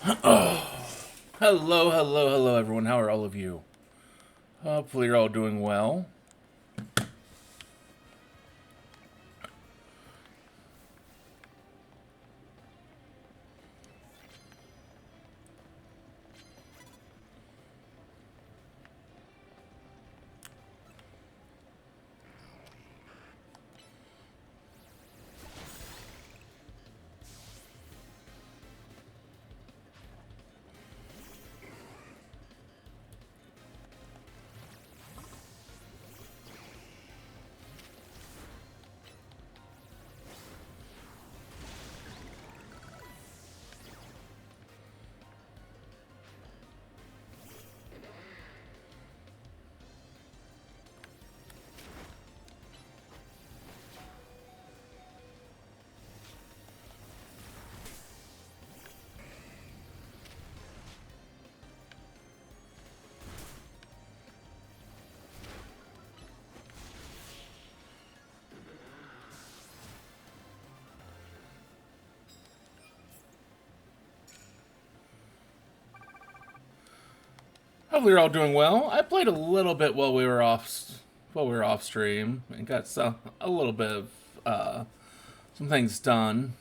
Hello, hello, hello, everyone. How are all of you? Hopefully, you're all doing well. Hopefully, you're all doing well. I played a little bit while we were off stream and got a little bit of some things done.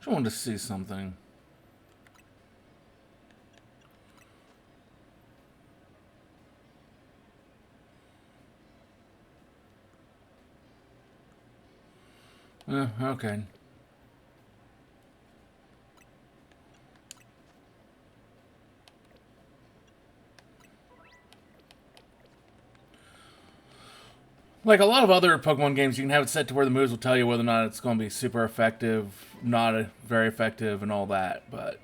Just wanted to see something. Okay. Like a lot of other Pokemon games, you can have it set to where the moves will tell you whether or not it's going to be super effective, not very effective, and all that. But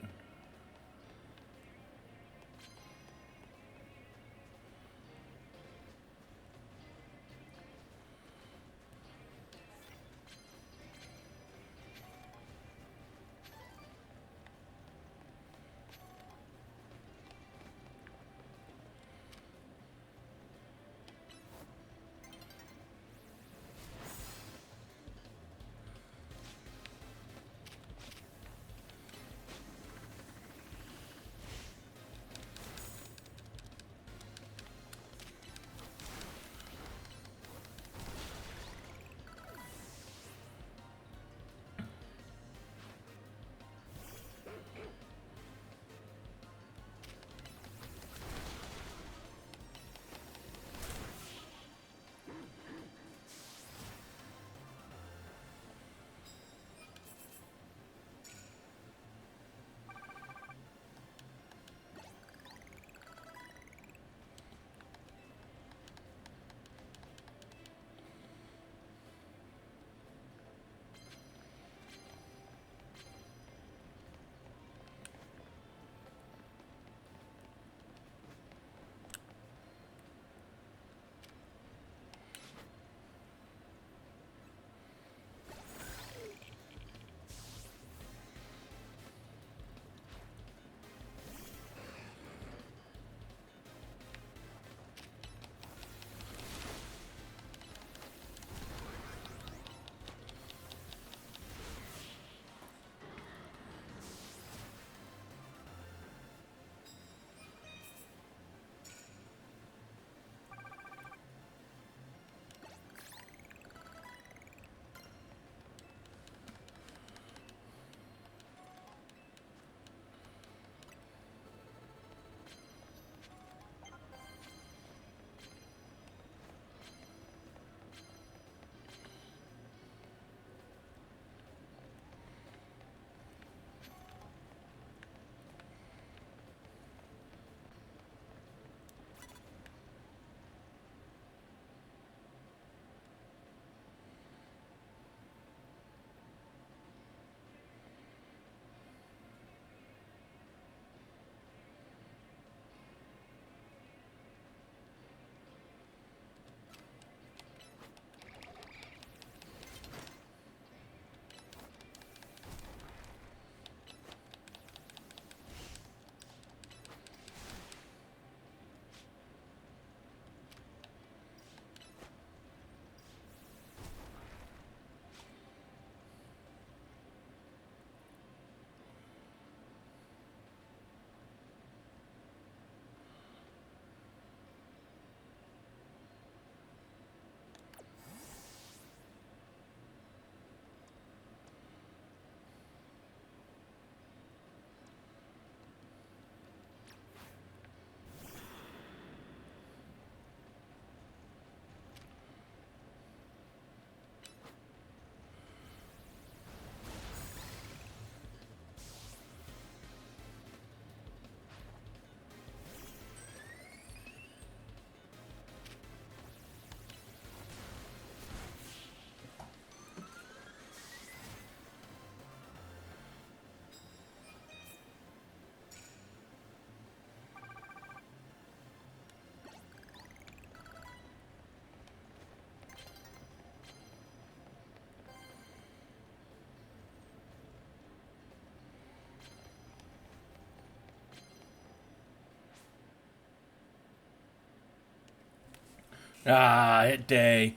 hit day.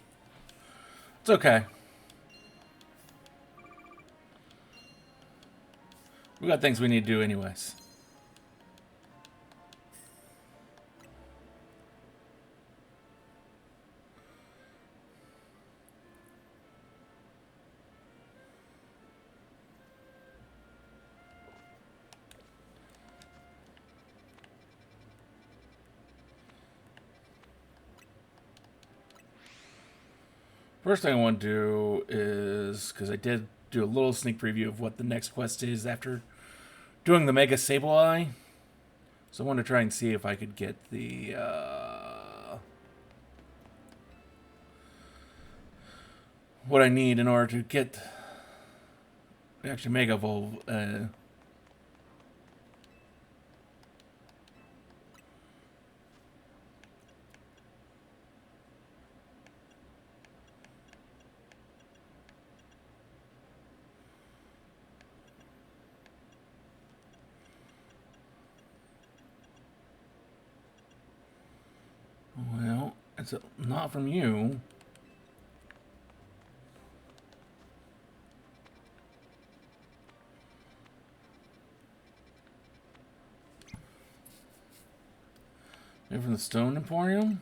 It's okay. We got things we need to do anyways. First thing I want to do is, because I did do a little sneak preview of what the next quest is after doing the Mega Sableye. So I want to try and see if I could get the what I need in order to get actually Mega Evolve. Well, it's not from you. Maybe from the Stone Emporium?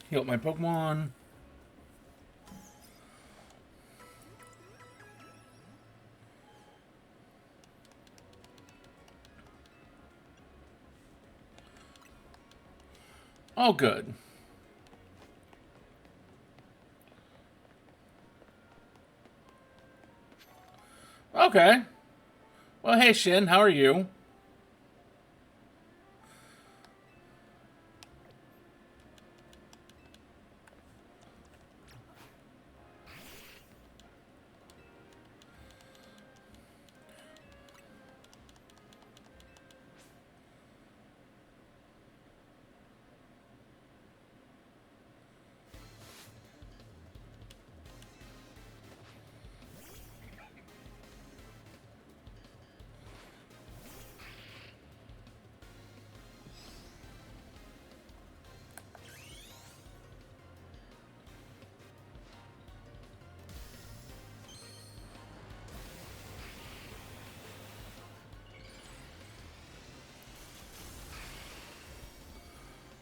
Heal my Pokemon. All good. Okay. Well, hey, Shin, how are you?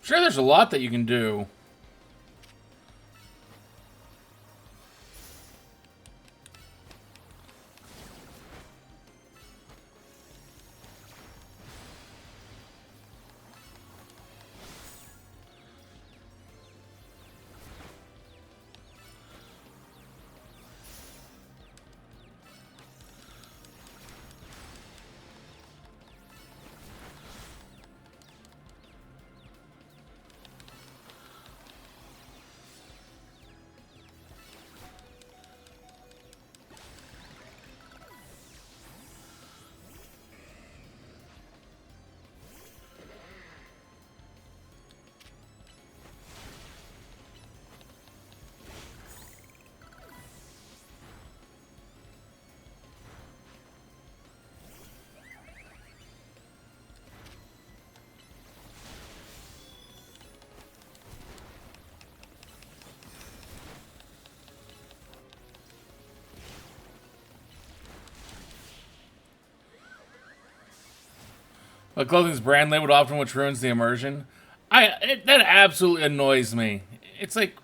Sure, there's a lot that you can do. A clothing's brand labeled often, which ruins the immersion. That absolutely annoys me. It's like,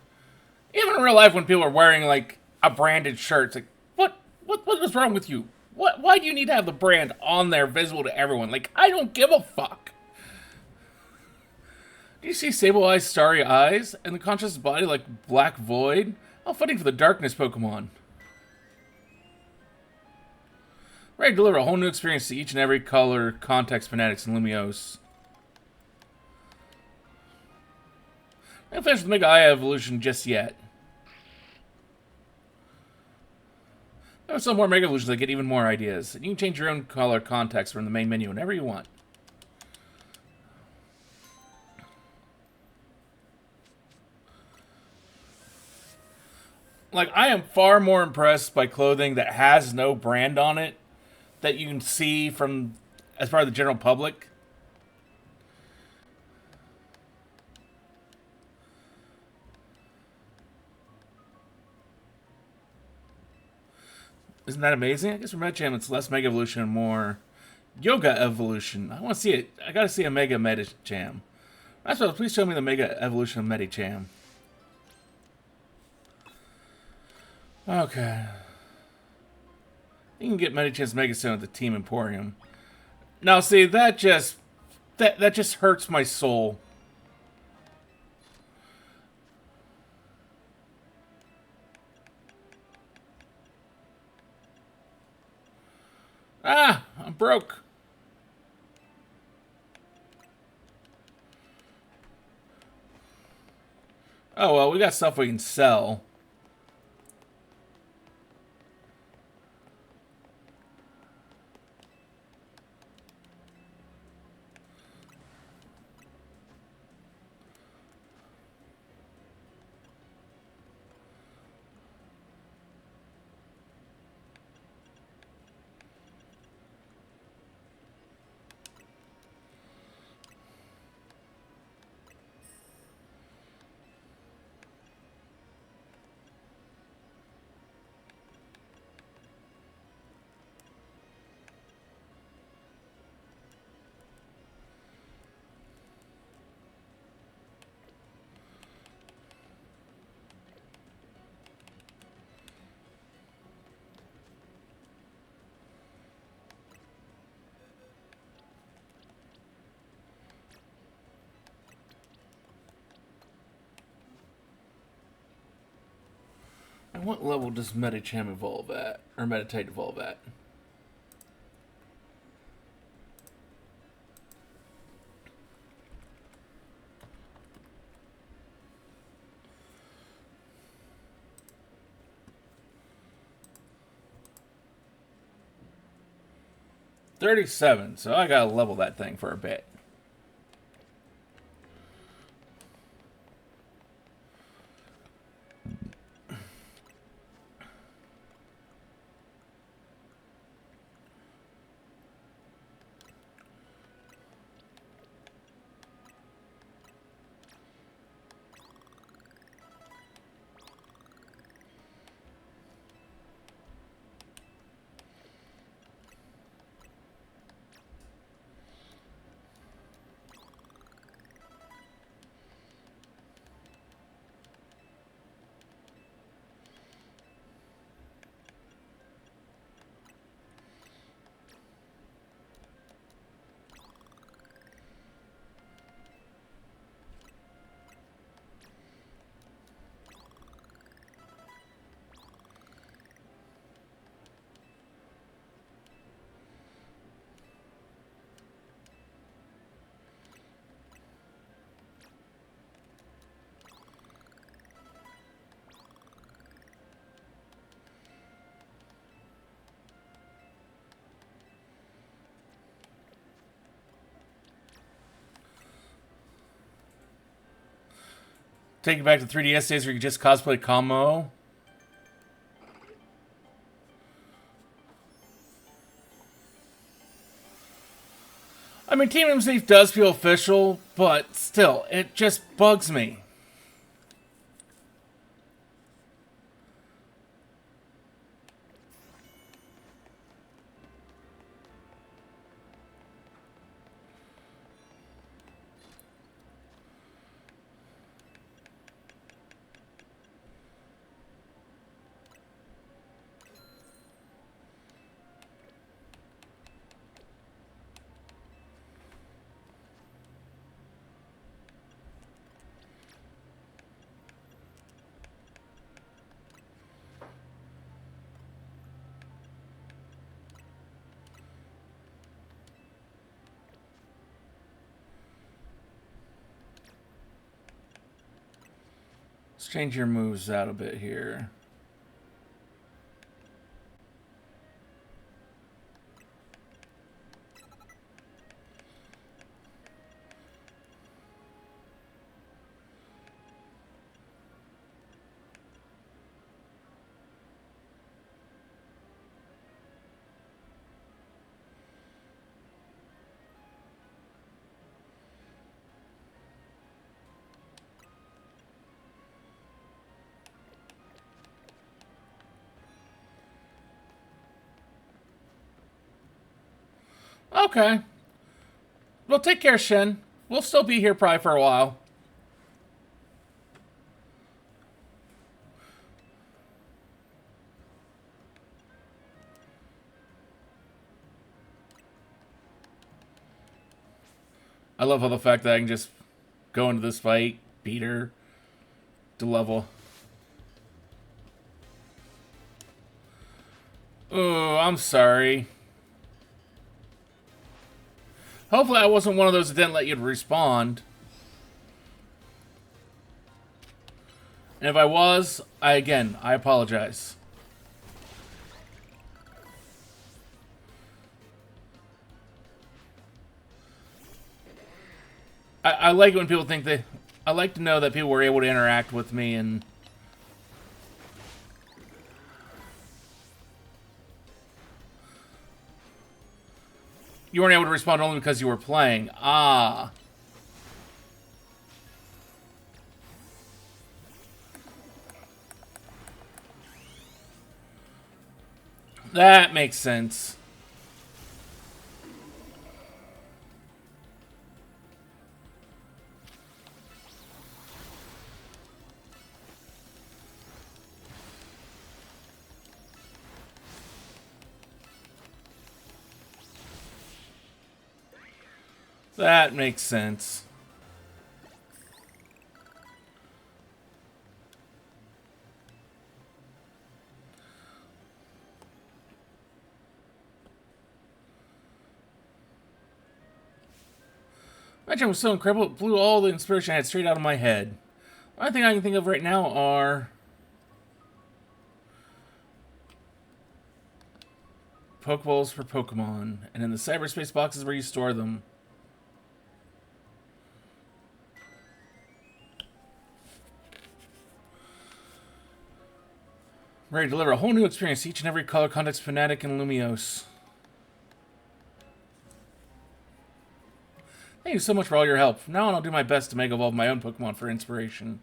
even in real life, when people are wearing like a branded shirt, it's like, what is wrong with you? Why do you need to have the brand on there, visible to everyone? Like, I don't give a fuck. Do you see Sableye's starry eyes and the conscious body like black void? How funny for the darkness Pokemon. Ready to deliver a whole new experience to each and every color, context fanatics in Lumiose. I haven't finished the Mega Eye evolution just yet. There are some more Mega Evolutions that get even more ideas. And you can change your own color context from the main menu whenever you want. Like, I am far more impressed by clothing that has no brand on it that you can see from as part of the general public. Isn't that amazing? I guess for Medicham, it's less Mega Evolution and more Yoga Evolution. I want to see it. I gotta see a Mega Medicham. That's what. Please show me the Mega Evolution of Medicham. Okay. You can get Medicham's Mega Stone at the Team Emporium. Now, see, that just hurts my soul. Ah, I'm broke. Oh, well, we got stuff we can sell. And what level does Medicham evolve at? Or Meditate evolve at? $37, so I gotta level that thing for a bit. Take it back to 3DS days where you could just cosplay Kamo. I mean, Team MC does feel official, but still, it just bugs me. Let's change your moves out a bit here. Okay. Well, take care, Shen. We'll still be here probably for a while. I love how the fact that I can just go into this fight, beat her to level. Oh, I'm sorry. Hopefully I wasn't one of those that didn't let you respond. And if I was, I apologize. I like when people think they... I like to know that people were able to interact with me and... You weren't able to respond only because you were playing. Ah. That makes sense. That makes sense. Imagine it was so incredible, it blew all the inspiration I had straight out of my head. The only thing I can think of right now are... Pokeballs for Pokemon, and in the cyberspace boxes where you store them. Ready to deliver a whole new experience to each and every color context fanatic in Lumiose. Thank you so much for all your help. From now on, I'll do my best to Mega Evolve my own Pokemon for inspiration.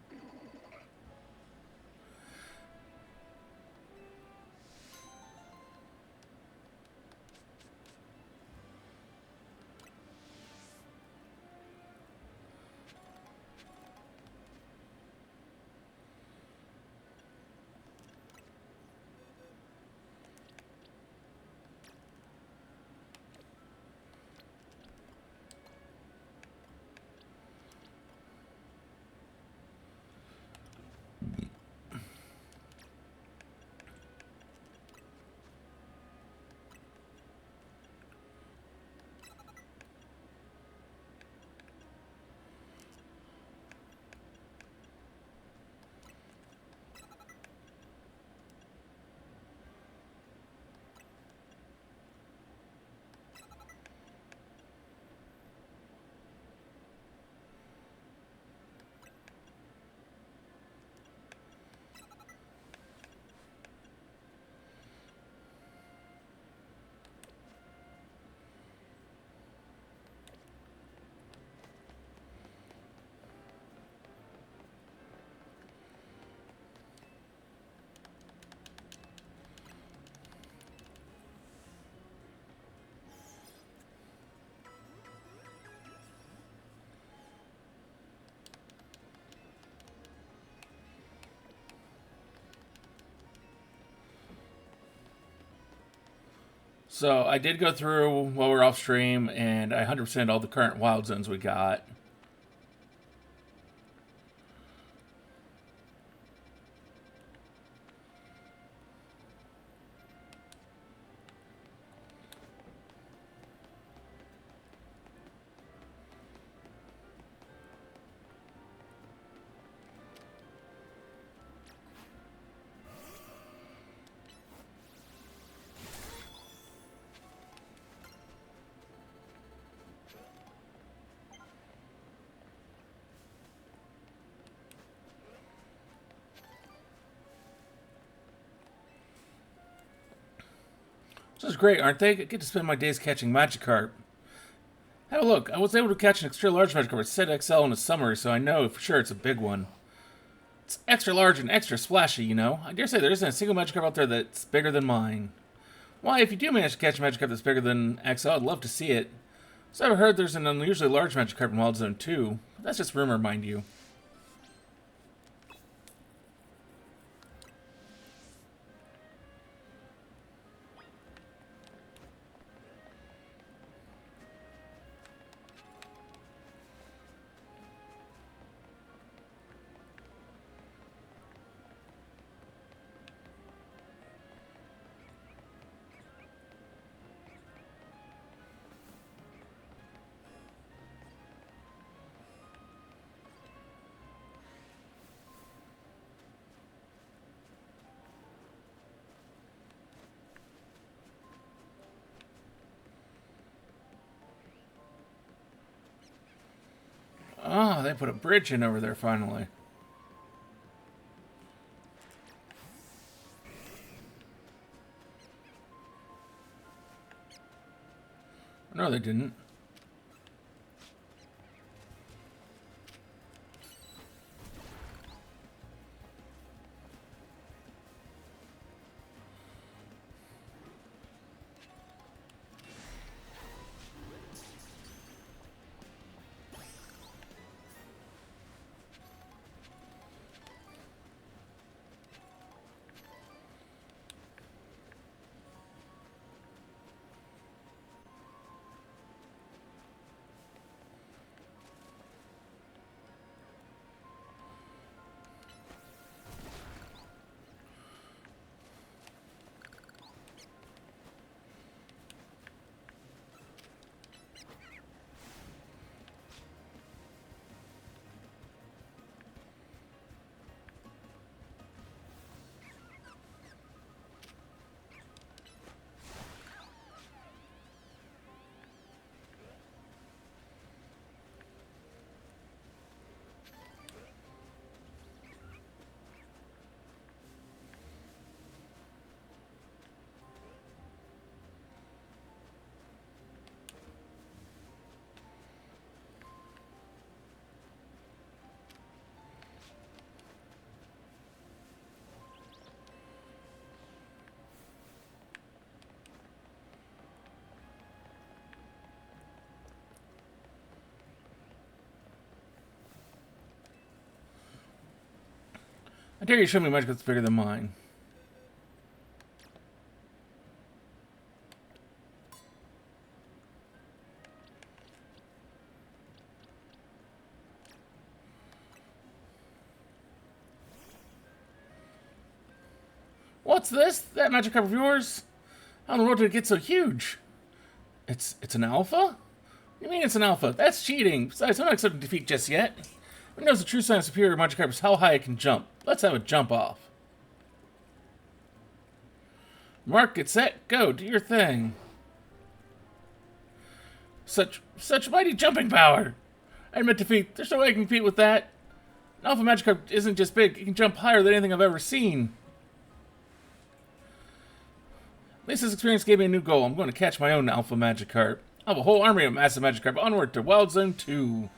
So I did go through while we were off stream, and I 100% all the current wild zones we got. This is great, aren't they? I get to spend my days catching Magikarp. Have a look. I was able to catch an extra large Magikarp. It said XL in the summary, so I know for sure it's a big one. It's extra large and extra splashy, you know. I dare say there isn't a single Magikarp out there that's bigger than mine. Why, if you do manage to catch a Magikarp that's bigger than XL, I'd love to see it. So I've heard there's an unusually large Magikarp in Wild Zone 2. That's just rumor, mind you. Oh, they put a bridge in over there finally. No, they didn't. I dare you show me a Magikarp that's bigger than mine. What's this? That Magikarp of yours? How in the world did it get so huge? It's an alpha? What do you mean it's an alpha? That's cheating. Besides, I'm not accepting defeat just yet. Who knows the true sign of superior Magikarp is how high it can jump. Let's have a jump off. Mark, get set, go, do your thing. Such mighty jumping power. I admit defeat. There's no way I can compete with that. An alpha Magikarp isn't just big, it can jump higher than anything I've ever seen. At least this experience gave me a new goal. I'm going to catch my own alpha Magikarp. I'll have a whole army of massive Magikarp onward to Wild Zone 2.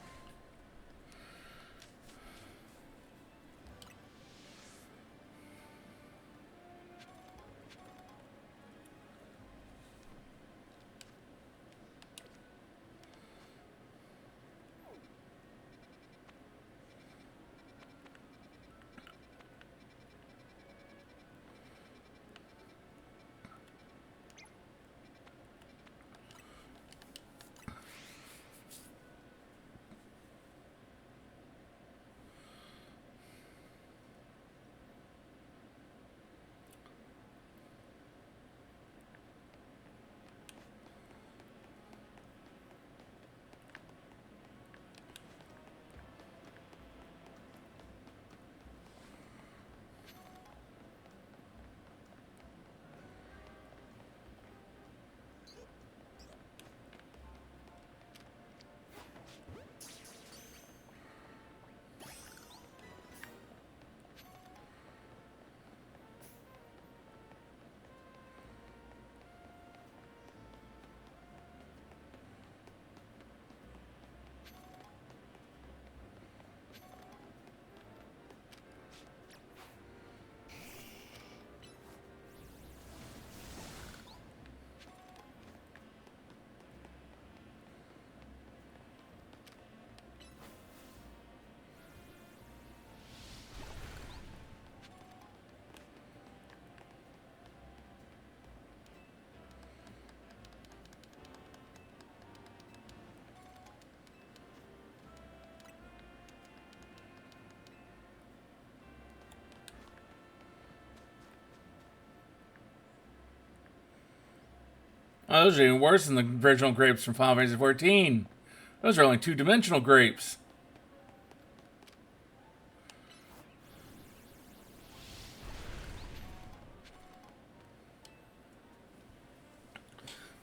Oh, those are even worse than the original grapes from Final Fantasy XIV. Those are only two-dimensional grapes.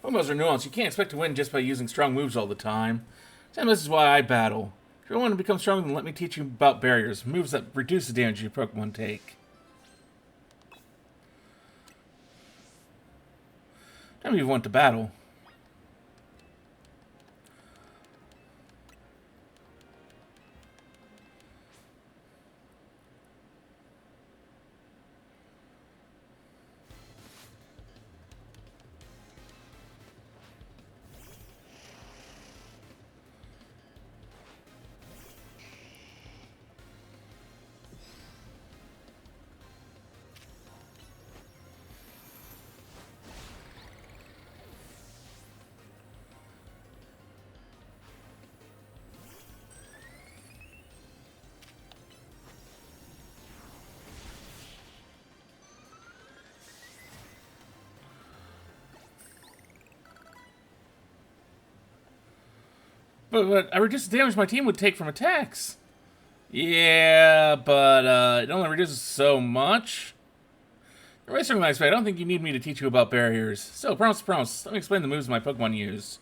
Almost are nuanced. You can't expect to win just by using strong moves all the time. And this is why I battle. If you want to become stronger, then let me teach you about barriers. Moves that reduce the damage your Pokemon take. Tell me you want to battle. But I reduce the damage my team would take from attacks. Yeah, but it only reduces so much. You're wasting my expect. I don't think you need me to teach you about barriers. So, promise. Let me explain the moves my Pokemon use.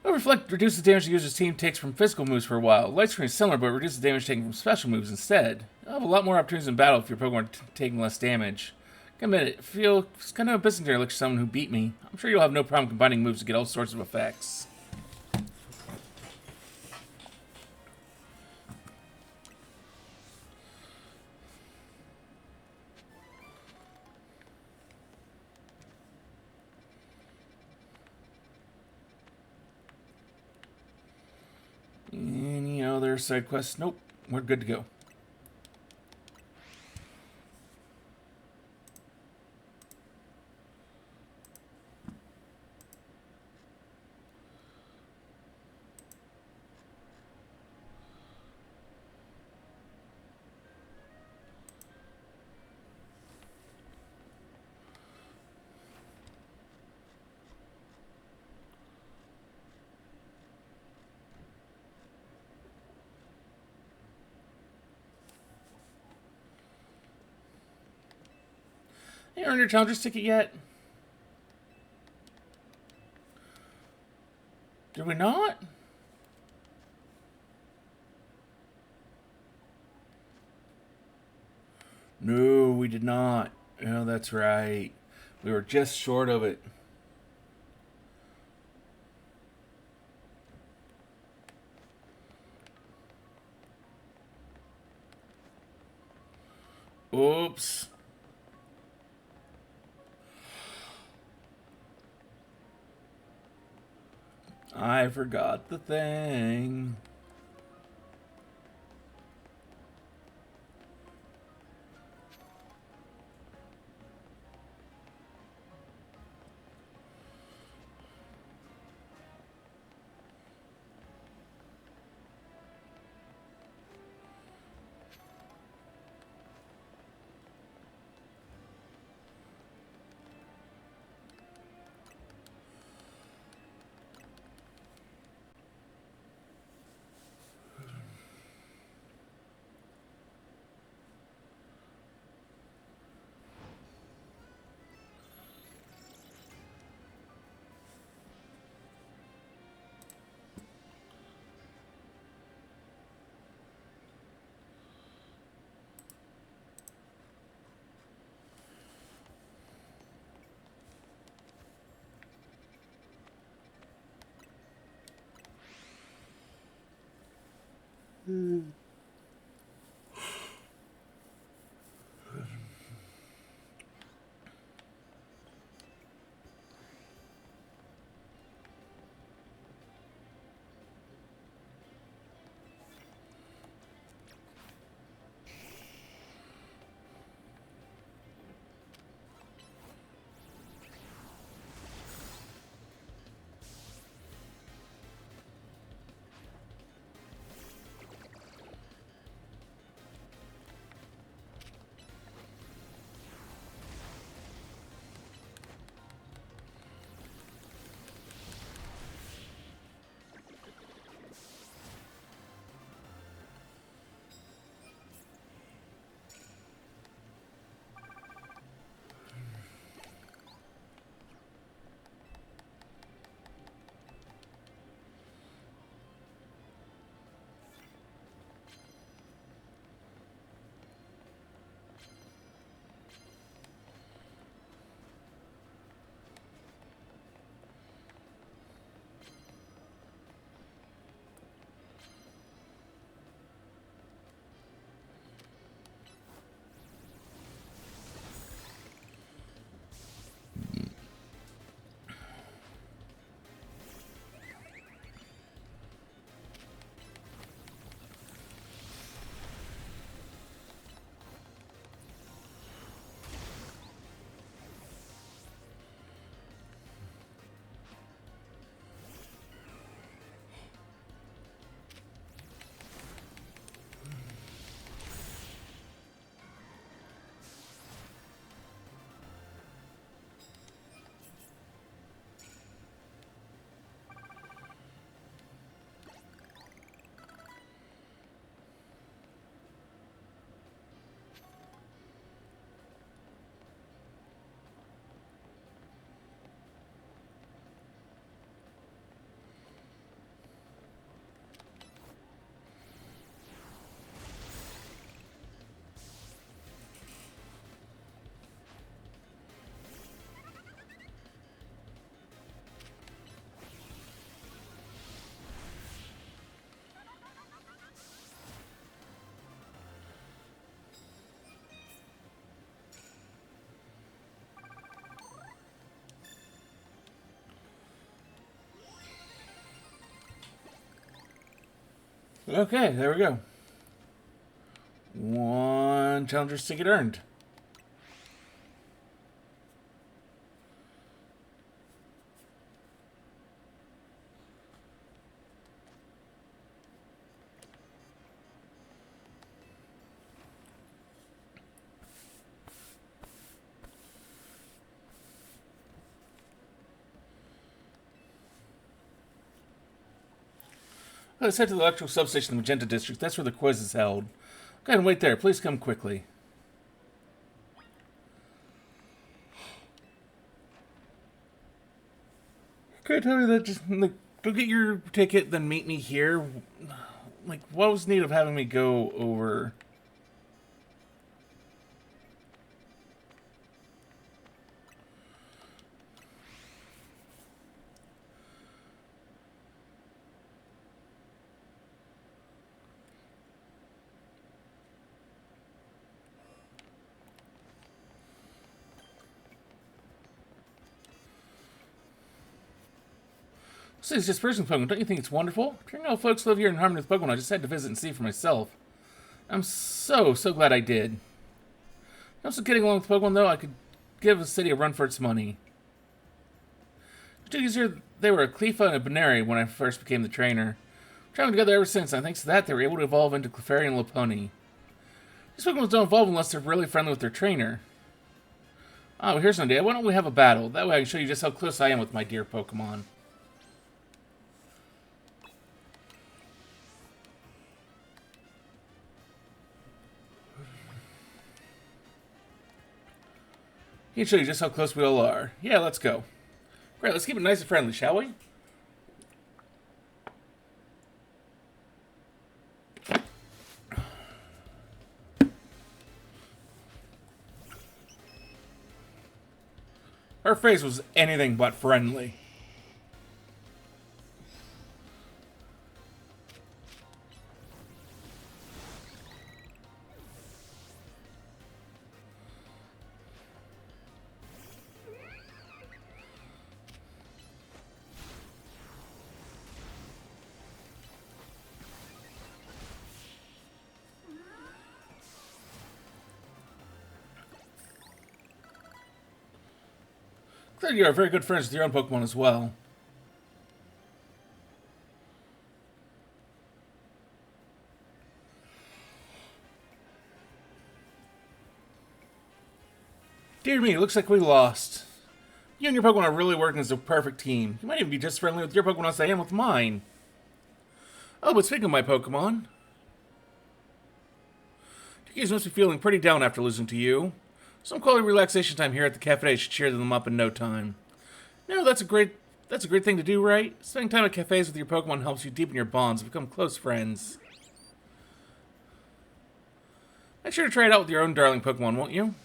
Reflect reduces the damage the user's team takes from physical moves for a while. Light Screen is similar, but reduces damage taken from special moves instead. You'll have a lot more opportunities in battle if your Pokemon are taking less damage. Admit it, feel kind of a business like someone who beat me. I'm sure you'll have no problem combining moves to get all sorts of effects. Any other side quests? Nope. We're good to go. You earned your Challenger's ticket yet? Did we not? No, we did not. Oh, that's right. We were just short of it. Oops. I forgot the thing. Okay, there we go. One challenger's ticket earned. Let's head to the electrical substation in the Magenta District. That's where the quiz is held. Go ahead and wait there. Please come quickly. Can I tell me that just like go get your ticket, then meet me here? Like, what was the need of having me go over? This is just personal Pokemon. Don't you think it's wonderful? Hearing how folks live here in harmony with Pokemon, I just had to visit and see for myself. I'm so glad I did. Also, getting along with Pokemon, though, I could give the city a run for its money. They were a Cleffa and a Baneri when I first became the trainer. Traveling together ever since, and thanks to that, they were able to evolve into Clefairy and Lopunny. These Pokemon don't evolve unless they're really friendly with their trainer. Oh, here's an idea. Why don't we have a battle? That way I can show you just how close I am with my dear Pokemon. He can show you just how close we all are. Yeah, let's go. Great, let's keep it nice and friendly, shall we? Her face was anything but friendly. Clearly you are very good friends with your own Pokemon as well. Dear me, it looks like we lost. You and your Pokemon are really working as a perfect team. You might even be just friendly with your Pokemon as I am with mine. Oh, but speaking of my Pokemon... You guys must be feeling pretty down after losing to you. Some quality relaxation time here at the cafe should cheer them up in no time. No, that's a great thing to do, right? Spending time at cafes with your Pokemon helps you deepen your bonds and become close friends. Make sure to try it out with your own darling Pokemon, won't you?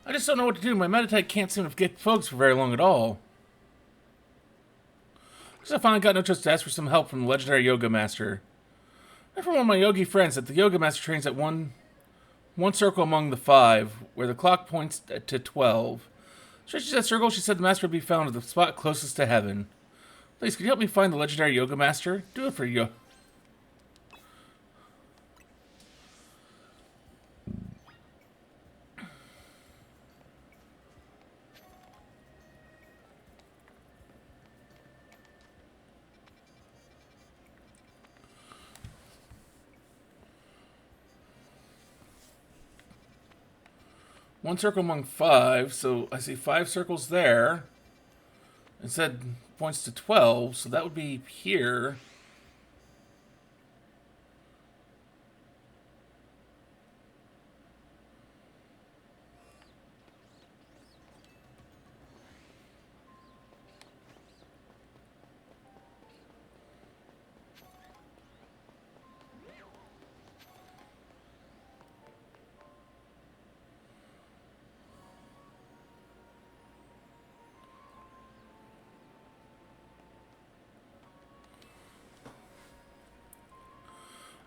I just don't know what to do. My Meditite can't seem to get focused for very long at all. So I finally got no choice to ask for some help from the legendary Yoga Master. I heard from one of my Yogi friends that the Yoga Master trains at one circle among the 5, where the clock points to 12. Stretches that circle, she said the Master would be found at the spot closest to heaven. Please, could you help me find the legendary Yoga Master? Do it for you. One circle among five, so I see 5 circles there. It said points to 12, so that would be here.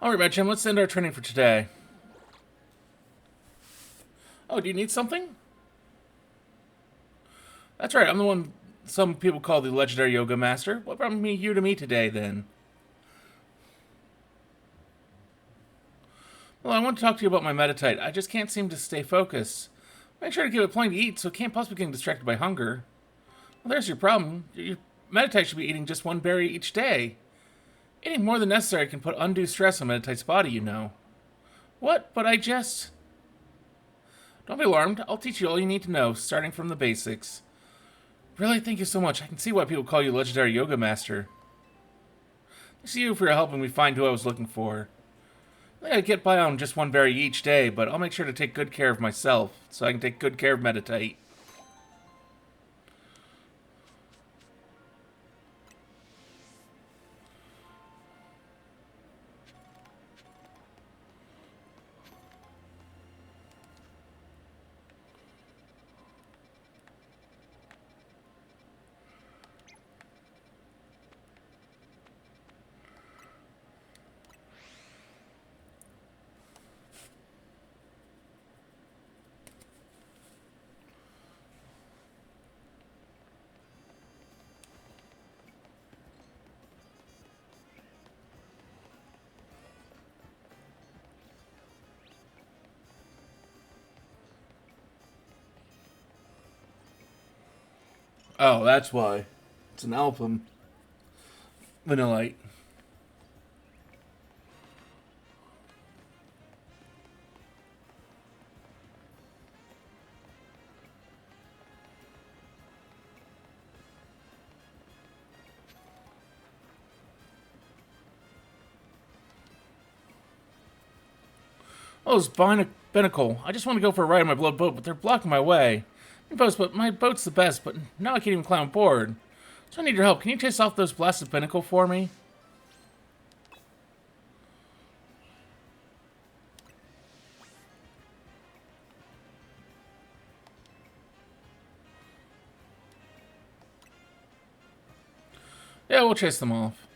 Alright, Madchem, let's end our training for today. Oh, do you need something? That's right, I'm the one some people call the legendary yoga master. What brought you to me today, then? Well, I want to talk to you about my meditite. I just can't seem to stay focused. Make sure to give it plenty to eat so it can't possibly get distracted by hunger. Well, there's your problem. Your meditite should be eating just one berry each day. Eating more than necessary can put undue stress on Meditite's body, you know. What? But I just... Don't be alarmed. I'll teach you all you need to know, starting from the basics. Really, thank you so much. I can see why people call you Legendary Yoga Master. Thanks to you for helping me find who I was looking for. I think I get by on just one berry each day, but I'll make sure to take good care of myself, so I can take good care of Meditite. Oh, that's why. It's an album. Vanillite. Oh, it's Binnacle. I just want to go for a ride on my blood boat, but they're blocking my way. But my boat's the best, but now I can't even climb aboard. So I need your help. Can you chase off those blasted Binnacle for me? Yeah, we'll chase them off.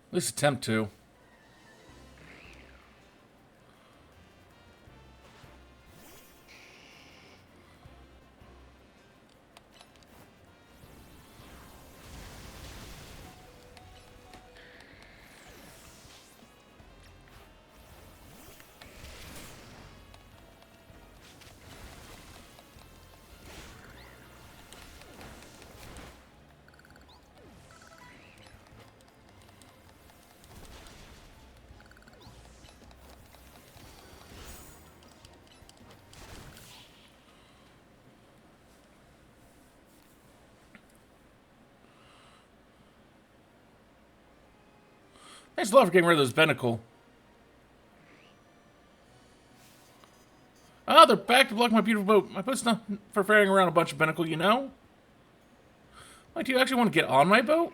At least attempt to. Thanks a lot for getting rid of those Binnacle. Ah, they're back to block my beautiful boat. My boat's not for ferrying around a bunch of Binnacle, you know? Wait, do you actually want to get on my boat?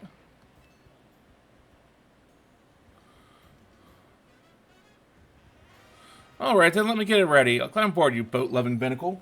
Alright, then let me get it ready. I'll climb aboard, you boat-loving Binnacle.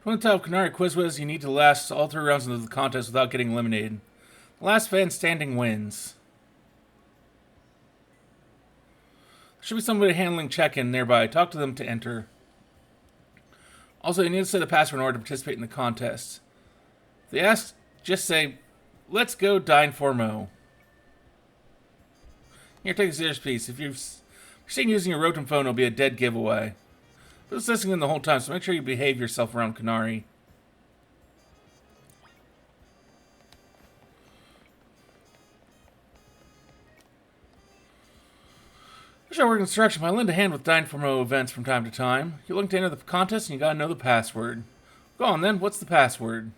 From the top of Canary Quiz, you need to last all 3 rounds of the contest without getting eliminated. The last fan standing wins. There should be somebody handling check-in nearby. Talk to them to enter. Also, you need to say the password in order to participate in the contest. If they ask, just say, "Let's go dine for Mo." Here, take a serious piece. If you're seen using your Rotom phone, it'll be a dead giveaway. But it's listening the whole time, so make sure you behave yourself around Canary. Here's our work instruction. I lend a hand with Dine for Mo events from time to time. You're looking to enter the contest, and you gotta know the password. Go on then, what's the password?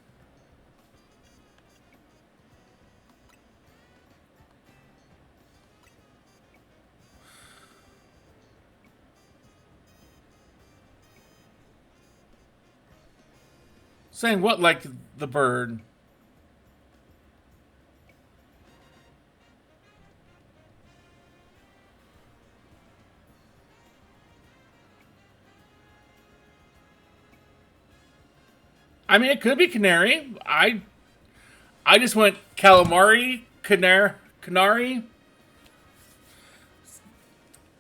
Saying what like the bird? I mean, it could be Canary. I just went calamari, canary.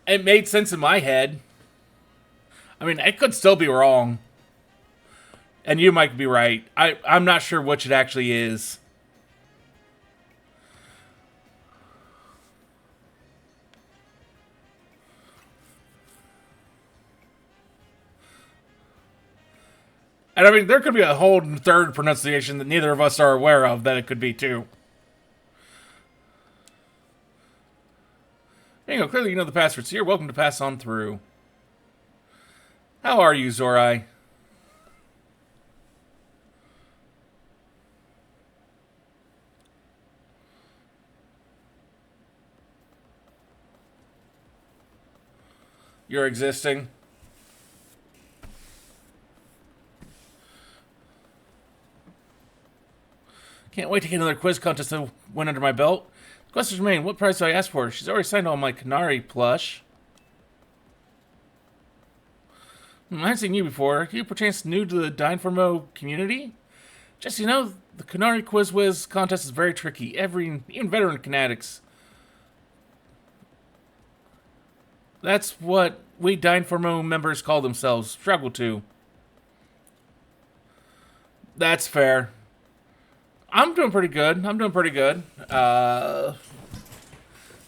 It made sense in my head. I mean, it could still be wrong. And you might be right. I'm not sure which it actually is. And I mean, there could be a whole third pronunciation that neither of us are aware of that it could be too. There you go. Clearly you know the password, so you're welcome to pass on through. How are you, Zorai? You're existing. Can't wait to get another quiz contest to win under my belt. The questions remain. What price do I ask for? She's already signed all my Canary plush. I haven't seen you before. Are you perchance new to the Dine for Mo community? Just so you know, the Canary Quiz Whiz contest is very tricky. Even veteran fanatics. That's what we Dine for Mo members call themselves. Struggle to. That's fair. I'm doing pretty good.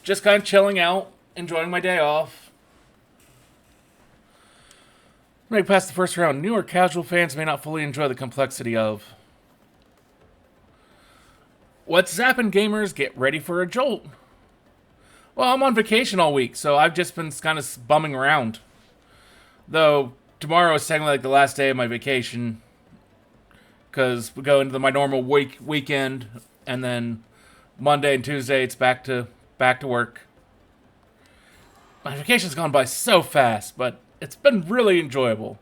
Just kind of chilling out, enjoying my day off. Make past the first round. New or casual fans may not fully enjoy the complexity of. What's zappin', gamers? Get ready for a jolt. Well, I'm on vacation all week, so I've just been kind of bumming around. Though, tomorrow is technically like the last day of my vacation. Because we go into my normal weekend, and then Monday and Tuesday it's back to work. My vacation's gone by so fast, but it's been really enjoyable.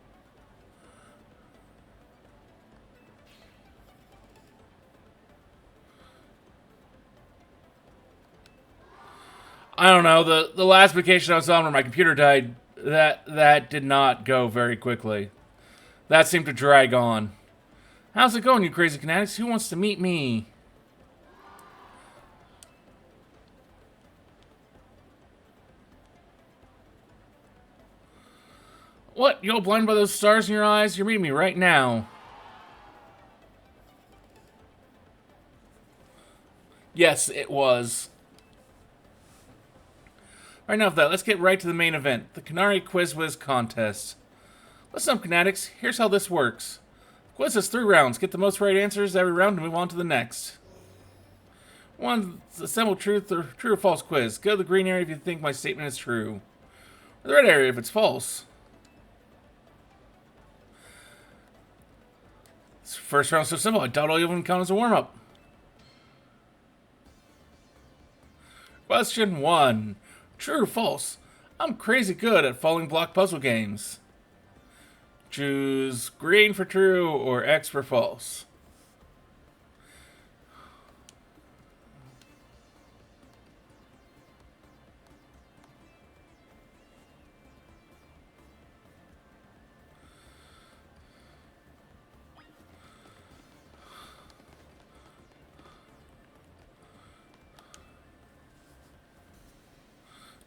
I don't know, the last vacation I was on where my computer died, that did not go very quickly. That seemed to drag on. How's it going, you crazy fanatics? Who wants to meet me? What? You all blind by those stars in your eyes? You're meeting me right now. Yes, it was. Right now, with that, let's get right to the main event, the Canary Quiz Whiz contest. Listen up, fanatics. Here's how this works. The quiz has 3 rounds. Get the most right answers every round and move on to the next. 1. The simple true or false quiz. Go to the green area if you think my statement is true. Or the red area if it's false. This first round's so simple, I doubt I'll even count as a warm-up. Question 1. True or false? I'm crazy good at falling block puzzle games. Choose green for true or X for false.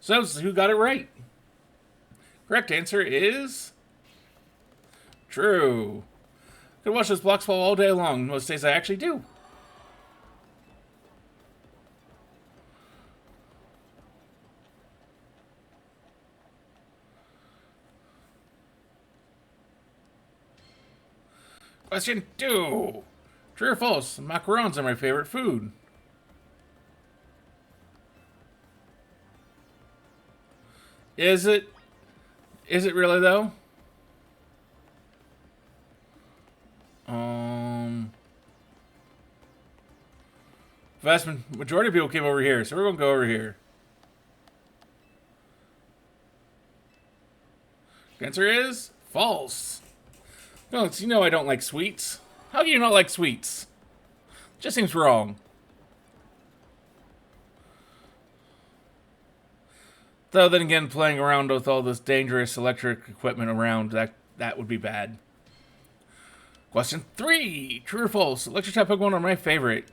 So, who got it right? Correct answer is true. Could watch those blocks fall all day long. Most days I actually do. Question 2. True or false? Macarons are my favorite food. Is it? Is it really though? Vast majority of people came over here, so we're gonna go over here. The answer is false. No, you know I don't like sweets. How do you not like sweets? Just seems wrong. Though then again, playing around with all this dangerous electric equipment around, that would be bad. Question 3. True or false? Electric type Pokemon are my favorite.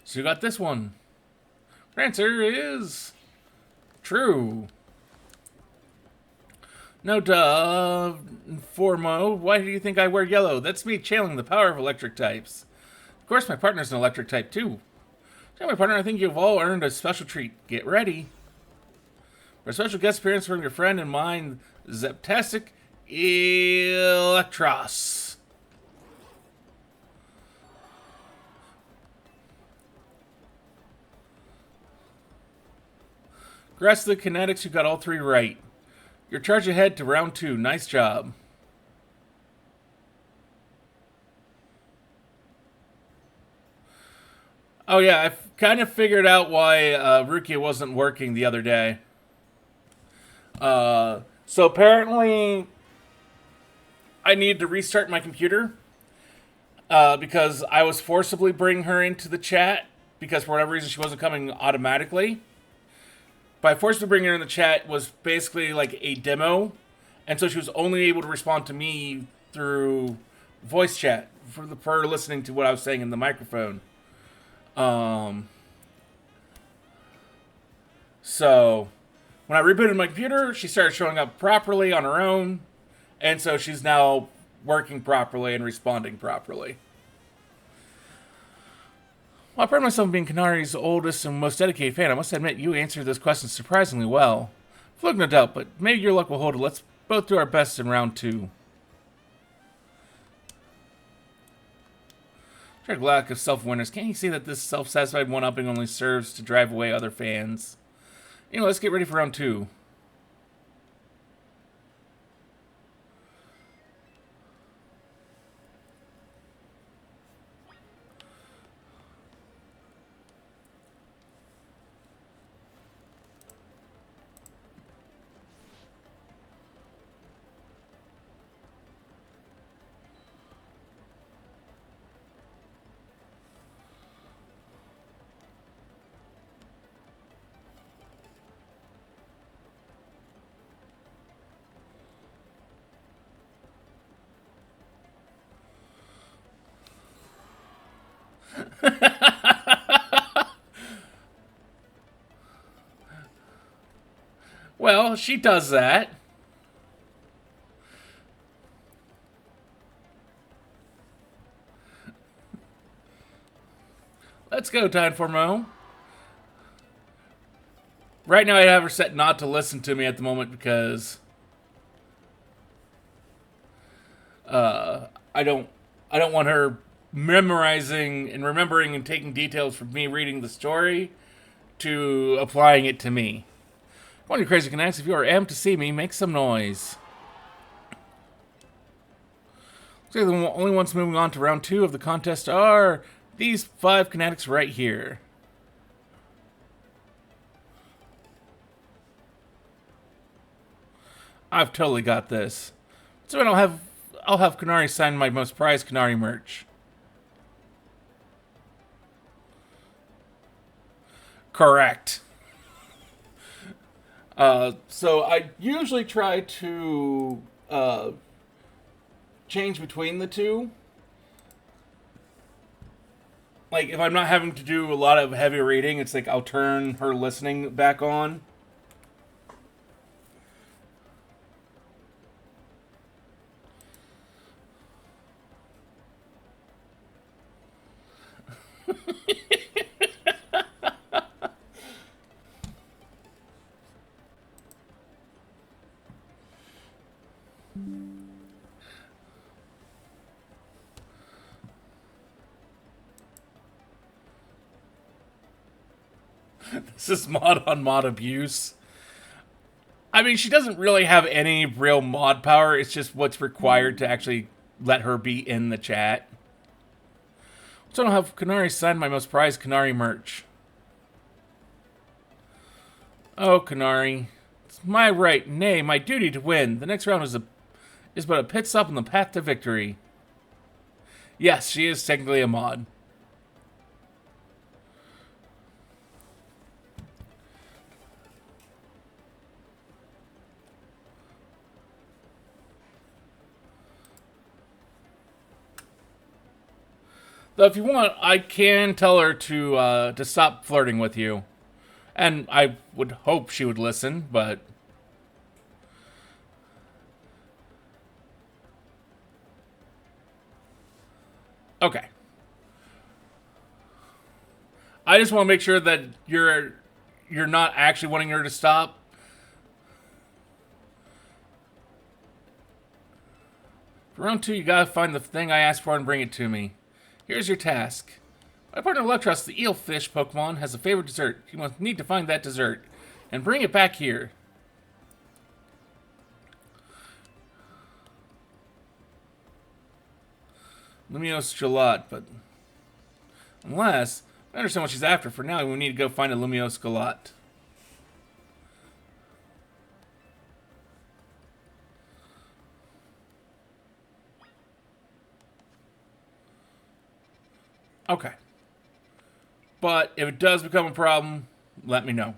So you got this one. Your answer is true. Note, Formo, why do you think I wear yellow? That's me channeling the power of electric types. Of course, my partner's an electric type, too. Tell my partner, I think you've all earned a special treat. Get ready. For a special guest appearance from your friend and mine, Zeptastic Electros. Congrats to the Kinetics who got all 3 right. You're charged ahead to round 2. Nice job. Oh yeah, I kind of figured out why Rukia wasn't working the other day. So apparently I needed to restart my computer because I was forcibly bringing her into the chat because for whatever reason she wasn't coming automatically. By forcibly bringing her in the chat was basically like a demo, and so she was only able to respond to me through voice chat for listening to what I was saying in the microphone. So when I rebooted my computer, she started showing up properly on her own, and so she's now working properly and responding properly. Well, I pride myself on being Kanari's oldest and most dedicated fan. I must admit, you answered this question surprisingly well. Look, no doubt, but maybe your luck will hold it. Let's both do our best in round 2. Track lack of self-awareness. Can't you see that this self-satisfied one-upping only serves to drive away other fans? Anyway, let's get ready for round 2. Well, she does that. Let's go, Time for Mo. Right now, I have her set not to listen to me at the moment because I don't want her memorizing and remembering and taking details from me reading the story to applying it to me. Come on, you crazy connects. If you are amped to see me, make some noise. Looks like the only ones moving on to round 2 of the contest are these 5 Kinetics right here. I've totally got this. So I'll have Kanari sign my most prized Kanari merch. Correct. So I usually try to change between the two. Like if I'm not having to do a lot of heavy reading, it's like I'll turn her listening back on. This is mod on mod abuse. I mean, she doesn't really have any real mod power. It's just what's required to actually let her be in the chat. So I don't have Kanari sign my most prized Kanari merch. Oh, Kanari. It's my right, nay, my duty to win. The next round is but a pit stop on the path to victory. Yes, she is technically a mod. Though if you want, I can tell her to stop flirting with you. And I would hope she would listen, but... Okay. I just want to make sure that you're not actually wanting her to stop. For round 2, you gotta find the thing I asked for and bring it to me. Here's your task. My partner Electros, the eelfish Pokemon, has a favorite dessert. You must need to find that dessert and bring it back here. Lumiose Gelat, but unless I understand what she's after. For now, we need to go find a Lumiose Gelat. Okay. But if it does become a problem, let me know.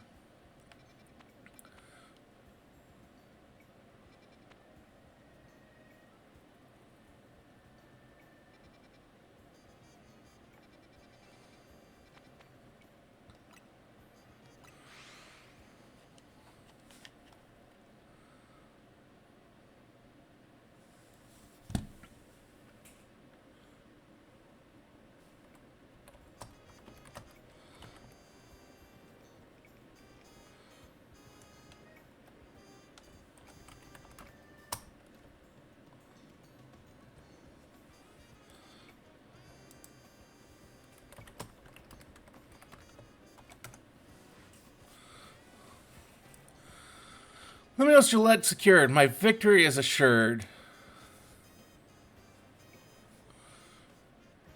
Lumiose Gillette secured. My victory is assured.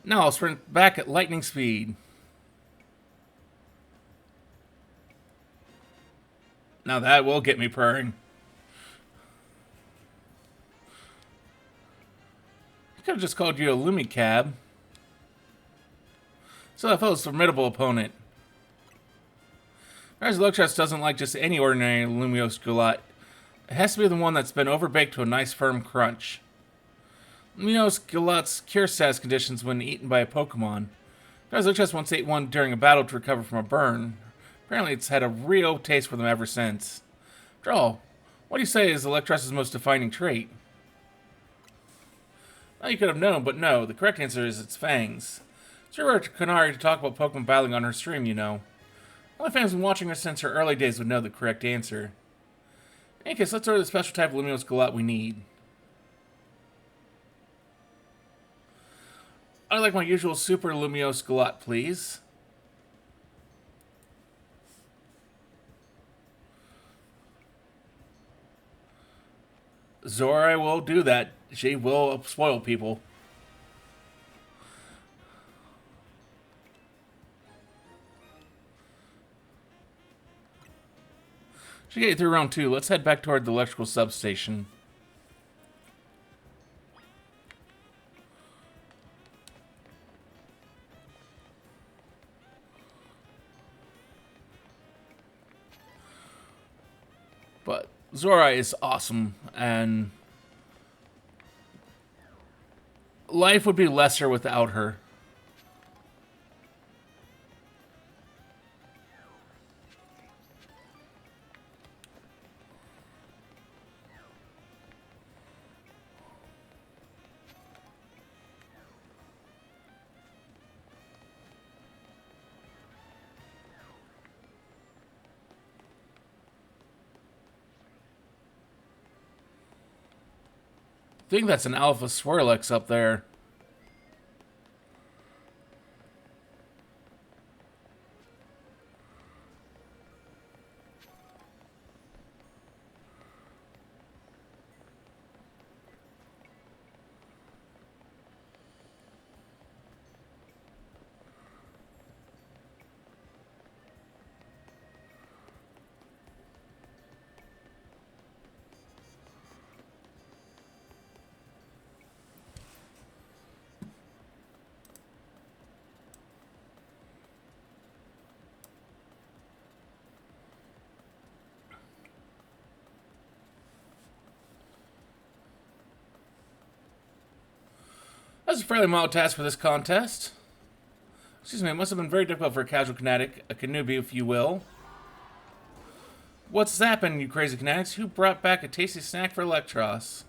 Now I'll sprint back at lightning speed. Now that will get me purring. I could have just called you a Lumicab. So that fellow's a formidable opponent. Whereas Electros doesn't like just any ordinary Lumiose Gillette. It has to be the one that's been overbaked to a nice firm crunch. Lumiose Gillette's cure status conditions when eaten by a Pokemon. Whereas Electros once ate one during a battle to recover from a burn. Apparently it's had a real taste for them ever since. After all, what do you say is Electros' most defining trait? Well, you could have known, but no, the correct answer is its fangs. It's rare to Kanari to talk about Pokemon battling on her stream, you know. All my fans have been watching her since her early days would know the correct answer. In any case, let's order the special type of Lumiose Gillette we need. I'd like my usual Super Lumiose Gillette, please. Zora will do that. She will spoil people. She get through round 2. Let's head back toward the electrical substation. But Zora is awesome, and life would be lesser without her. I think that's an Alpha Swirlix up there. That's a fairly mild task for this contest. Excuse me, it must have been very difficult for a casual Kinetic, a newbie if you will. What's zapping, you crazy Kinetics? Who brought back a tasty snack for Electros?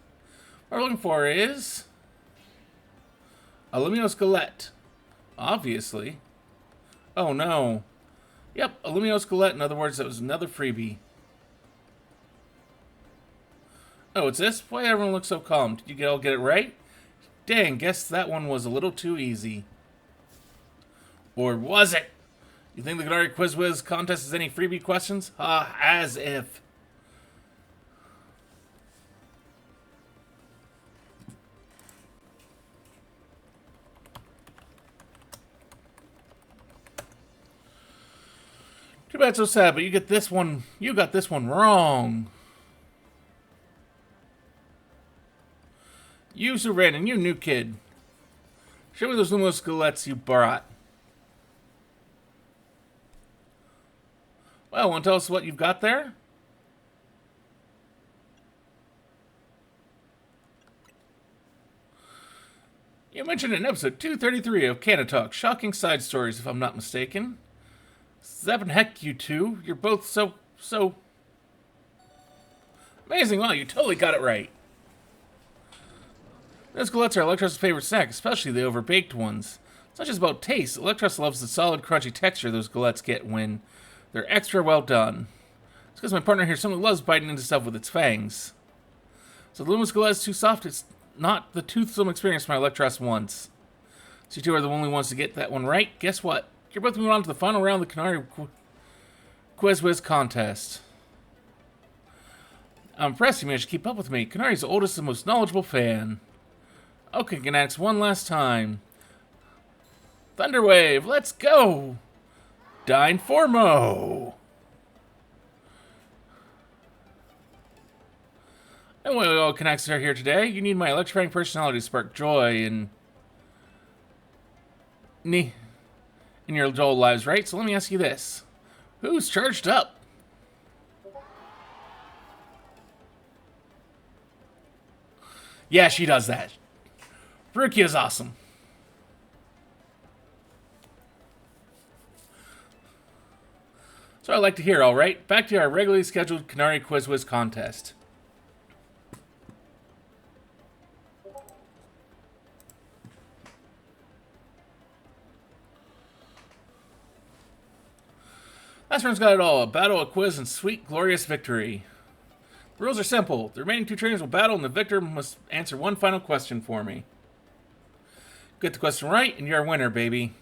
What we're looking for is a Lumiose Galette. Obviously. Oh no. Yep, a Lumiose Galette. In other words, that was another freebie. Oh, it's this? Why everyone looks so calm? Did you all get it right? Dang, guess that one was a little too easy. Or was it? You think the Ganari Quiz Whiz contest has any freebie questions? Ah, as if. Too bad, so sad, but you get this one. You got this one wrong. You, Suran, you new kid. Show me those Lumos Galettes you brought. Well, want to tell us what you've got there? You mentioned in episode 233 of Canna Talk, shocking side stories, if I'm not mistaken. Seven heck, you two. You're both so amazing. Wow, you totally got it right. Those galettes are Electros' favorite snack, especially the overbaked ones. It's not just about taste. Electros loves the solid, crunchy texture those galettes get when they're extra well done. It's because my partner here simply loves biting into stuff with its fangs. So the Lumiose Galette is too soft. It's not the toothsome experience my Electros wants. So you two are the only ones to get that one right. Guess what? You're both moving on to the final round of the Canary Quiz Whiz contest. I'm impressed you managed to keep up with me. Canari's oldest and most knowledgeable fan. Okay, Ganatics, one last time. Thunderwave, let's go! Dyneformo! And while all Ganatics are here today, you need my electrifying personality to spark joy in your dull lives, right? So let me ask you this. Who's charged up? Yeah, she does that. Rukia is awesome. So I'd like to hear, alright? Back to our regularly scheduled Canary Quiz Whiz contest. Last round's got it all. A battle, a quiz, and sweet, glorious victory. The rules are simple. The remaining two trainers will battle, and the victor must answer one final question for me. Get the question right, and you're a winner, baby.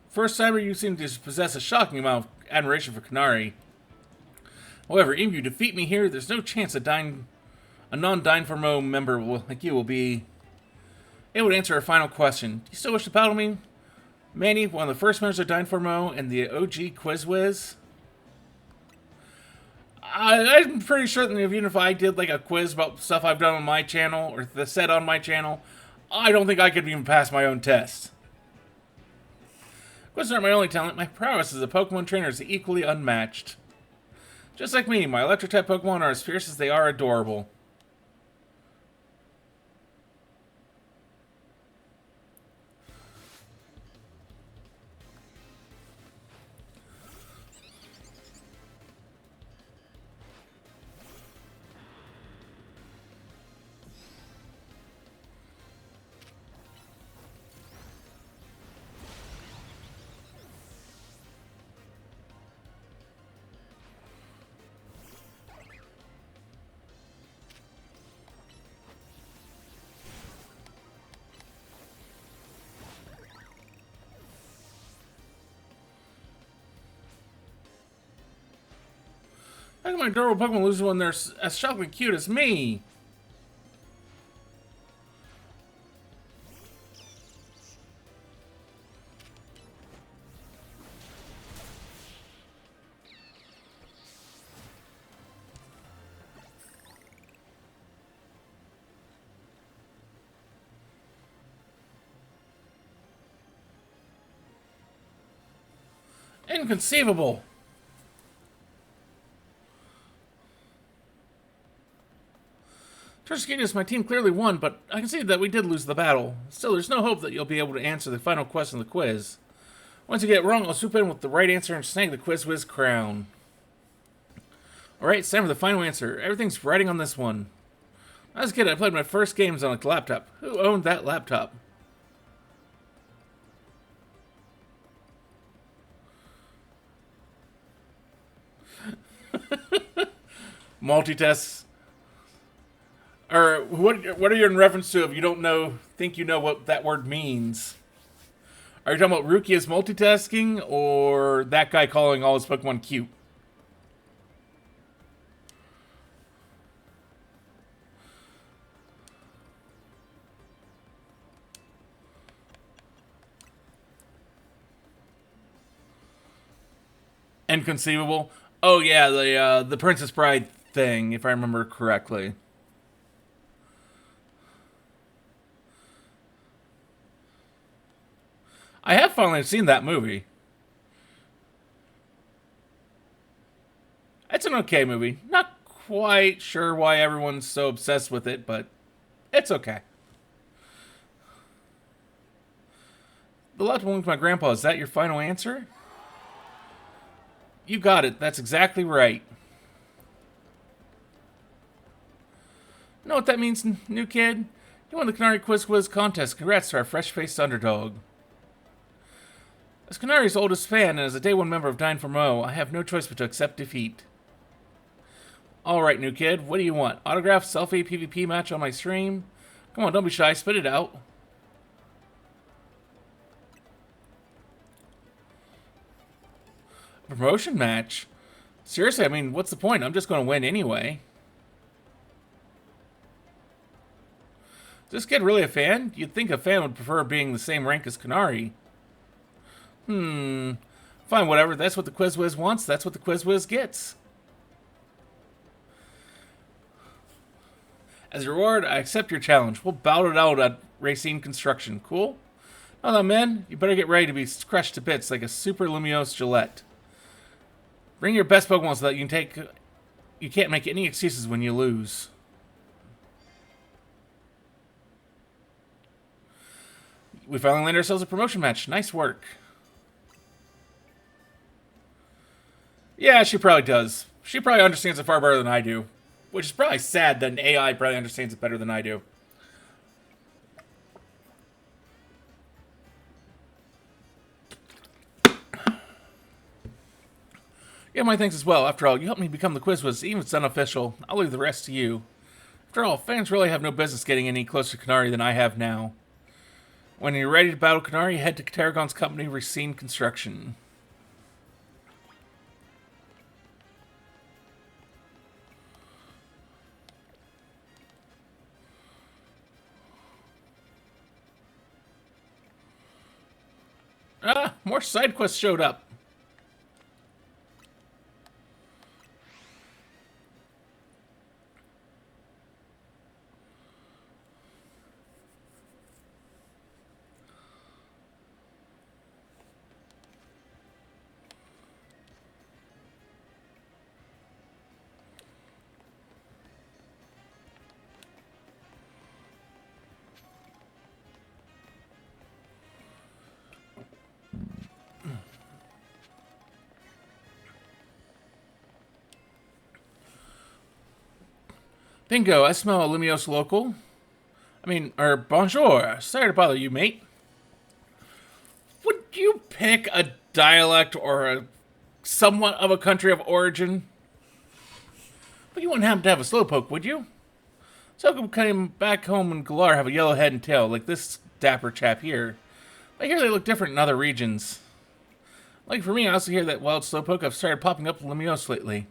First timer, you seem to possess a shocking amount of admiration for Canary. However, even if you defeat me here, there's no chance a non-Dyneformo member like you will be able to answer our final question. Do you still wish to battle me? Manny, one of the first members of Dyneformo and the OG Quiz Whiz? I'm pretty sure that even if I did like a quiz about stuff I've done on my channel or the said on my channel, I don't think I could even pass my own test. Quizzes aren't my only talent. My prowess as a Pokemon trainer is equally unmatched. Just like me, my electric-type Pokemon are as fierce as they are adorable. How can my adorable Pokemon lose when they're as shockingly cute as me? Inconceivable! Genius, my team clearly won, but I can see that we did lose the battle. Still, there's no hope that you'll be able to answer the final question of the quiz. Once you get it wrong, I'll swoop in with the right answer and snag the Quiz Whiz crown. Alright, it's time for the final answer. Everything's riding on this one. As a kid, I played my first games on a laptop. Who owned that laptop? Multitasks. Or what are you in reference to if you don't think you know what that word means? Are you talking about Rukia's multitasking or that guy calling all his Pokemon cute? Inconceivable. Oh yeah, the Princess Bride thing, if I remember correctly. I have finally seen that movie. It's an okay movie. Not quite sure why everyone's so obsessed with it, but it's okay. The left one with my grandpa, is that your final answer? You got it. That's exactly right. Know what that means, new kid? You won the Canary Quiz contest. Congrats to our fresh-faced underdog. As Canari's oldest fan and as a Day 1 member of Dine for Mo, I have no choice but to accept defeat. Alright, new kid, what do you want? Autograph, selfie, PvP match on my stream? Come on, don't be shy, spit it out. A promotion match? Seriously, I mean, what's the point? I'm just going to win anyway. Is this kid really a fan? You'd think a fan would prefer being the same rank as Canary. Fine, whatever. That's what the Quiz Whiz wants. That's what the Quiz Whiz gets. As a reward, I accept your challenge. We'll battle it out at Racine Construction. Cool? Now then, men, you better get ready to be crushed to bits like a super Lumiose Gillette. Bring your best Pokemon so that you can't make any excuses when you lose. We finally landed ourselves a promotion match. Nice work. Yeah, she probably does. She probably understands it far better than I do. Which is probably sad that an AI probably understands it better than I do. Yeah, my thanks as well. After all, you helped me become the Quiz Whiz, even if it's unofficial. I'll leave the rest to you. After all, fans really have no business getting any closer to Canary than I have now. When you're ready to battle Canary, head to Tarragon's company, Racine Construction. Ah, more side quests showed up. Bingo, I smell a Lumiose local. Bonjour. Sorry to bother you, mate. Would you pick a dialect or a somewhat of a country of origin? But you wouldn't happen to have a slowpoke, would you? So come came back home in Galar have a yellow head and tail, like this dapper chap here. I hear they look different in other regions. Like for me, I also hear that wild slowpoke have started popping up in Lumiose lately.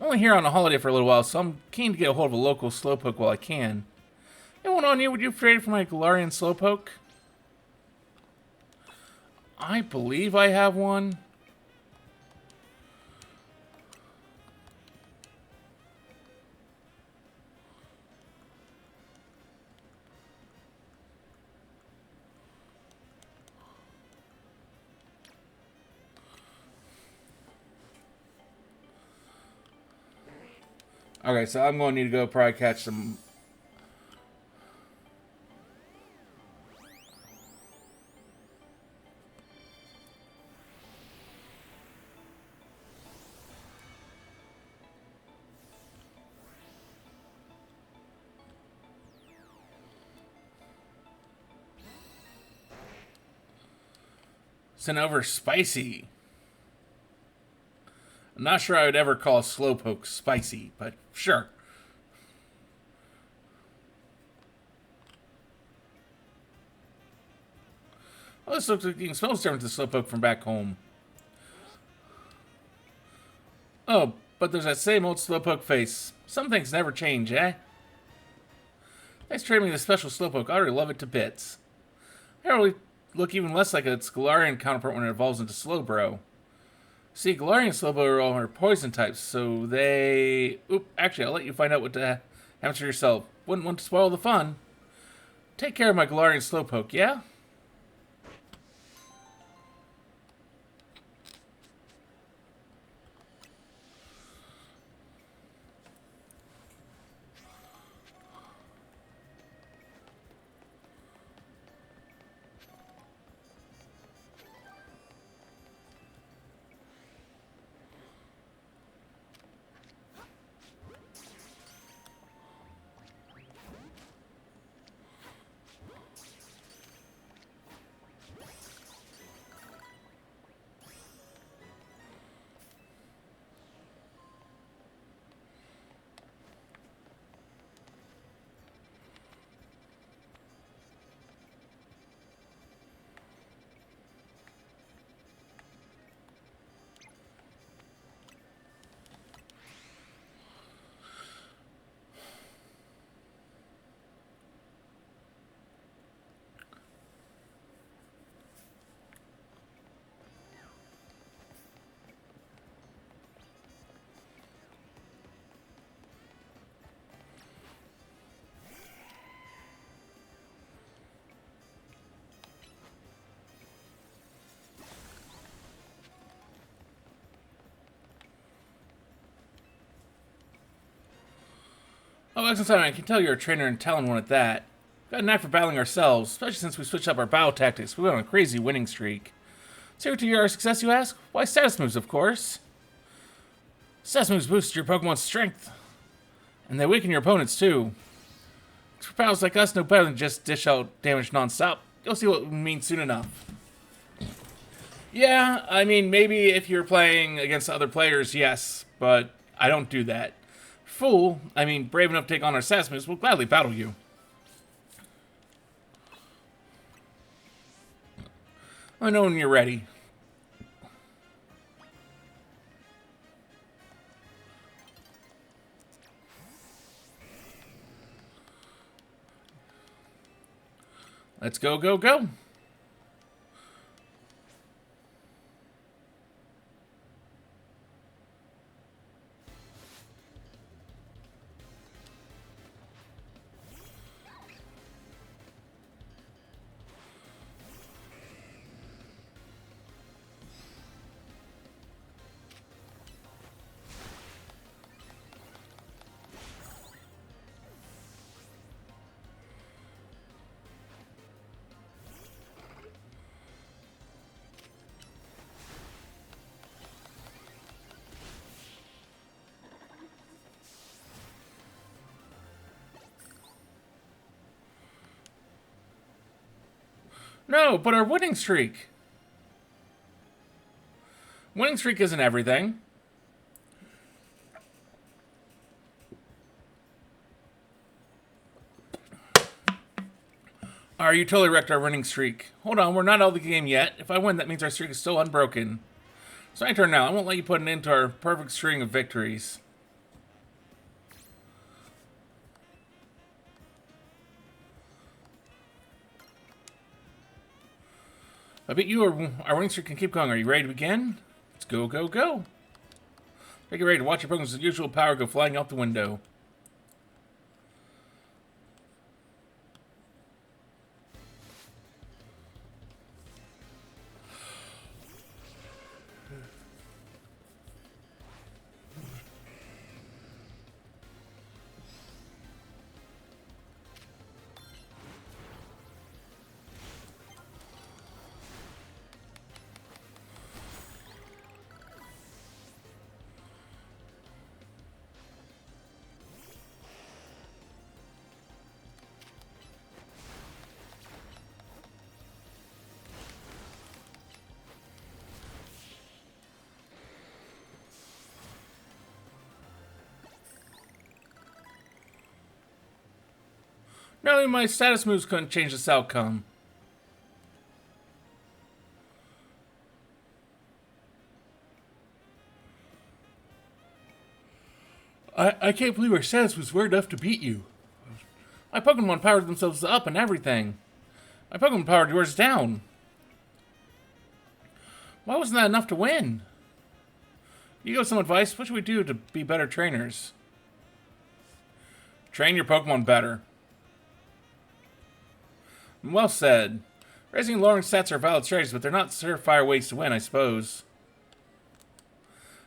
I'm only here on a holiday for a little while, so I'm keen to get a hold of a local slowpoke while I can. Anyone on you, would you trade for my Galarian slowpoke? I believe I have one. Okay, so I'm going to need to go probably catch some. Sent over spicy. I'm not sure I would ever call a slowpoke spicy, but sure. Well, this looks like you can smell different to the slowpoke from back home. Oh, but there's that same old slowpoke face. Some things never change, eh? Thanks for trading me the special slowpoke. I already love it to bits. I really look even less like its Galarian counterpart when it evolves into Slowbro. See, Galarian Slowbro are poison types, so they... Oop, actually, I'll let you find out what to hamster yourself. Wouldn't want to spoil the fun. Take care of my Galarian Slowpoke, yeah? Oh, excellent. I can tell you're a trainer in Talon one at that. Got a knack for battling ourselves, especially since we switched up our battle tactics. We went on a crazy winning streak. Secret to your success, you ask? Why, status moves, of course. Status moves boost your Pokemon's strength. And they weaken your opponents, too. For pals like us, no better than just dish out damage non-stop. You'll see what we mean soon enough. Yeah, I mean, maybe if you're playing against other players, yes. But I don't do that. Fool, I mean, brave enough to take on our status moves, will gladly battle you. I know when you're ready. Let's go, go, go. No, but our winning streak. Winning streak isn't everything. You totally wrecked our winning streak. Hold on, we're not out of the game yet. If I win, that means our streak is still unbroken. It's my turn now. I won't let you put an end to our perfect string of victories. I bet you our winning streak can keep going. Are you ready to begin? Let's go, go, go. Get ready to watch your Pokemon's usual power go flying out the window. No, my status moves couldn't change this outcome. I can't believe our status moves were enough to beat you. My Pokemon powered themselves up and everything. My Pokemon powered yours down. Why wasn't that enough to win? You give some advice? What should we do to be better trainers? Train your Pokemon better. Well said. Raising and lowering stats are valid strategies, but they're not surefire ways to win, I suppose.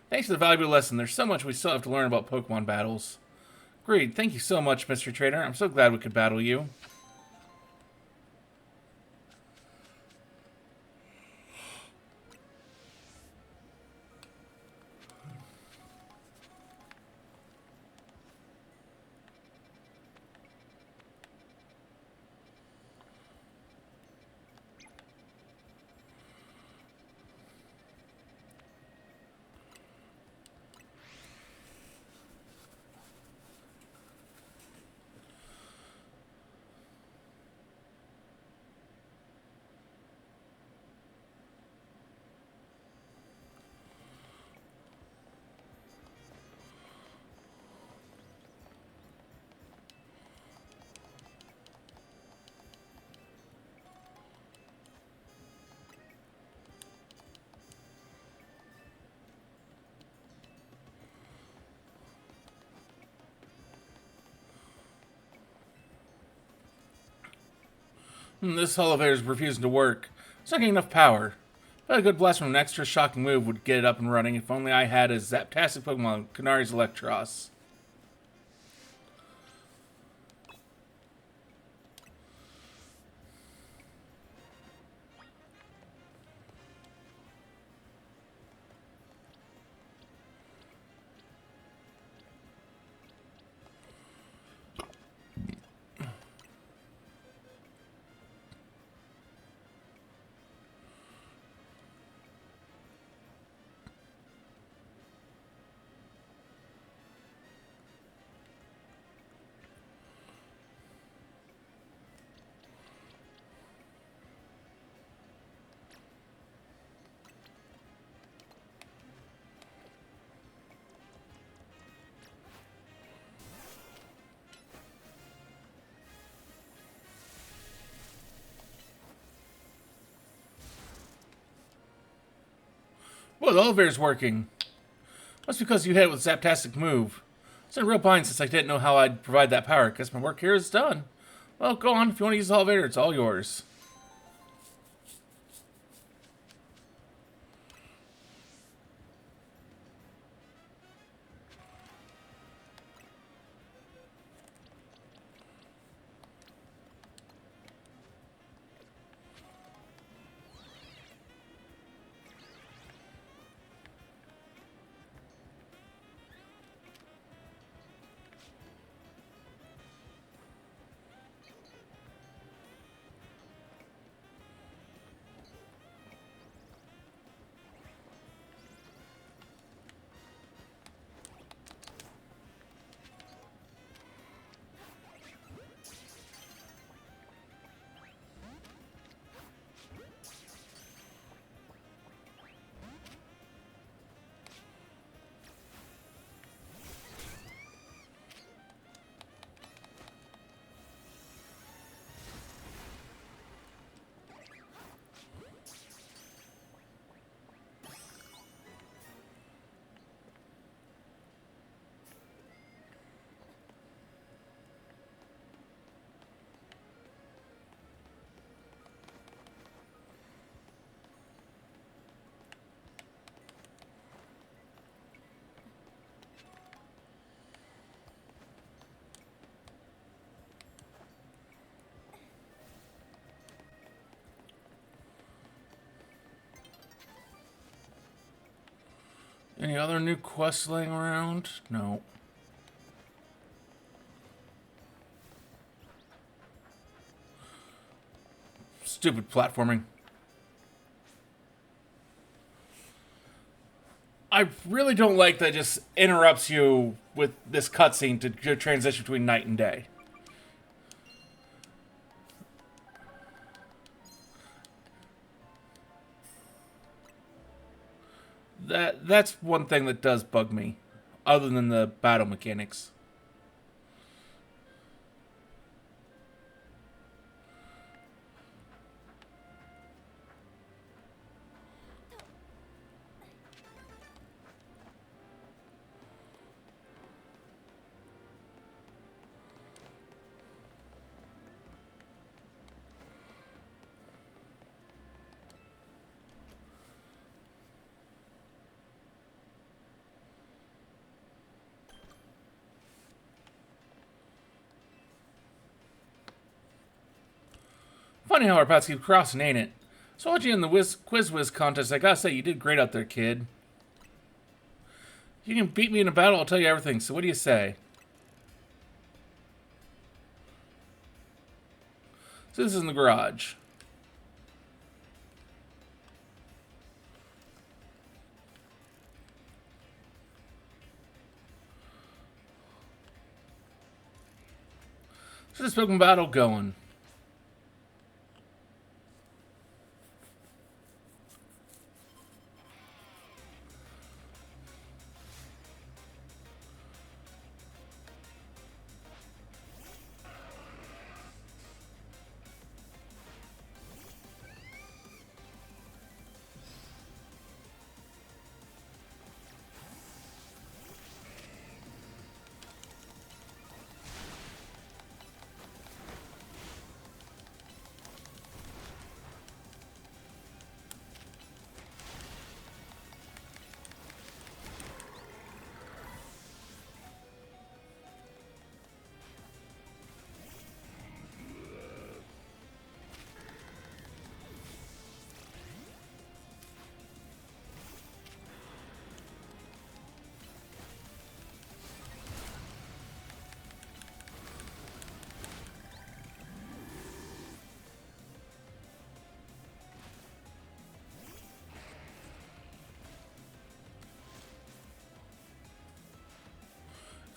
Thanks for the valuable lesson. There's so much we still have to learn about Pokemon battles. Agreed. Thank you so much, Mr. Trainer. I'm so glad we could battle you. This elevator is refusing to work. It's not getting enough power. But a good blast from an extra shocking move would get it up and running if only I had a Zaptastic Pokemon, Canari's Electros. Well, the elevator's working. That's because you hit it with a Zaptastic move. I was in a real bind since I didn't know how I'd provide that power. Guess my work here is done. Well, go on. If you want to use the elevator, it's all yours. Any other new quests laying around? No. Stupid platforming. I really don't like that it just interrupts you with this cutscene to transition between night and day. That's one thing that does bug me, other than the battle mechanics. Funny how our paths keep crossing, ain't it? So watching in the Quiz Whiz contest, I gotta say, you did great out there, kid. If you can beat me in a battle, I'll tell you everything, so what do you say? So this is in the garage. So this Pokemon battle going.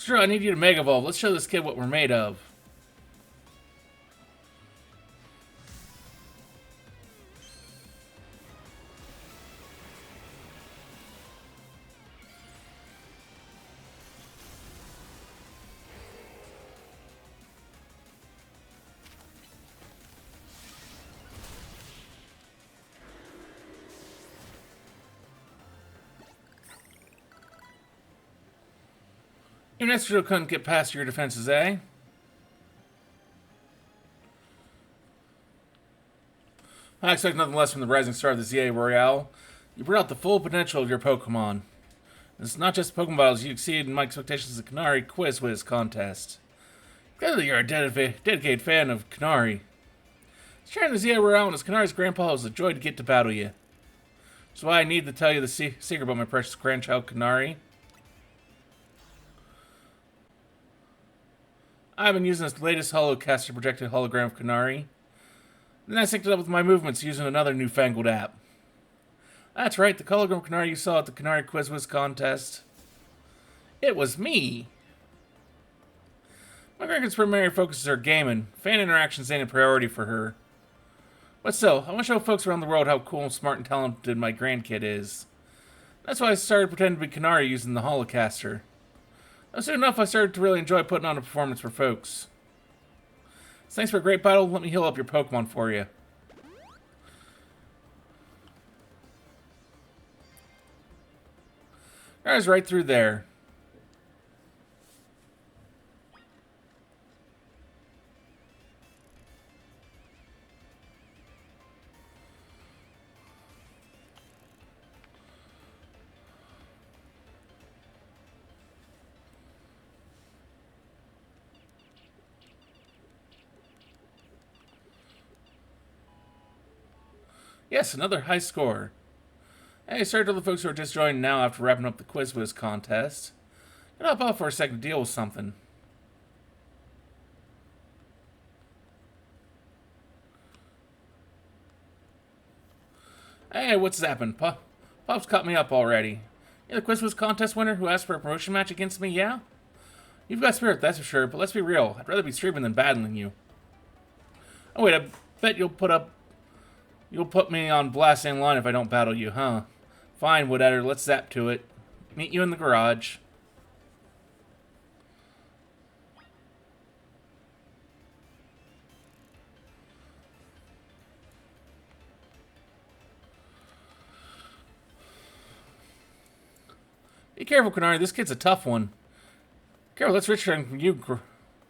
Sure, I need you to Mega Evolve. Let's show this kid what we're made of. Even Estro couldn't get past your defenses, eh? I expect nothing less from the rising star of the ZA Royale. You brought out the full potential of your Pokemon. It's not just Pokemon battles, you exceeded my expectations of the Canary Quiz Whiz contest. Clearly you're a dedicated fan of Canary. Sharing the ZA Royale and his Canari's grandpa was a joy to get to battle you. That's why I need to tell you the secret about my precious grandchild Canary. I've been using this latest holocaster projected hologram of Canary. Then I synced it up with my movements using another newfangled app. That's right, the hologram Canary you saw at the Canary Quiz Whiz contest. It was me. My grandkid's primary focus is her gaming. Fan interactions ain't a priority for her. But still, I want to show folks around the world how cool, smart, and talented my grandkid is. That's why I started pretending to be Canary using the holocaster. Soon enough, I started to really enjoy putting on a performance for folks. So thanks for a great battle. Let me heal up your Pokemon for you. I was right through there. Yes, another high score. Hey, sorry to the folks who are just joining now after wrapping up the quiz contest. Get up off for a second to deal with something. Hey, what's zapping? Pop's caught me up already. You're the quiz contest winner who asked for a promotion match against me, yeah? You've got spirit, that's for sure, but let's be real. I'd rather be streaming than battling you. Oh wait, I bet you'll put me on blast in line if I don't battle you, huh? Fine, whatever, let's zap to it. Meet you in the garage. Be careful, Canary, this kid's a tough one. Careful, that's Richard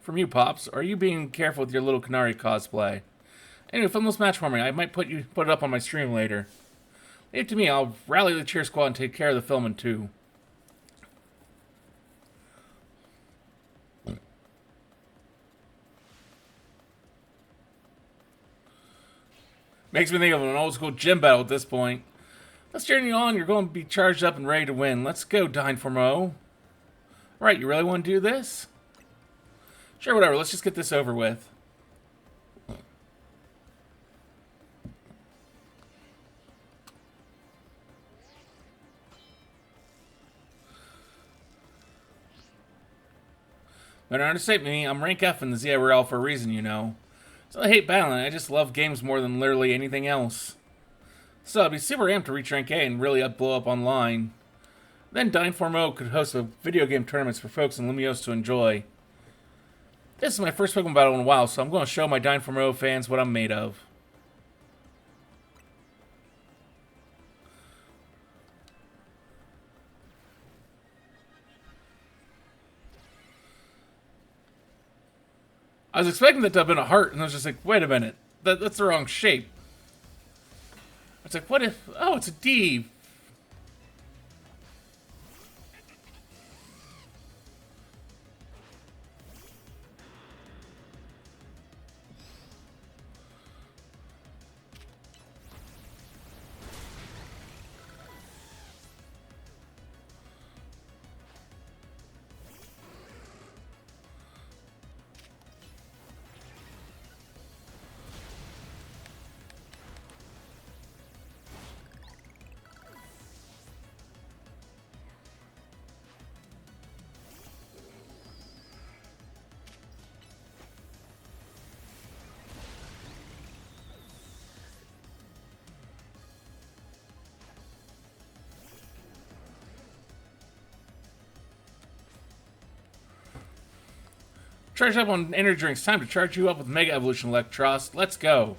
from you, Pops. Or are you being careful with your little Canary cosplay? Anyway, film this match for me. I might put it up on my stream later. Leave it to me. I'll rally the cheer squad and take care of the filming too. Makes me think of an old school gym battle at this point. Let's journey on. You're going to be charged up and ready to win. Let's go, Dyneformo. Right, you really want to do this? Sure, whatever. Let's just get this over with. Better understate me. I'm rank F in the ZRL for a reason, you know. So I hate battling. I just love games more than literally anything else. So I'd be super amped to reach rank A and really blow up online. Then Dyneformo could host a video game tournaments for folks in Lumiose to enjoy. This is my first Pokemon battle in a while, so I'm going to show my Dyneformo fans what I'm made of. I was expecting that to have been a heart, and I was just like, wait a minute, that's the wrong shape. It's like, what if... Oh, it's a D. Charge up on energy drinks. Time to charge you up with Mega Evolution Electros. Let's go.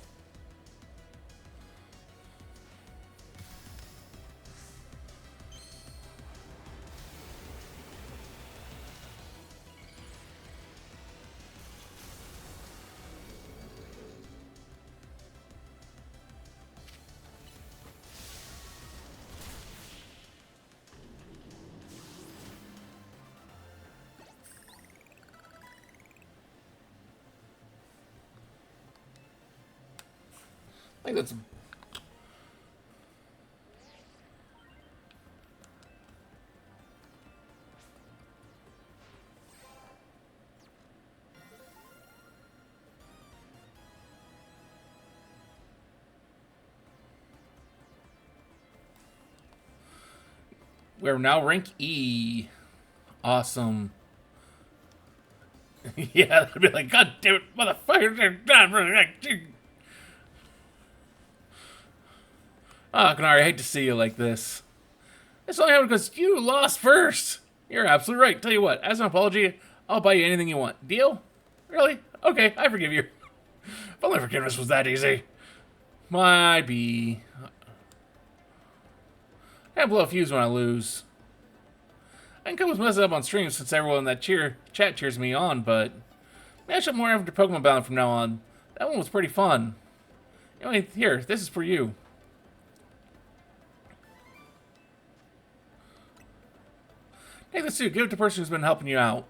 I think that's... We're now rank E. Awesome. Yeah, that'd be like, God damn it, motherfucker. Ah, Canary, I hate to see you like this. This only happened because you lost first. You're absolutely right. Tell you what, as an apology, I'll buy you anything you want. Deal? Really? Okay, I forgive you. If only forgiveness was that easy. My B. I blow a fuse when I lose. I can come with messing up on stream since everyone in that chat cheers me on, but maybe I should more after Pokemon Battle from now on. That one was pretty fun. Anyway, here, this is for you. Take this suit. Give it to the person who's been helping you out.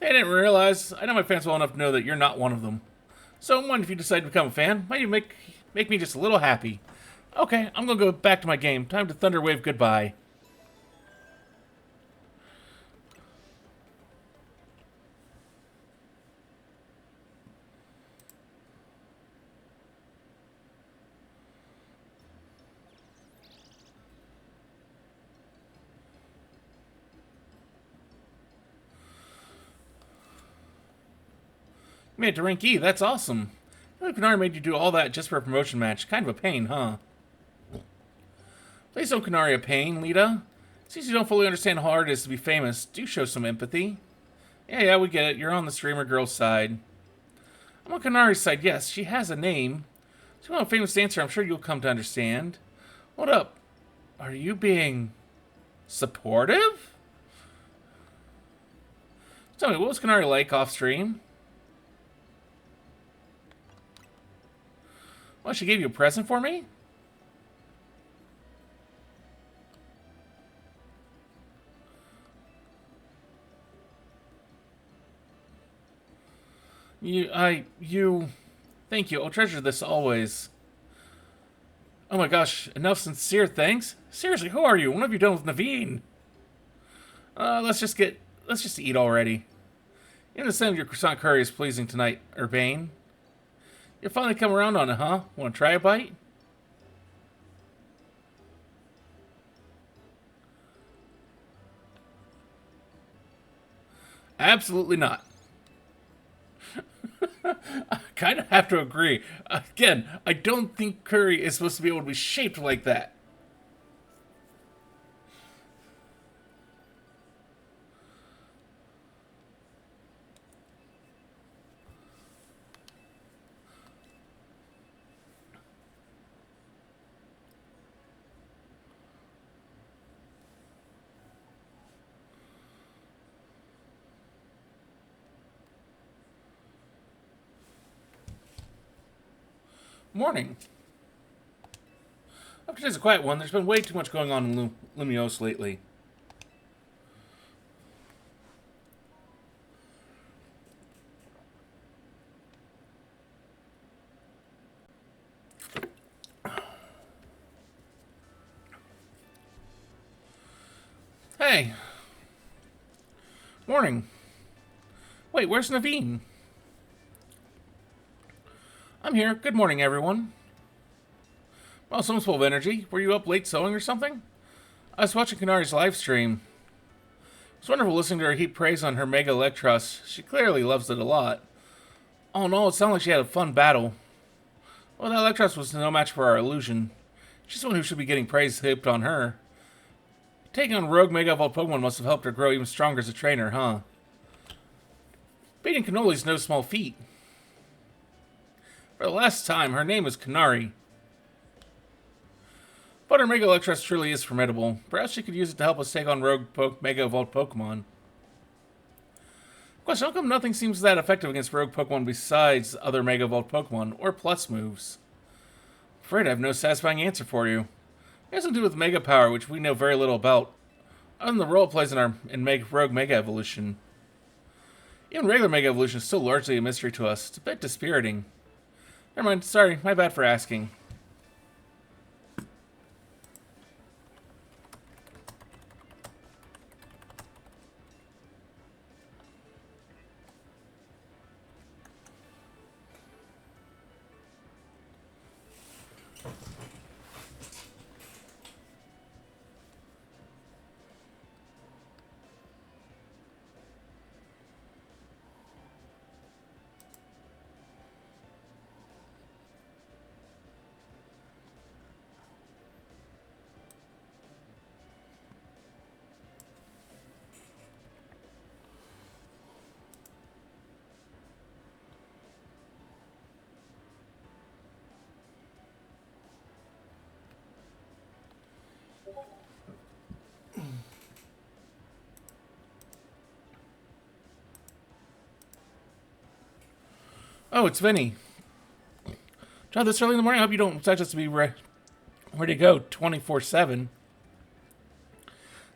I didn't realize. I know my fans well enough to know that you're not one of them. So I'm wondering if you decide to become a fan. Might you make me just a little happy. Okay, I'm gonna go back to my game. Time to Thunderwave goodbye. You made it to rank E, that's awesome. Kanari made you do all that just for a promotion match. Kind of a pain, huh? Please don't Kanari a pain, Lita. Since you don't fully understand how hard it is to be famous, do show some empathy. Yeah, we get it. You're on the streamer girl's side. I'm on Kanari's side, yes. She has a name. She's a famous dancer, I'm sure you'll come to understand. Hold up. Are you being supportive? Tell me, what was Kanari like off stream? Well, she gave you a present for me? Thank you. I'll treasure this always. Oh my gosh, enough sincere thanks? Seriously, who are you? What have you done with Naveen? Let's just eat already. Even the scent of your croissant curry is pleasing tonight, Urbane. You finally come around on it, huh? Want to try a bite? Absolutely not. I kind of have to agree. Again, I don't think curry is supposed to be able to be shaped like that. Morning. After today's a quiet one, there's been way too much going on in Lumiose lately. Hey. Morning. Wait, where's Naveen? I'm here. Good morning, everyone. Well, someone's full of energy. Were you up late sewing or something? I was watching Kanari's live stream. It's wonderful listening to her heap praise on her Mega Electros. She clearly loves it a lot. Oh no, it sounded like she had a fun battle. Well, that Electros was no match for our illusion. She's the one who should be getting praise heaped on her. Taking on Rogue Mega Evolved Pokemon must have helped her grow even stronger as a trainer, huh? Beating Cannoli's no small feat. For the last time, her name is Kanari. But her Mega Electros truly is formidable. Perhaps she could use it to help us take on Rogue Mega Evolved Pokemon. Question, how come nothing seems that effective against Rogue Pokemon besides other Mega Evolved Pokemon, or Plus moves? I'm afraid I have no satisfying answer for you. It has to do with Mega Power, which we know very little about, other than the role it plays in Rogue Mega Evolution. Even regular Mega Evolution is still largely a mystery to us. It's a bit dispiriting. Never mind, sorry, my bad for asking. Oh, it's Vinny. John, this early in the morning, I hope you don't expect us to be ready to go 24/7.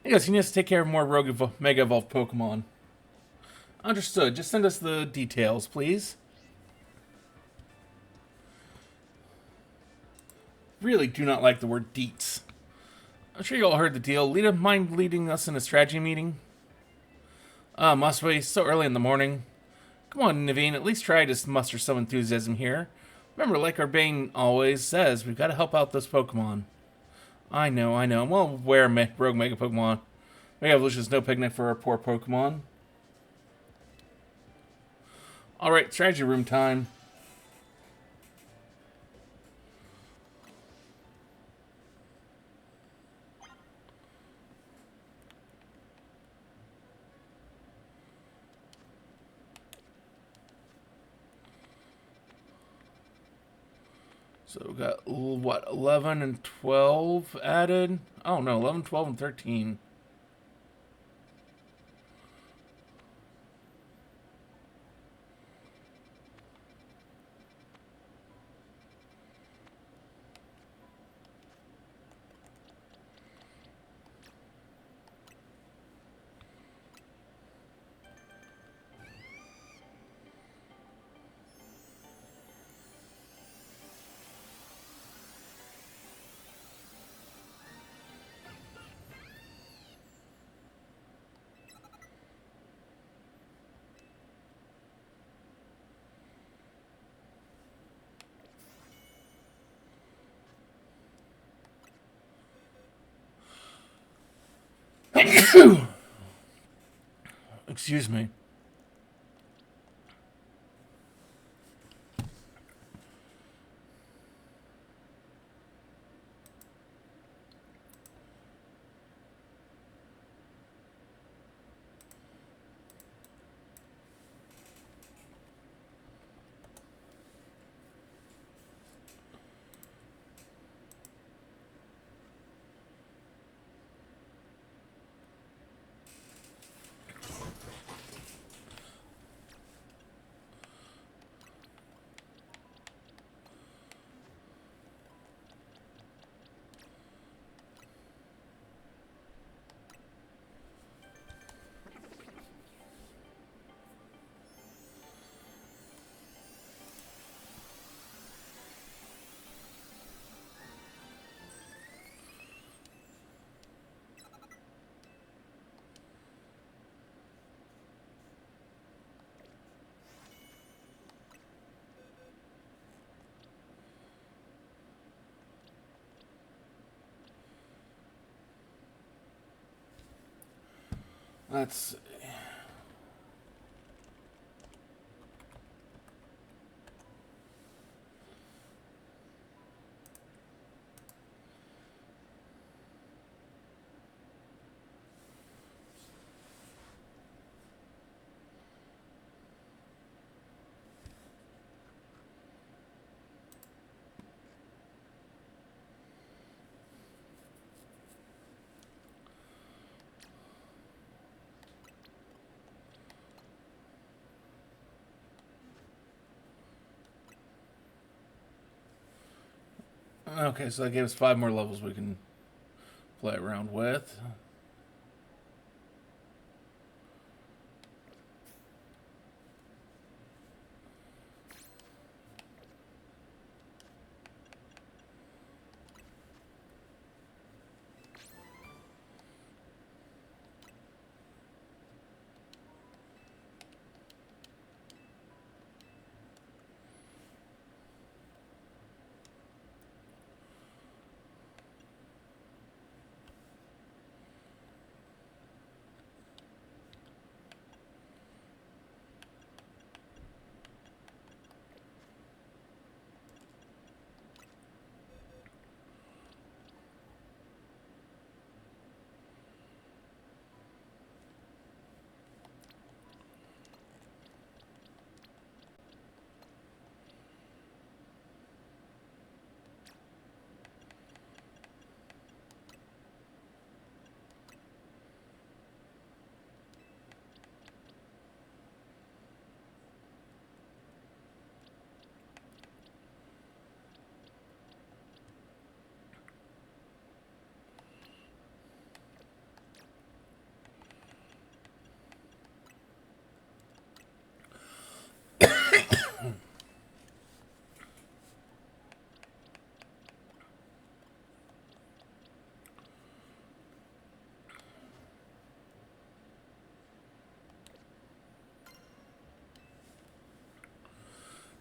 I guess he needs to take care of more Mega Evolved Pokemon. Understood. Just send us the details, please. really do not like the word deets. I'm sure you all heard the deal. Lita, mind leading us in a strategy meeting? Must we? So early in the morning. Come on, Naveen, at least try to muster some enthusiasm here. Remember, like our Bane always says, we've got to help out those Pokemon. I know. I'm well aware, Rogue Mega Pokemon. We have Lucius no picnic for our poor Pokemon. Alright, strategy room time. So we got, what, 11 and 12 added? Oh no, 11, 12, and 13. Excuse me. Let's. Okay, so that gave us 5 more levels we can play around with.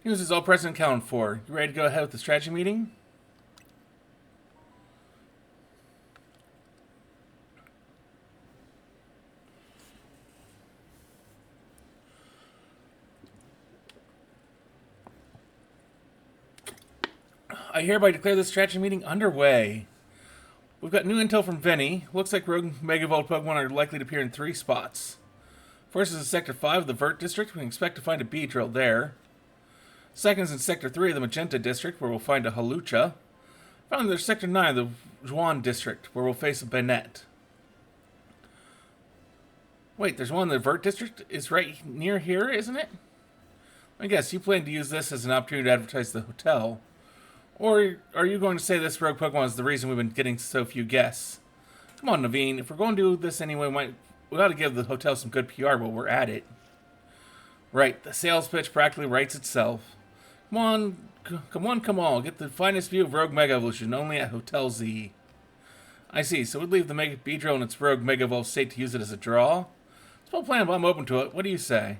News is all present and accounted for. You ready to go ahead with the strategy meeting? I hereby declare this strategy meeting underway. We've got new intel from Vinny. Looks like rogue Megavolt Pokemon are likely to appear in 3 spots. First is in Sector 5 of the Vert District. We can expect to find a Beedrill there. Second is in Sector 3 of the Magenta District, where we'll find a Hawlucha. Finally, there's Sector 9 of the Juan District, where we'll face a Banette. Wait, there's one in the Vert District? It's right near here, isn't it? I guess you plan to use this as an opportunity to advertise the hotel. Or are you going to say this rogue Pokemon is the reason we've been getting so few guests? Come on, Naveen. If we're going to do this anyway, we ought to give the hotel some good PR while we're at it. Right, the sales pitch practically writes itself. Come on. Get the finest view of Rogue Mega Evolution only at Hotel Z. I see, so we'd leave the Mega Beedrill in its Rogue Mega Evolved state to use it as a draw? It's well planned, but I'm open to it. What do you say?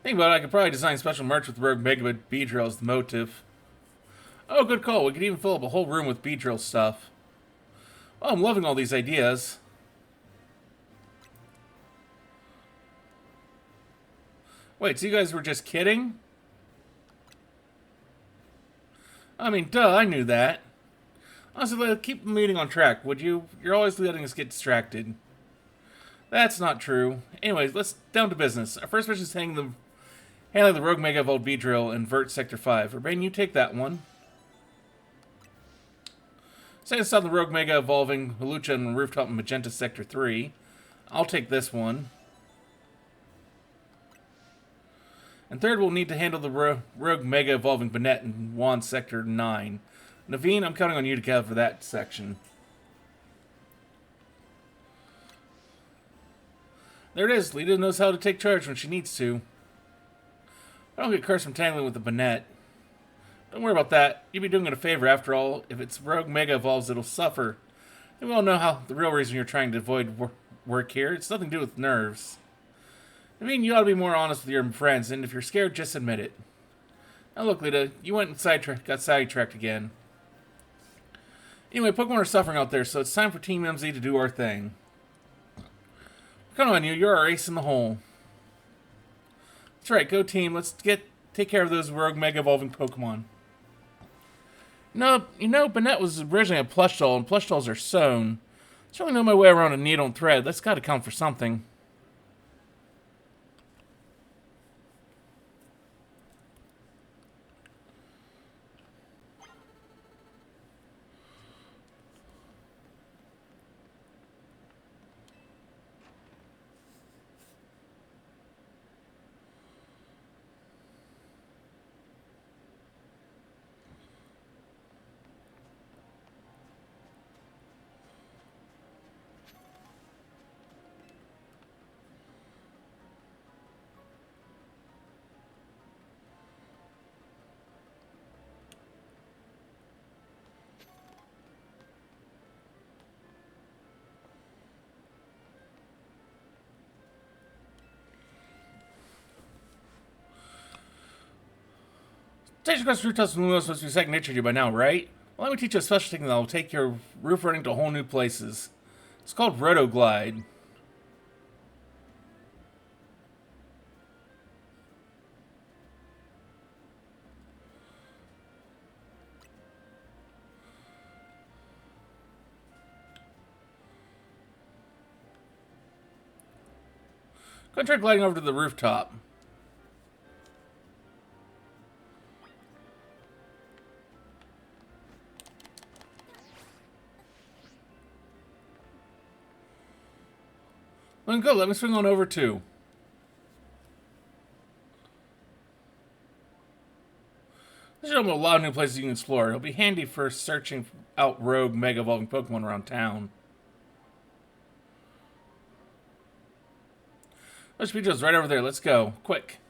Think about it, I could probably design special merch with Rogue Mega Beedrill as the motive. Oh, good call. We could even fill up a whole room with Beedrill stuff. Well, I'm loving all these ideas. Wait, so you guys were just kidding? I mean, duh, I knew that. Honestly, keep the meeting on track, would you? You're always letting us get distracted. That's not true. Anyways, let's down to business. Our first mission is handling the Rogue Mega Evolved Beedrill in Vert Sector 5. Urbane, you take that one. Second stop the Rogue Mega Evolving Hawlucha in Rooftop in Magenta Sector 3. I'll take this one. And third, we'll need to handle the Rogue Mega Evolving Banette in Juan Sector 9. Naveen, I'm counting on you to cover that section. There it is. Lita knows how to take charge when she needs to. I don't get cursed from tangling with the Banette. Don't worry about that. You'd be doing it a favor after all. If its Rogue Mega evolves, it'll suffer. And we all know how the real reason you're trying to avoid work here. It's nothing to do with nerves. I mean, you ought to be more honest with your friends, and if you're scared, just admit it. Now look, Lita, you went and got sidetracked again. Anyway, Pokemon are suffering out there, so it's time for Team MZ to do our thing. Come on, you're our ace in the hole. That's right, go team. Let's take care of those rogue mega evolving Pokemon. No, Banette was originally a plush doll, and plush dolls are sewn. I certainly know my way around a needle and thread. That's got to count for something. Station across rooftops from Lumiose is supposed to be second nature to you by now, right? Well, let me teach you a special technique that will take your roof running to whole new places. It's called Rotoglide. Go and try gliding over to the rooftop. Then go, let me swing on over too. There's a lot of new places you can explore. It'll be handy for searching out rogue mega evolving Pokemon around town. Those Beedrills right over there. Let's go. Quick.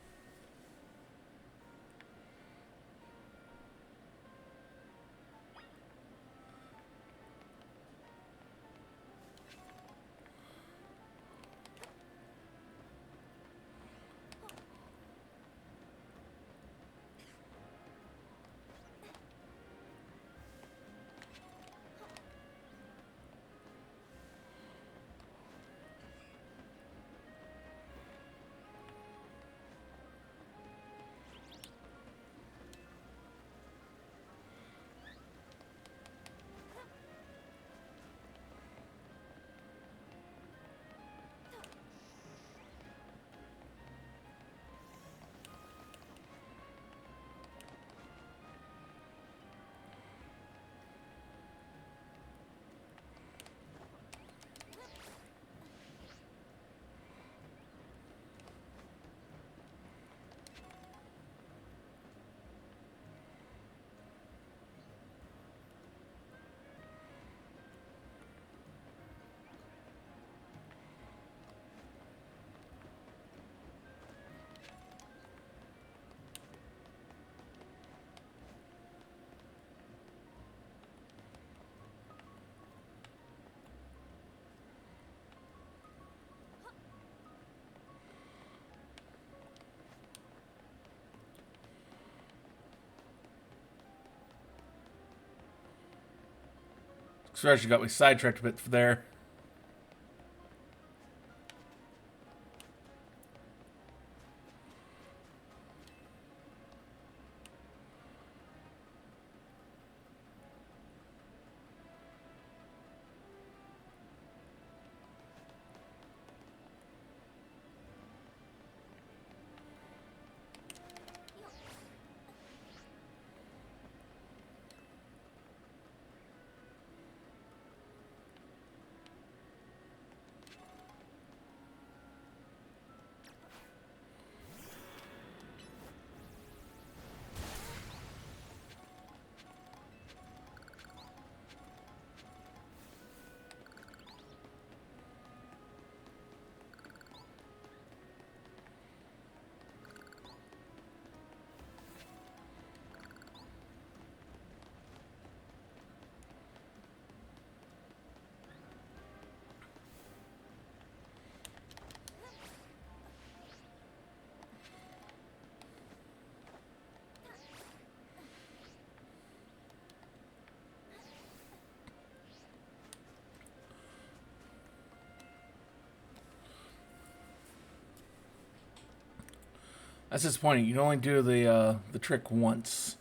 Especially got me sidetracked a bit there. That's disappointing. You can only do the trick once.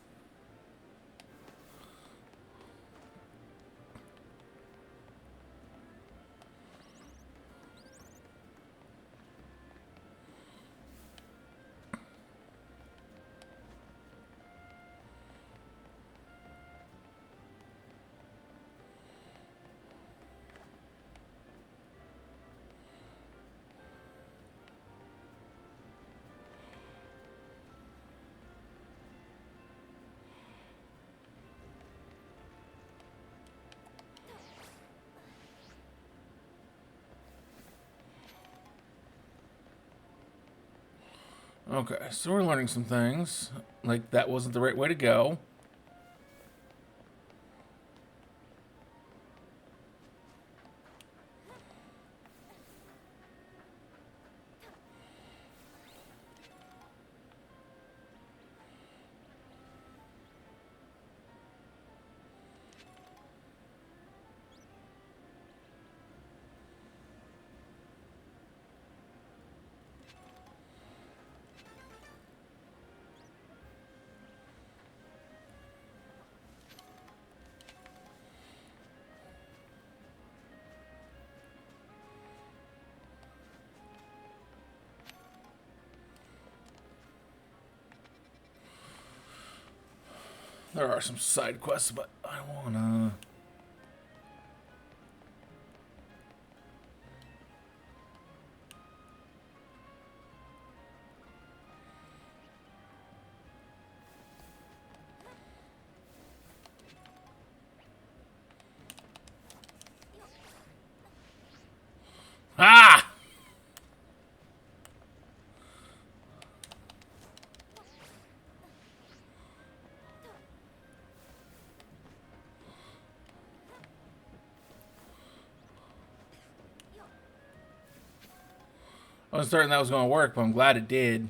Okay, so we're learning some things. Like, that wasn't the right way to go. There are some side quests, but I wanna... Ah! I was certain that was going to work, but I'm glad it did.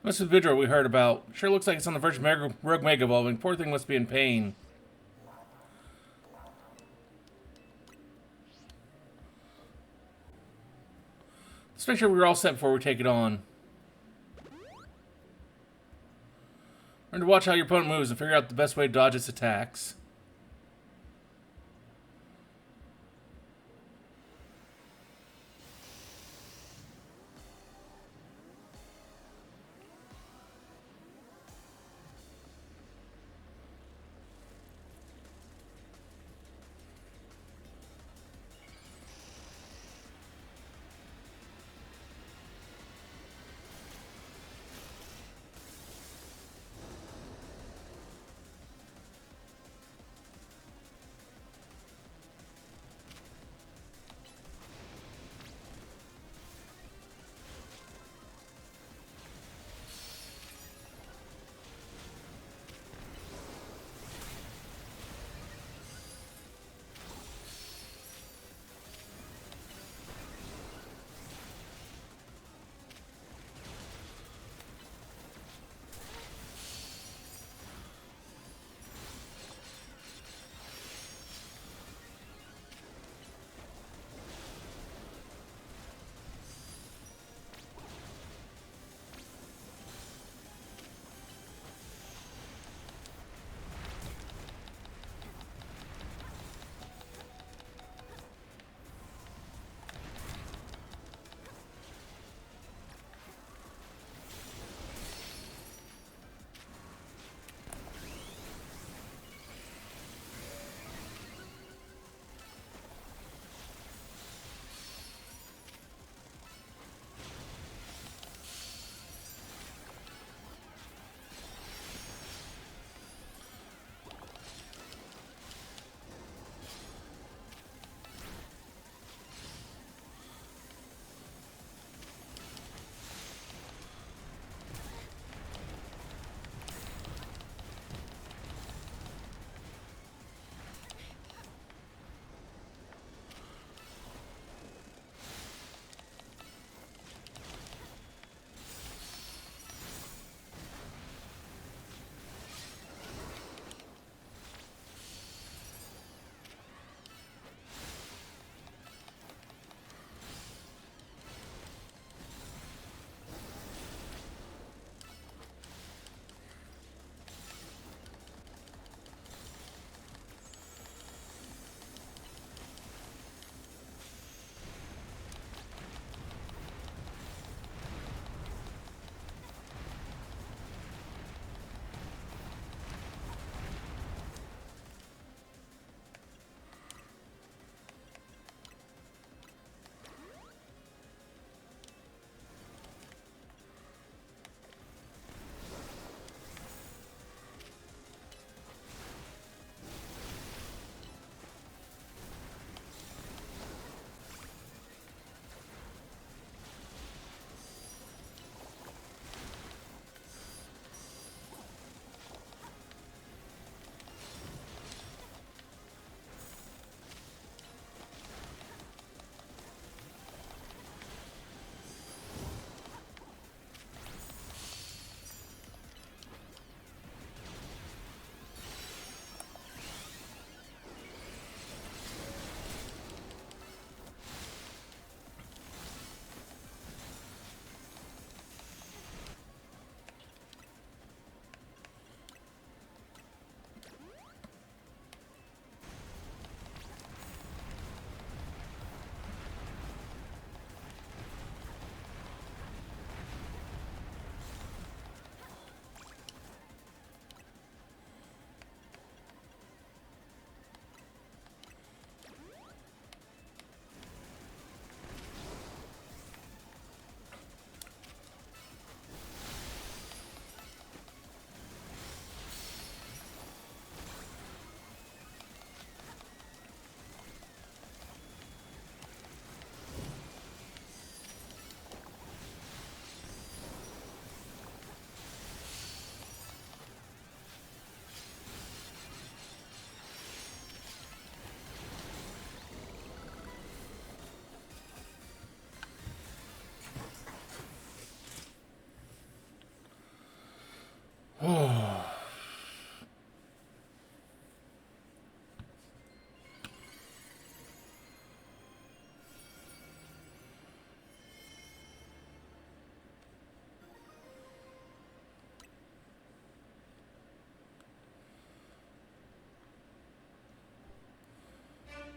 What's the Vidro we heard about? Sure looks like it's on the verge of Rogue Mega Evolving. Poor thing must be in pain. Let's make sure we're all set before we take it on. Learn to watch how your opponent moves and figure out the best way to dodge its attacks.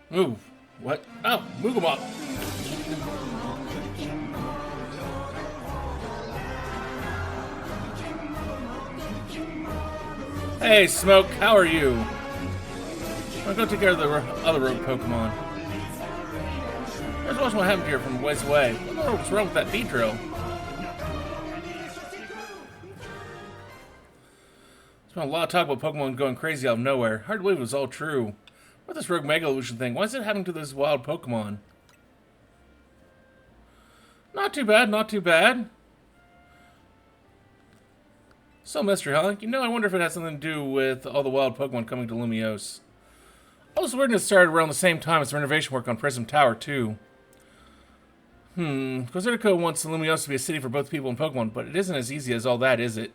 Move. What? Oh, move him up. Hey, Smoke, how are you? I'll go take care of the other rogue Pokemon. I was watching what happened here from ways away. I don't know what's wrong with that Beedrill. There's been a lot of talk about Pokemon going crazy out of nowhere. Hard to believe it was all true. What this rogue Mega Evolution thing? Why is it happening to this wild Pokemon? Not too bad, not too bad. So, mystery, huh? You know, I wonder if it has something to do with all the wild Pokemon coming to Lumiose. All this weirdness started around the same time as the renovation work on Prism Tower, too. Quasirico wants Lumiose to be a city for both people and Pokemon, but it isn't as easy as all that, is it?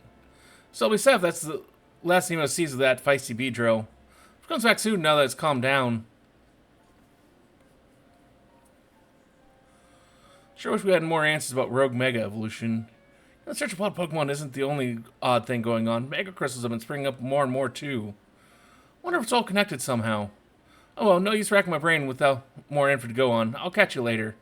So I'll be sad if that's the last Nemo sees of that feisty Beedrill. It comes back soon now that it's calmed down. Sure wish we had more answers about Rogue Mega Evolution. The search of wild Pokemon isn't the only odd thing going on. Mega Crystals have been springing up more and more, too. Wonder if it's all connected somehow. Oh well, no use racking my brain without more info to go on. I'll catch you later.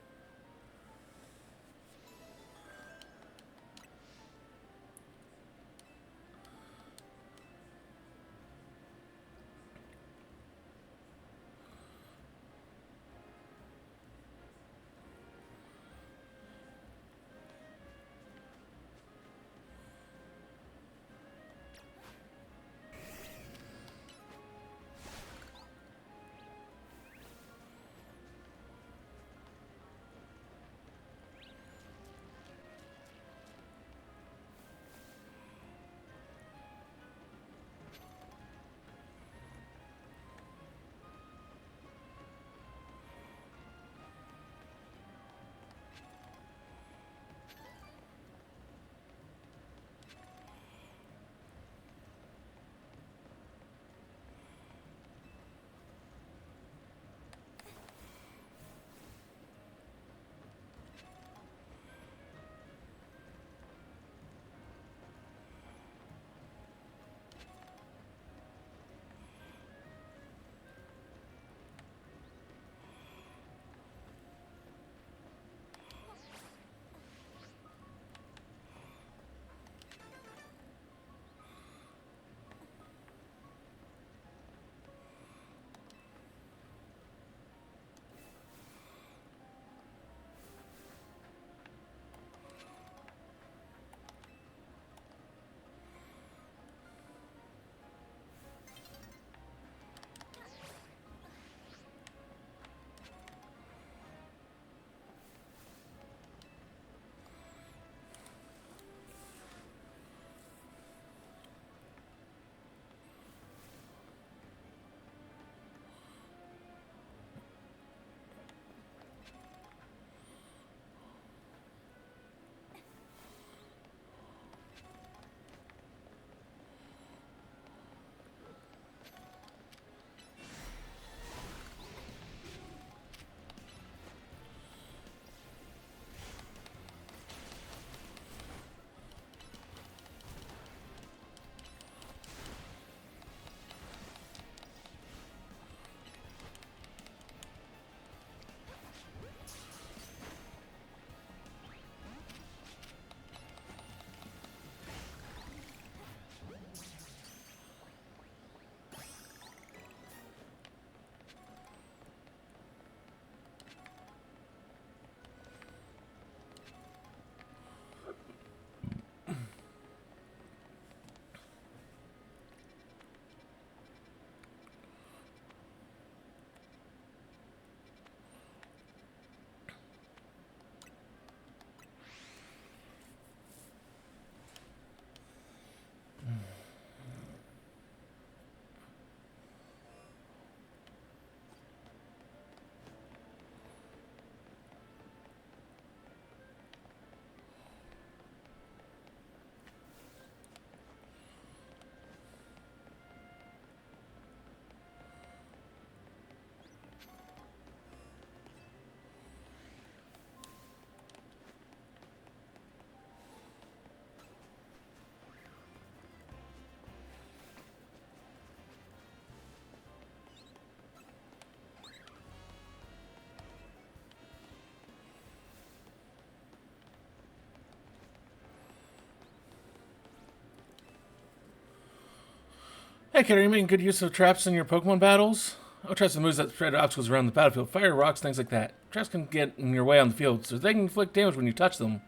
Hi, kid. Are you making good use of traps in your Pokemon battles? I'll try some moves that spread obstacles around the battlefield. Fire, rocks, things like that. Traps can get in your way on the field, so they can inflict damage when you touch them.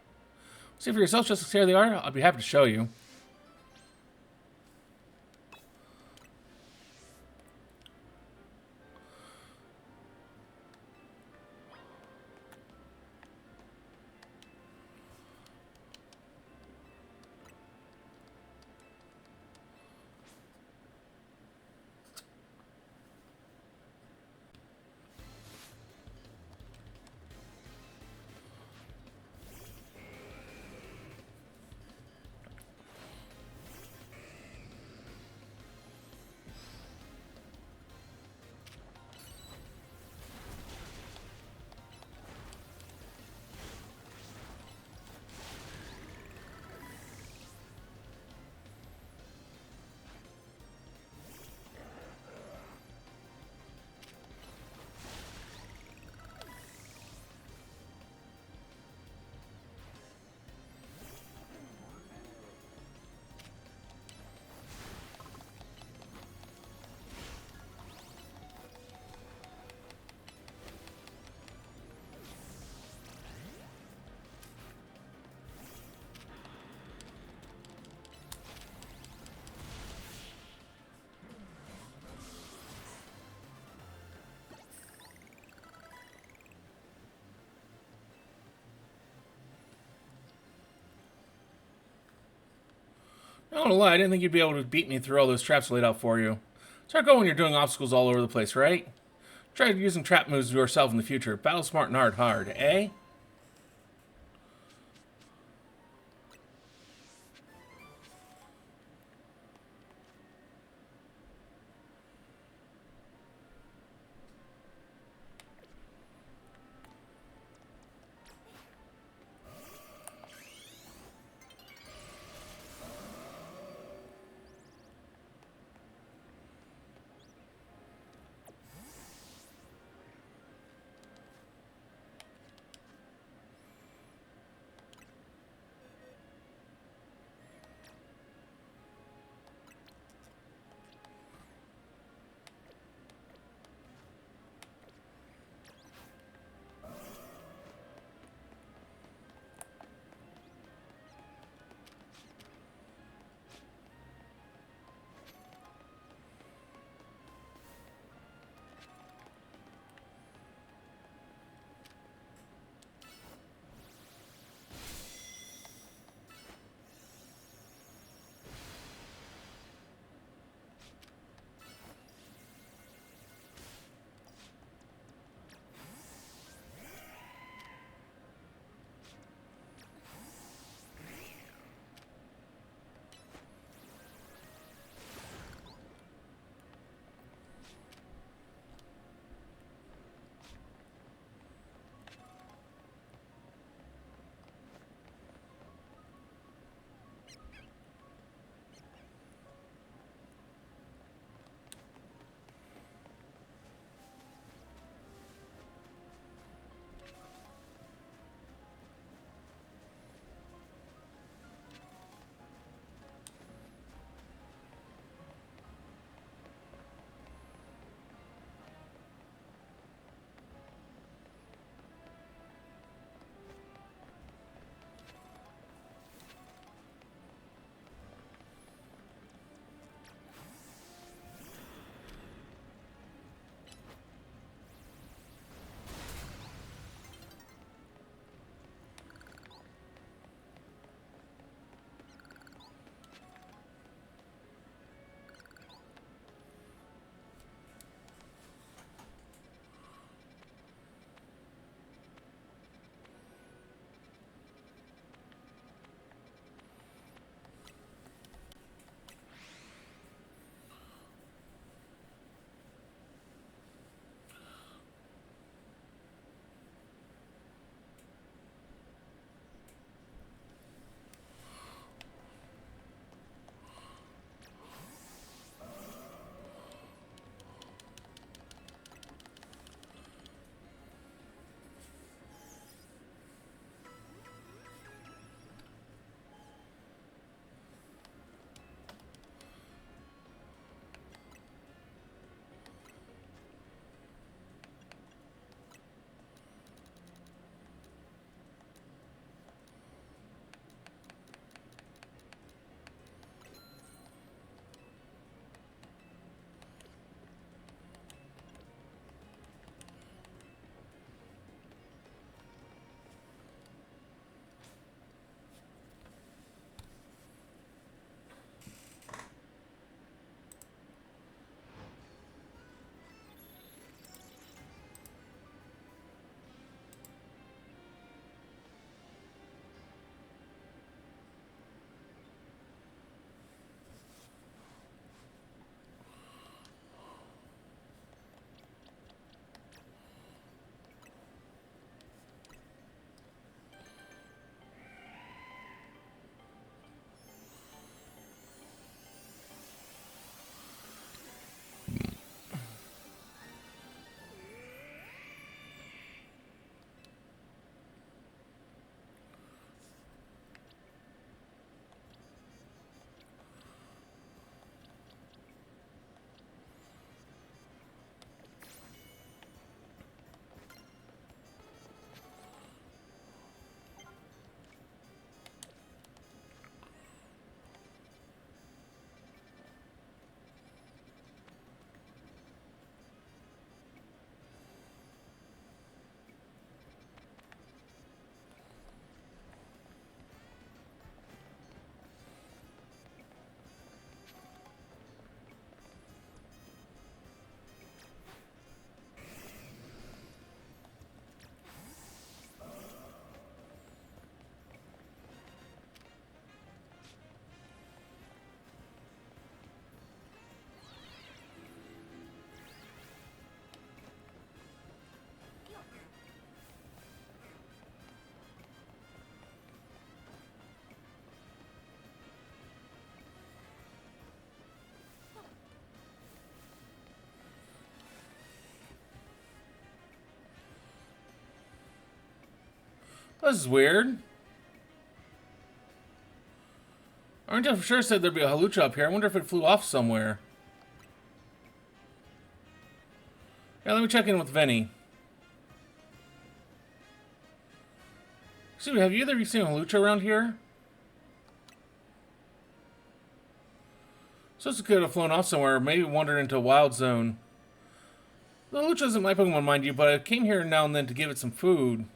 See for yourself just how scary they are? I'd be happy to show you. I don't lie, I didn't think you'd be able to beat me through all those traps laid out for you. Start going when you're doing obstacles all over the place, right? Try using trap moves yourself in the future. Battle smart and hard, eh? This is weird. Aren't you for sure said there'd be a halucha up here? I wonder if it flew off somewhere. Yeah, let me check in with Vinny. Excuse me, have you either seen a halucha around here? So this could have flown off somewhere, maybe wandered into a wild zone. The halucha isn't my Pokemon, mind you, but I came here now and then to give it some food.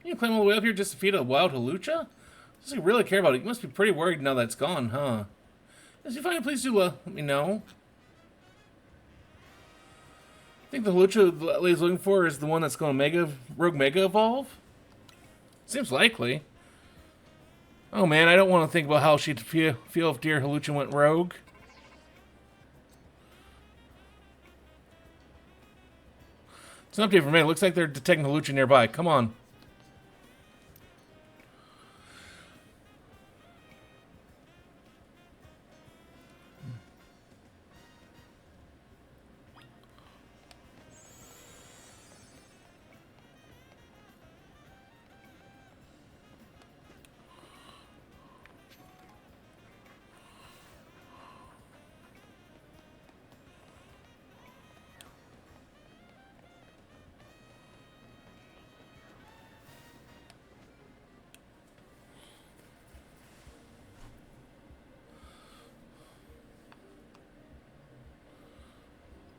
You climb all the way up here just to feed a wild halucha? Does he really care about it? You must be pretty worried now that it's gone, huh? If you find it, please do let me know. I think the halucha that Lay's looking for is the one that's going to Rogue Mega Evolve? Seems likely. Oh man, I don't want to think about how she'd feel if dear halucha went rogue. It's an update for me. It looks like they're detecting halucha nearby. Come on.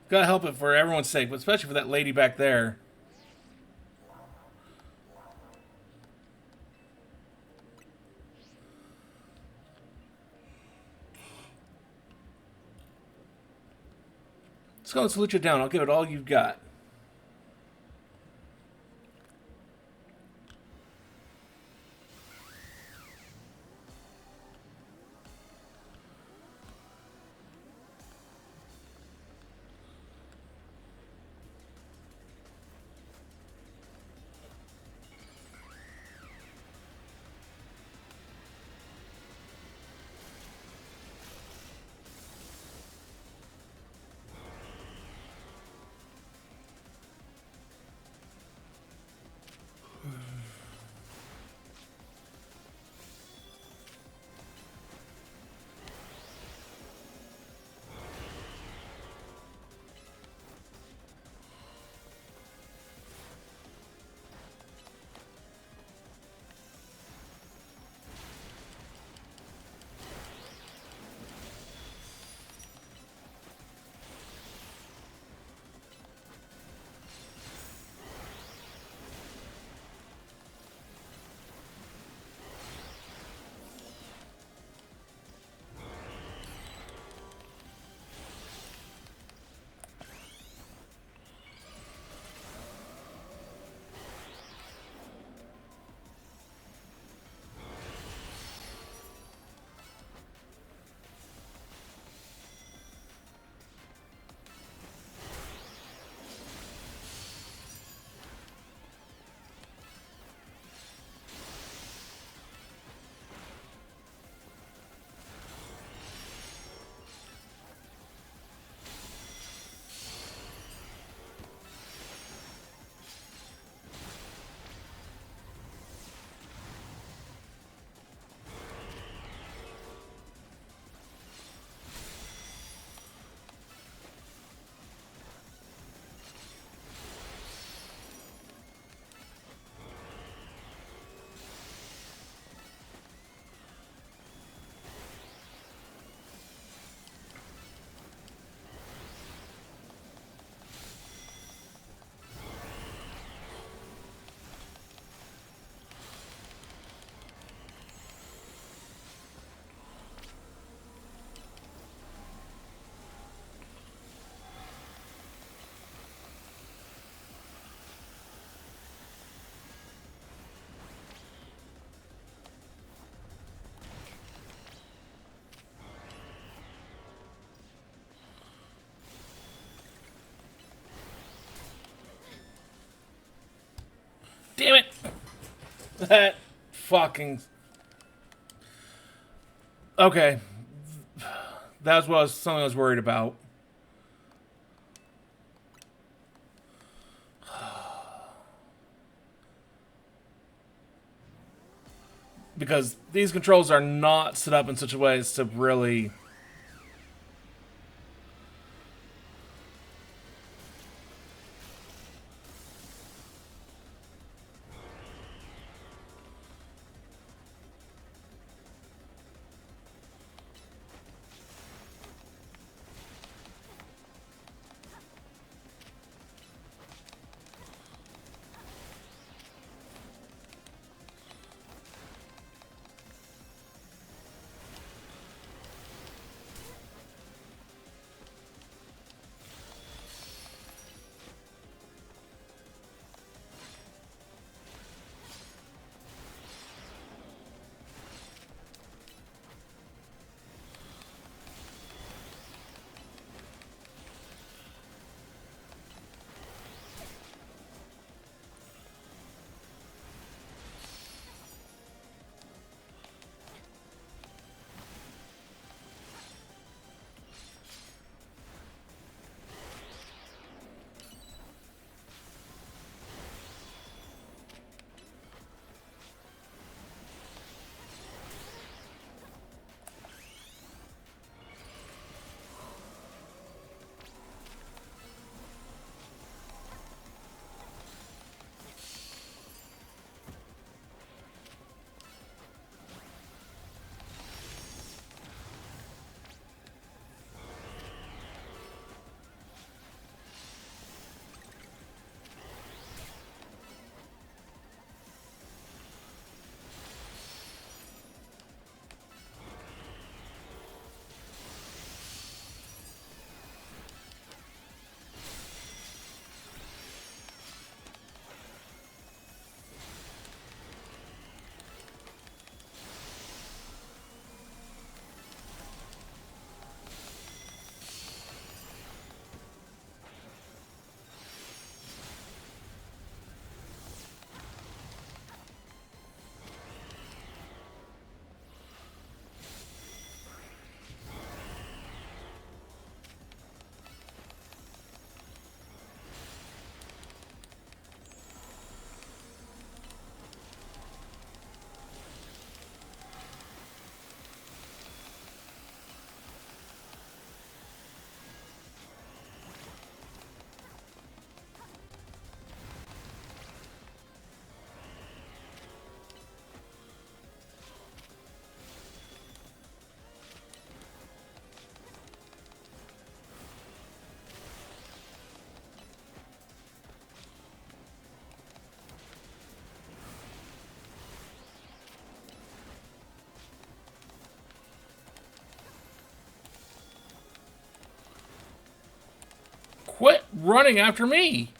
Gotta help it for everyone's sake, but especially for that lady back there. Let's go and salute you down. I'll give it all you've got. Damn it! That fucking... Okay. That was something I was worried about. because these controls are not set up in such a way as to really. Quit running after me!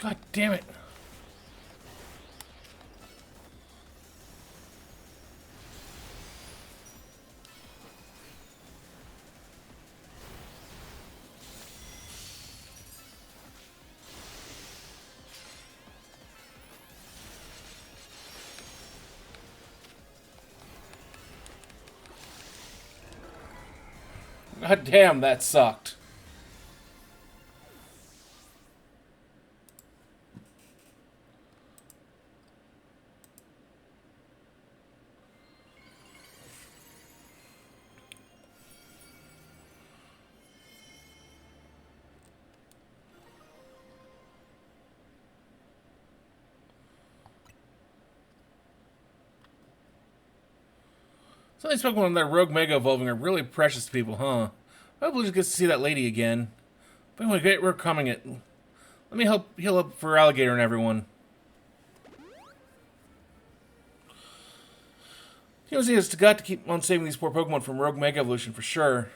God damn it. God damn, that sucked. Some of these Pokemon that Rogue Mega Evolving are really precious to people, huh? Hopefully just gets to see that lady again. But anyway, we're coming it. Let me help heal up for Alligator and everyone. Lumiose has got to keep on saving these poor Pokemon from Rogue Mega Evolution for sure.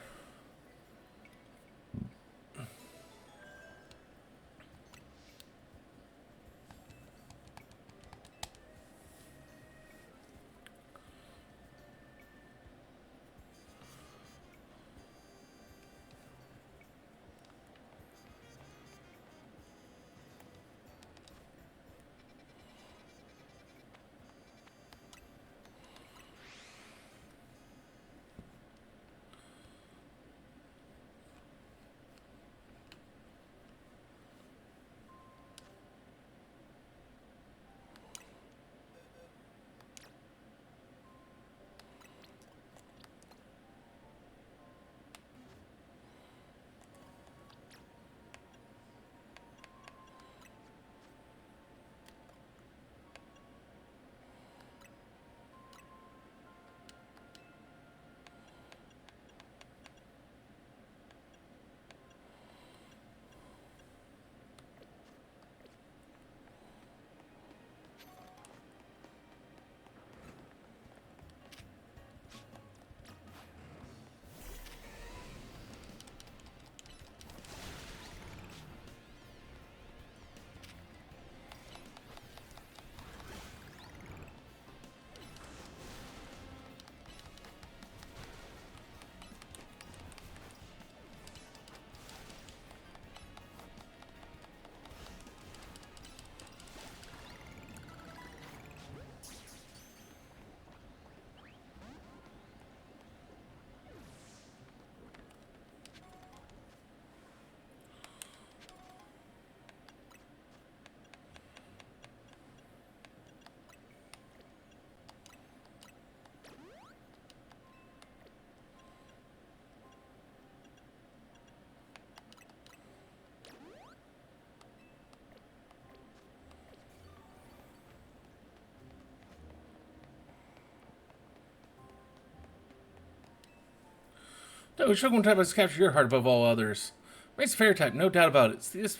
No, which Pokemon type has captured your heart above all others? Mine's Fairy type, no doubt about it. See this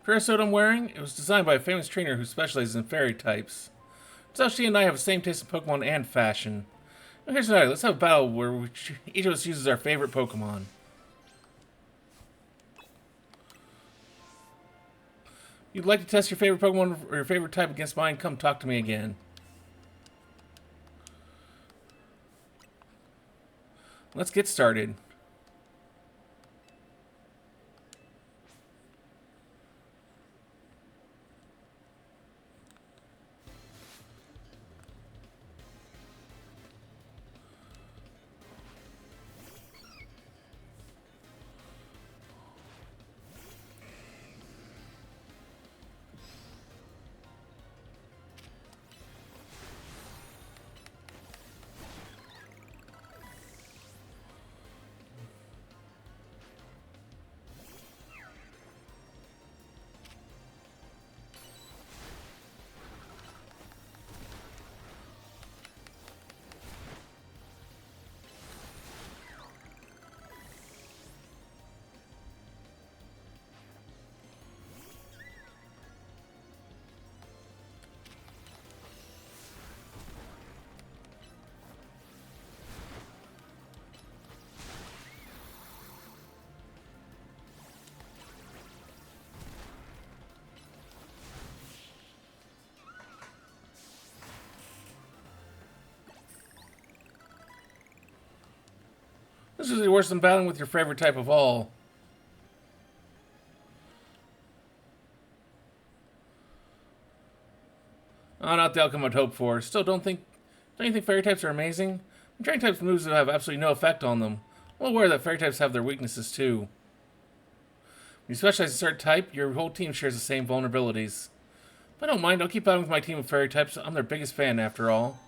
Parasite I'm wearing? It was designed by a famous trainer who specializes in Fairy types. So she and I have the same taste in Pokemon and fashion. Now here's another. Let's have a battle where each of us uses our favorite Pokemon. You'd like to test your favorite Pokemon or your favorite type against mine? Come talk to me again. Let's get started. This is worse than battling with your favorite type of all. Oh, not the outcome I'd hoped for. Still, don't you think fairy types are amazing? Training types moves have absolutely no effect on them. Well, aware that fairy types have their weaknesses too. When you specialize in a certain type, your whole team shares the same vulnerabilities. I don't mind. I'll keep on with my team of fairy types. I'm their biggest fan, after all.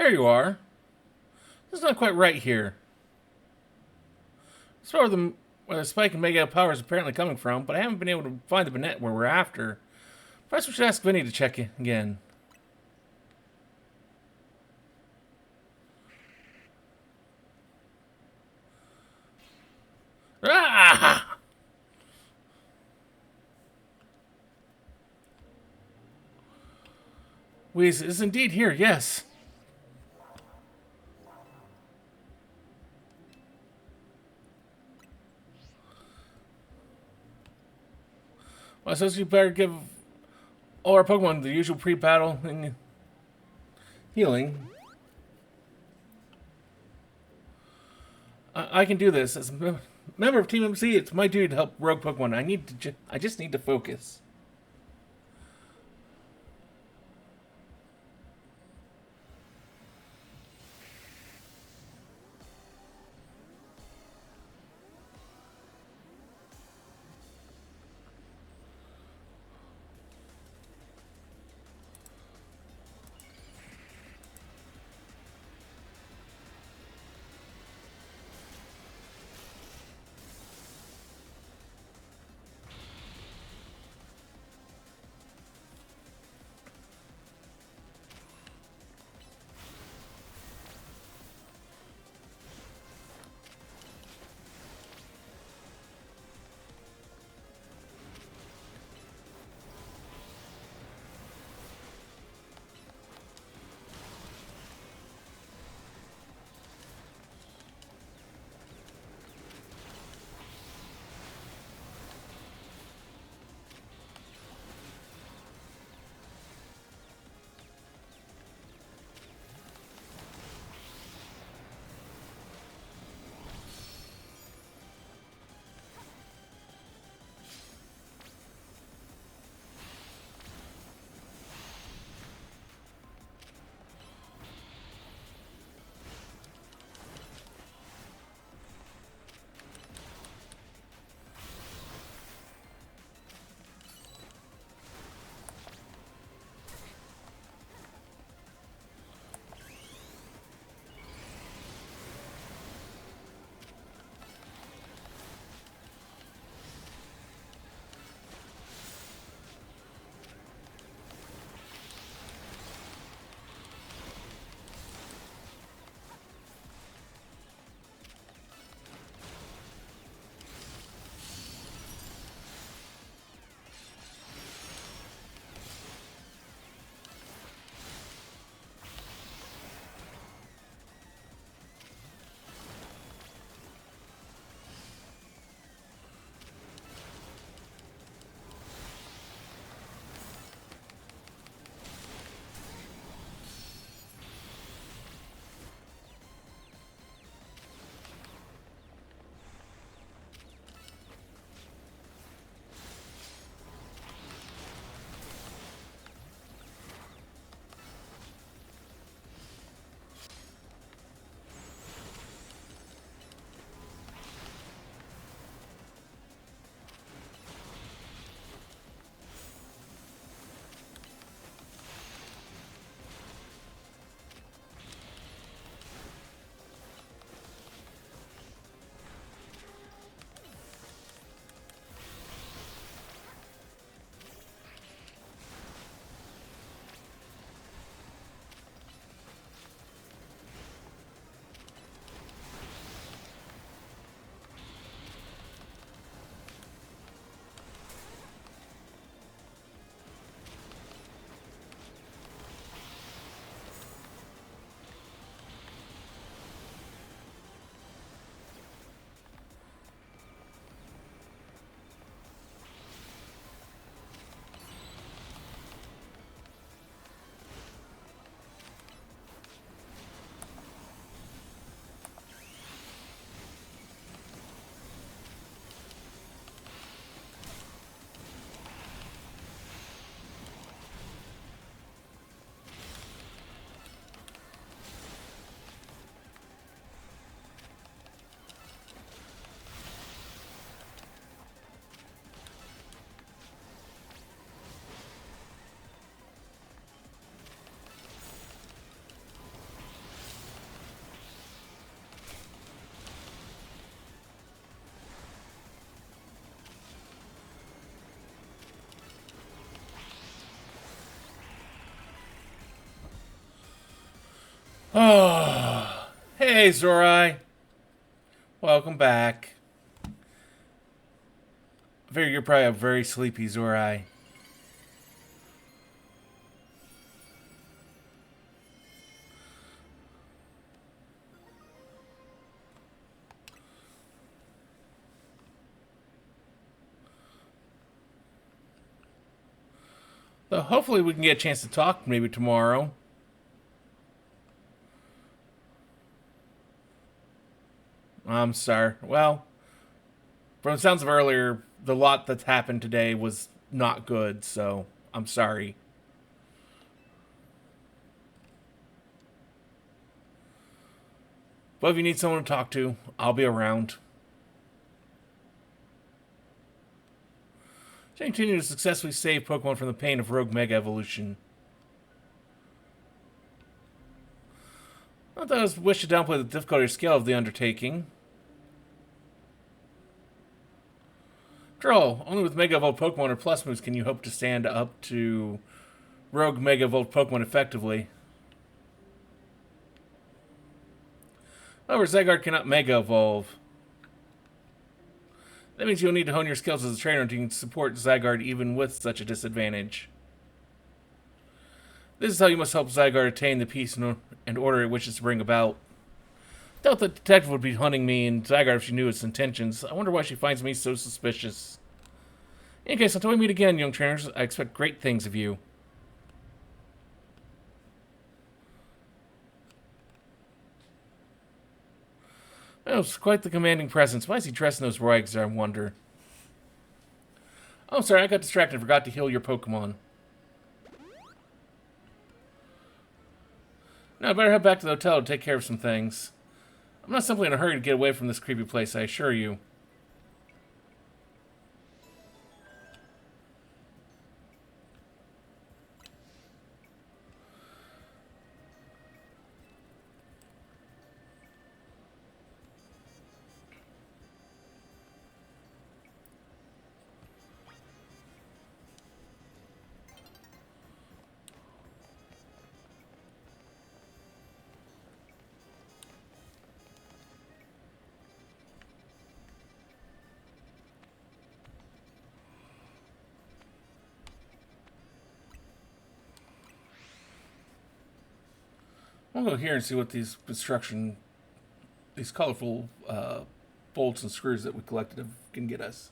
There you are. This is not quite right here. That's where the spike in Mega power is apparently coming from, but I haven't been able to find the Banette where we're after. Perhaps we should ask Vinny to check it again. Ah! Wheeze is indeed here, yes. Well, I suppose you better give all our Pokemon the usual pre-battle and healing. I can do this. As a member of Team MC, it's my duty to help rogue Pokemon. I just need to focus. Oh, hey, Zorai. Welcome back. I figure you're probably a very sleepy Zorai. So hopefully we can get a chance to talk maybe tomorrow. I'm sorry. Well, from the sounds of earlier, the lot that's happened today was not good, so I'm sorry. But if you need someone to talk to, I'll be around. To continue to successfully save Pokemon from the pain of Rogue Mega Evolution. Not that I wish to downplay the difficulty or scale of the undertaking. After all, only with Mega Evolved Pokemon or Plus moves can you hope to stand up to Rogue Mega Evolved Pokemon effectively. However, Zygarde cannot Mega Evolve. That means you'll need to hone your skills as a trainer to support Zygarde even with such a disadvantage. This is how you must help Zygarde attain the peace and order it wishes to bring about. Doubt the detective would be hunting me and Zygarde if she knew its intentions. I wonder why she finds me so suspicious. In case, until we meet again, young trainers, I expect great things of you. Oh, it's quite the commanding presence. Why is he dressed in those rags, I wonder? Oh, sorry, I got distracted and forgot to heal your Pokemon. Now, I better head back to the hotel to take care of some things. I'm not simply in a hurry to get away from this creepy place, I assure you. I'll go here and see what these these colorful bolts and screws that we collected can get us.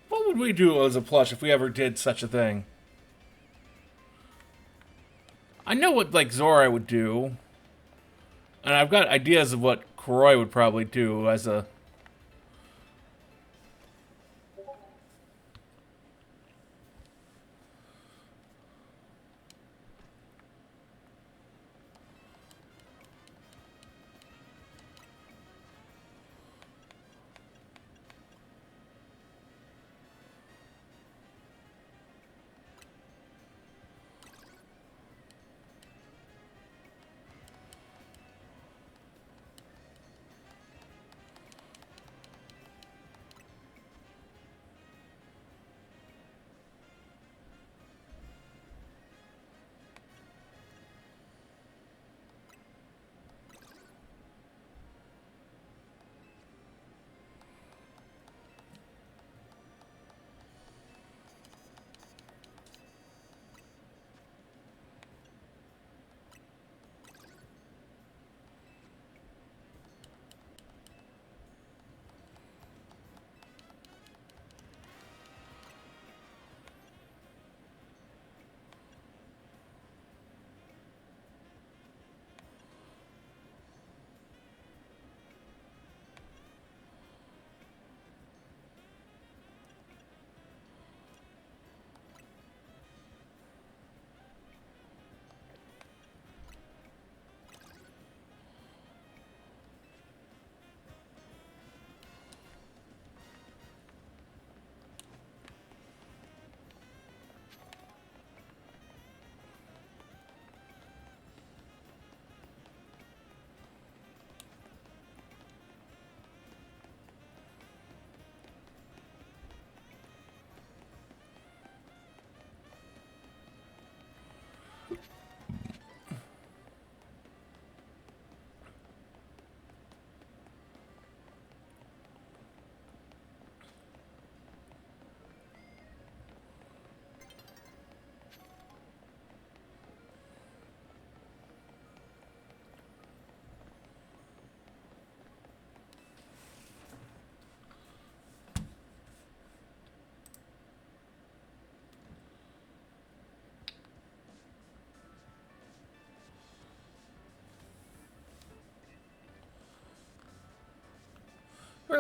What would we do as a plush if we ever did such a thing? I know what, like, Zora would do. And I've got ideas of what Koroi would probably do as a...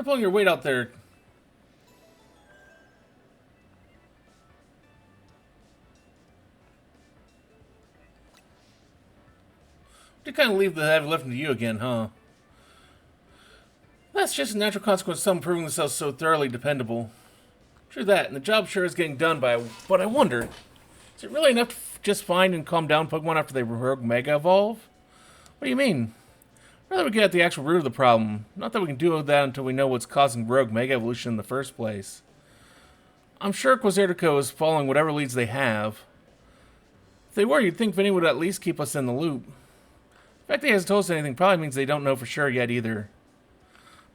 Try pulling your weight out there. To kind of leave the heavy lifting to you again, huh? That's just a natural consequence of someone proving themselves so thoroughly dependable. True that, and the job sure is getting done but I wonder, is it really enough to just find and calm down Pokemon after they rogue Mega Evolve? What do you mean? Rather we get at the actual root of the problem. Not that we can do that until we know what's causing rogue Mega Evolution in the first place. I'm sure Quasartico is following whatever leads they have. If they were, you'd think Vinny would at least keep us in the loop. The fact that he hasn't told us anything probably means they don't know for sure yet either.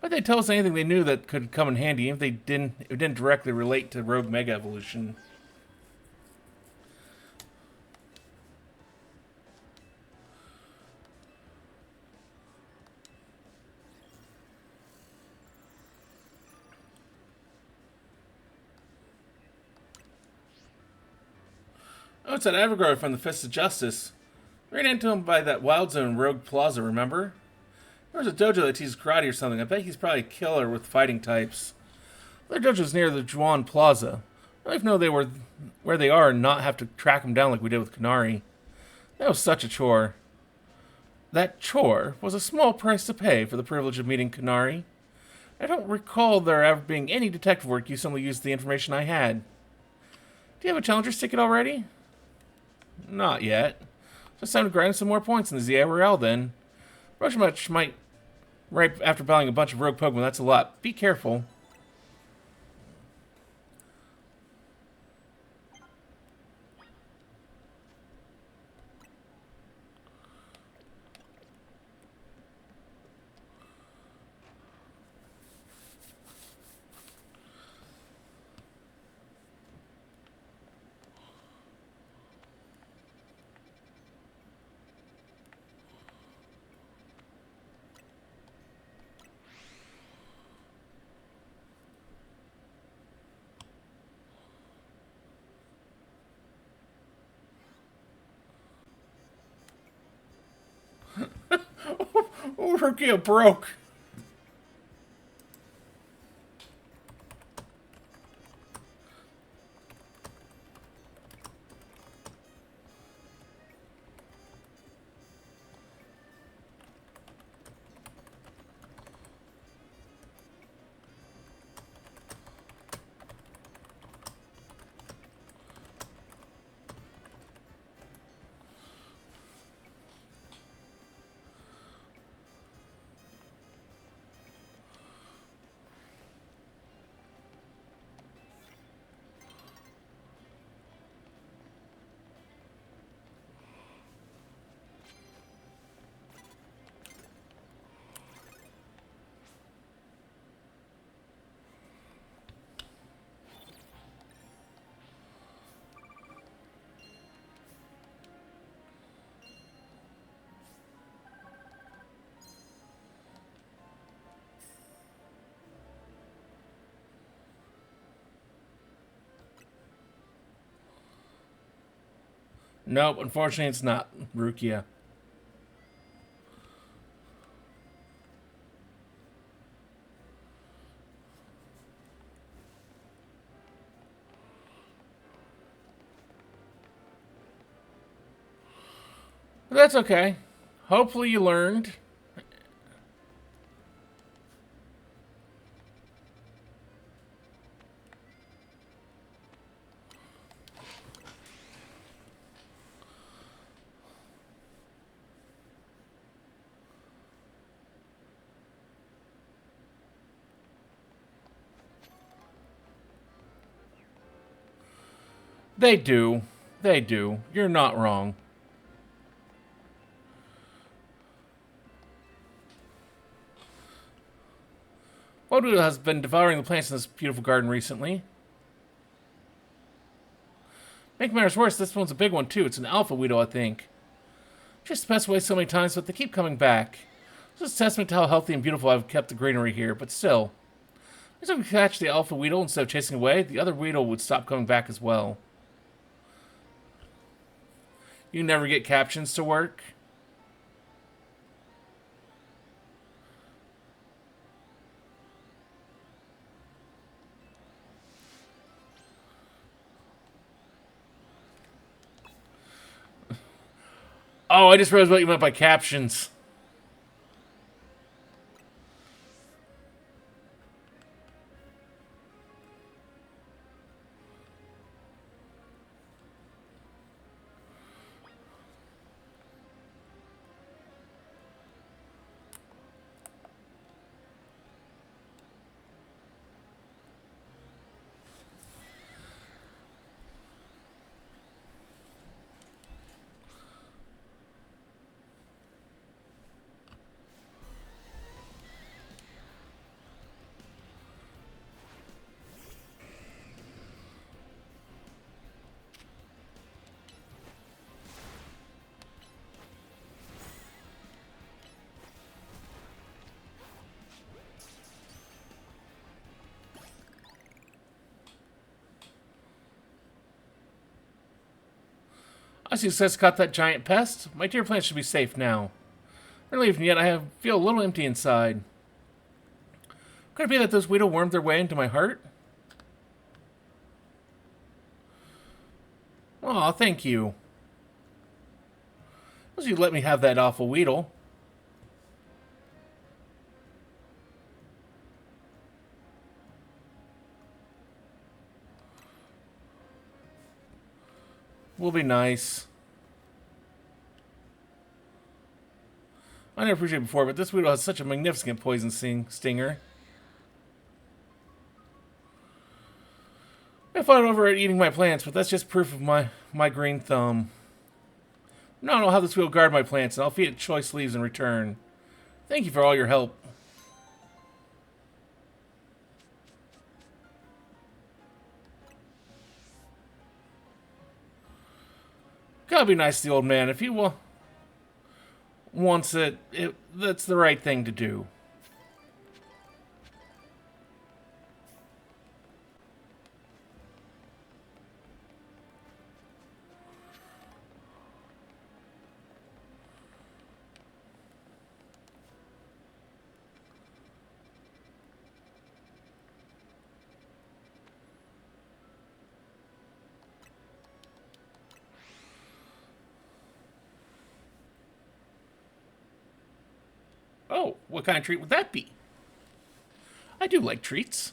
But they tell us anything they knew that could come in handy, even if it didn't directly relate to rogue Mega Evolution. Oh, it's that Everguard from the Fist of Justice. Ran into him by that Wild Zone Rogue Plaza, remember? There was a dojo that teaches karate or something. I bet he's probably a killer with fighting types. Their dojo's near the Juan Plaza. I don't even know where they are and not have to track them down like we did with Kanari. That was such a chore. That chore was a small price to pay for the privilege of meeting Kanari. I don't recall there ever being any detective work used only used the information I had. Do you have a challenger's ticket already? Not yet. Just time to grind some more points in the ZRL then. Rush much might right after battling a bunch of rogue Pokemon, that's a lot. Be careful. Oh, Rukia broke. Nope, unfortunately it's not, Rukia. But that's okay. Hopefully you learned. They do. They do. You're not wrong. Wodu has been devouring the plants in this beautiful garden recently. Make matters worse, this one's a big one too. It's an alpha Weedle, I think. Just passed away so many times, but they keep coming back. This is a testament to how healthy and beautiful I've kept the greenery here, but still. If I could catch the alpha Weedle instead of chasing away, the other Weedle would stop coming back as well. You never get captions to work? Oh, I just realized what you meant by captions. I success caught that giant pest. My dear plant should be safe now. Relieved, and yet feel a little empty inside. Could it be that those Weedle wormed their way into my heart? Aw, thank you. As you let me have that awful Weedle. Will be nice. I never appreciated it before, but this Weedle has such a magnificent poison stinger. I fought over at eating my plants, but that's just proof of my green thumb. Now I'll have this Weedle guard my plants, and I'll feed it choice leaves in return. Thank you for all your help. Gotta be nice to the old man. If he wants it, that's the right thing to do. Oh, what kind of treat would that be? I do like treats.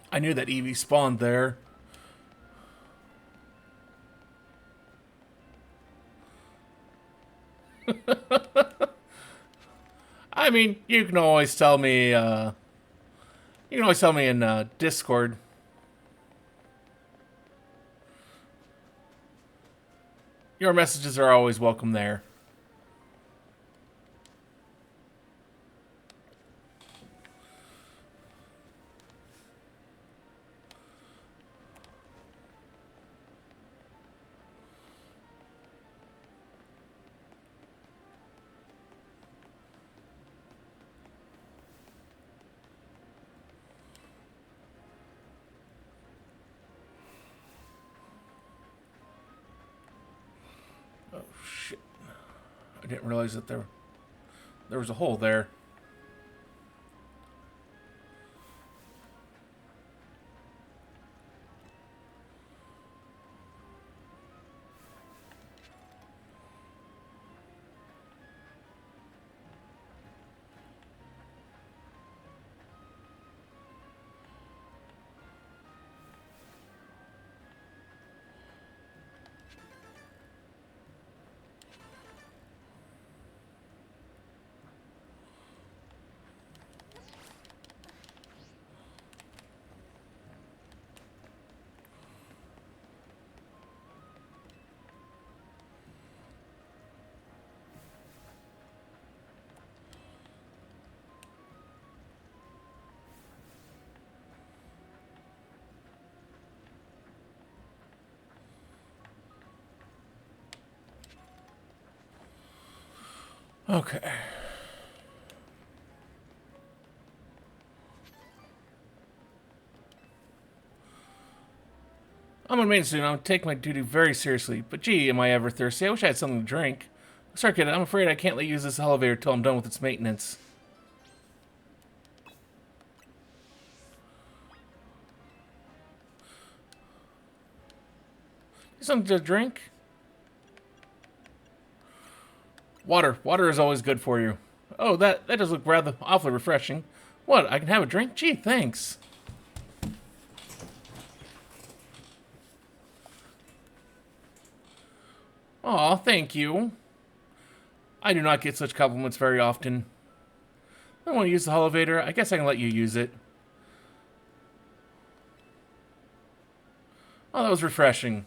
I knew that Eevee spawned there. I mean, you can always tell me, in Discord. Your messages are always welcome there. Oh, shit. I didn't realize that there was a hole there. Okay. I'm a main student. I'll take my duty very seriously. But gee, am I ever thirsty? I wish I had something to drink. Sorry, kid. I'm afraid I can't let you use this elevator till I'm done with its maintenance. Something to drink? Water. Water is always good for you. Oh, that does look rather awfully refreshing. What? I can have a drink? Gee, thanks. Aw, thank you. I do not get such compliments very often. I don't want to use the elevator. I guess I can let you use it. Oh, that was refreshing.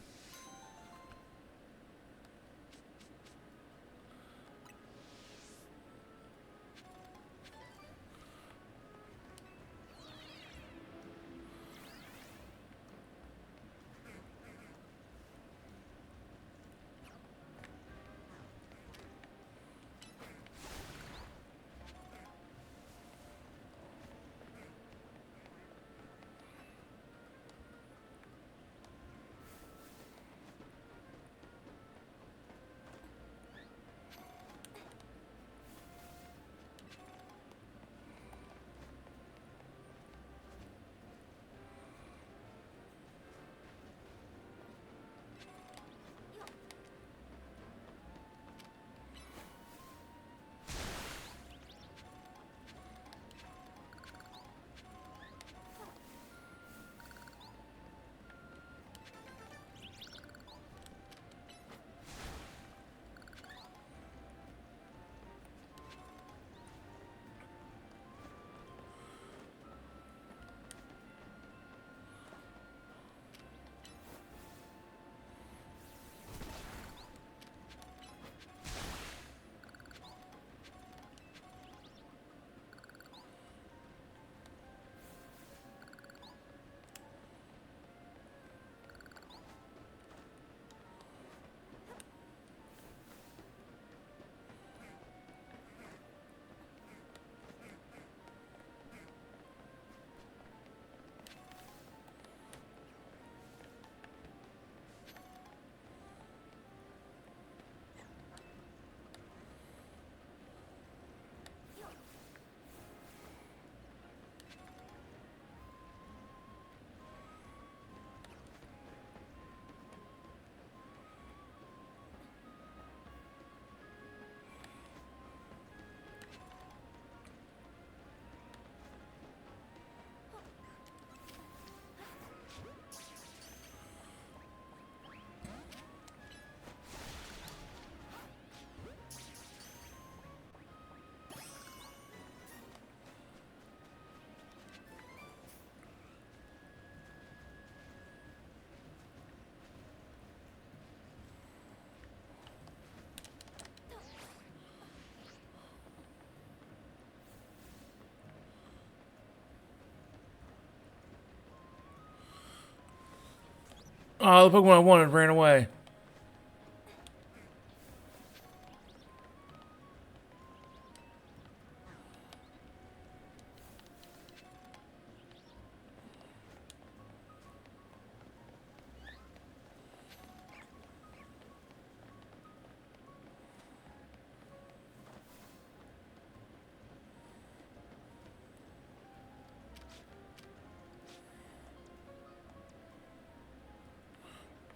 Oh, the Pokemon I wanted ran away.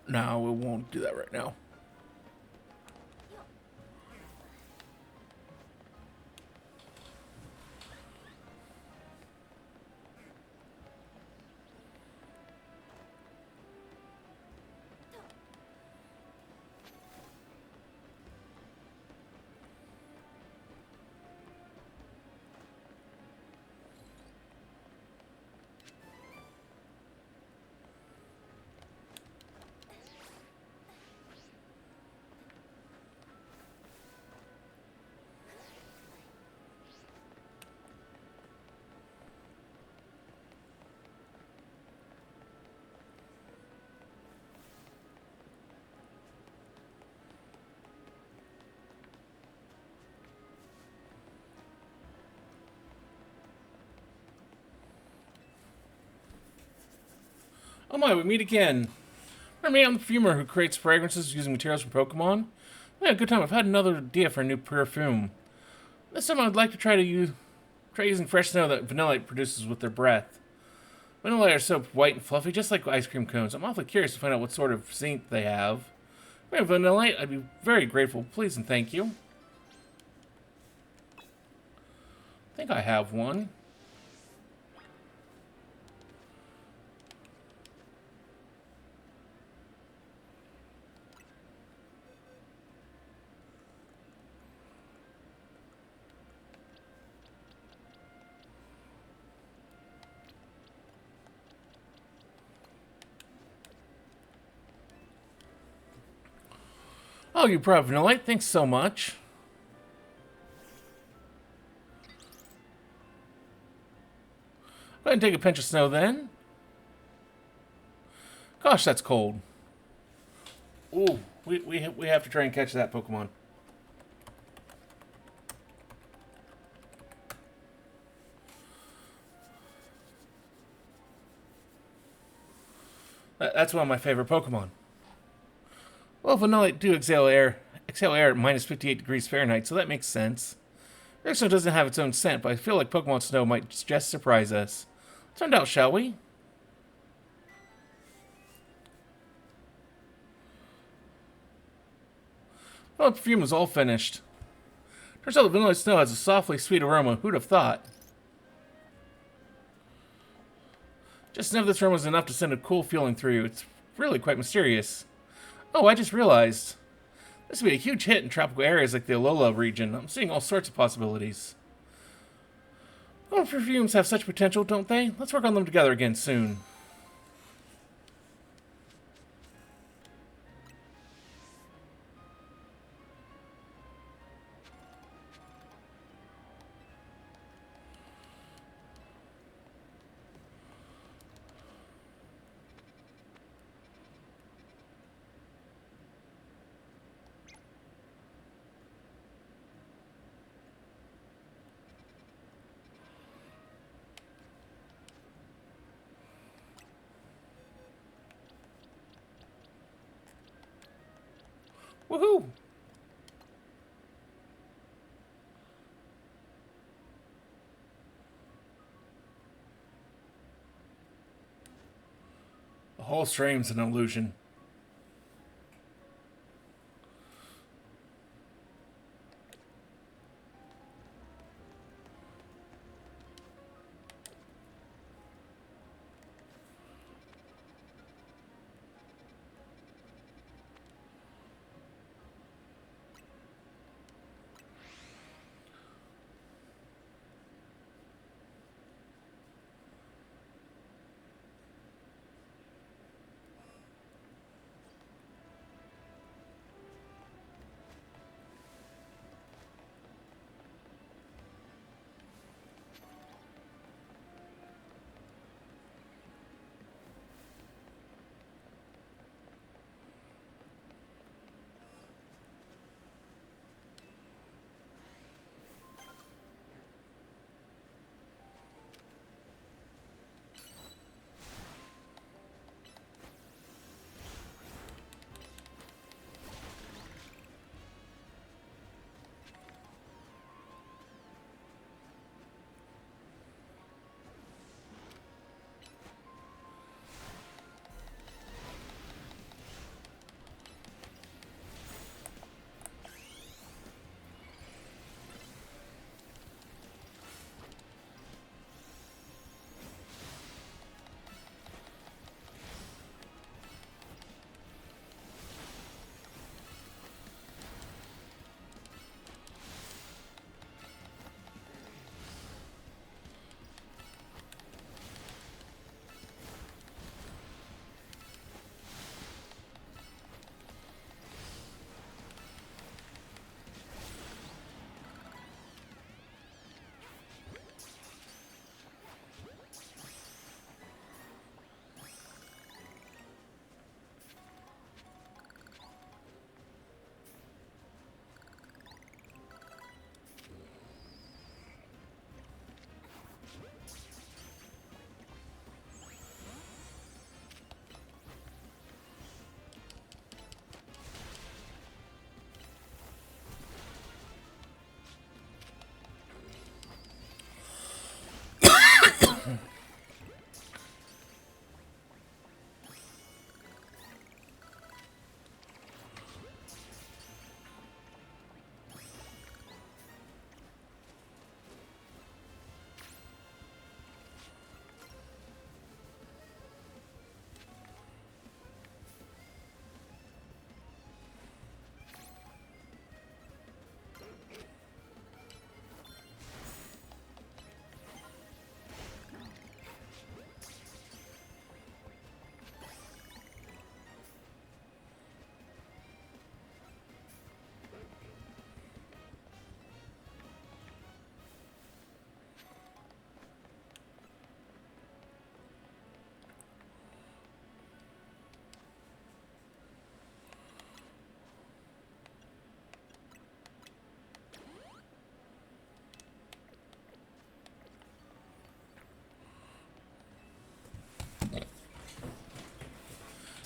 No, we won't do that right now. Oh my, we meet again. Remember me? I'm the perfumer who creates fragrances using materials from Pokemon. We had a good time. I've had another idea for a new perfume. This time I'd like to try using fresh snow that Vanillite produces with their breath. Vanillite are so white and fluffy, just like ice cream cones. I'm awfully curious to find out what sort of scent they have. If we have Vanillite, I'd be very grateful. Please and thank you. I think I have one. Oh, you brought Vanillite? Thanks so much. Go ahead and take a pinch of snow then. Gosh, that's cold. Ooh, we have to try and catch that Pokemon. That's one of my favorite Pokemon. Well, Vanillite do exhale air at minus 58 degrees Fahrenheit, so that makes sense. Air Snow doesn't have its own scent, but I feel like Pokemon Snow might just surprise us. Let's find out, shall we? Well, the perfume was all finished. Turns out the Vanilla Snow has a softly sweet aroma. Who'd have thought? Just sniff this aroma was enough to send a cool feeling through you. It's really quite mysterious. Oh, I just realized. This would be a huge hit in tropical areas like the Alola region. I'm seeing all sorts of possibilities. Oh, perfumes have such potential, don't they? Let's work on them together again soon. Woohoo! The whole stream's an illusion.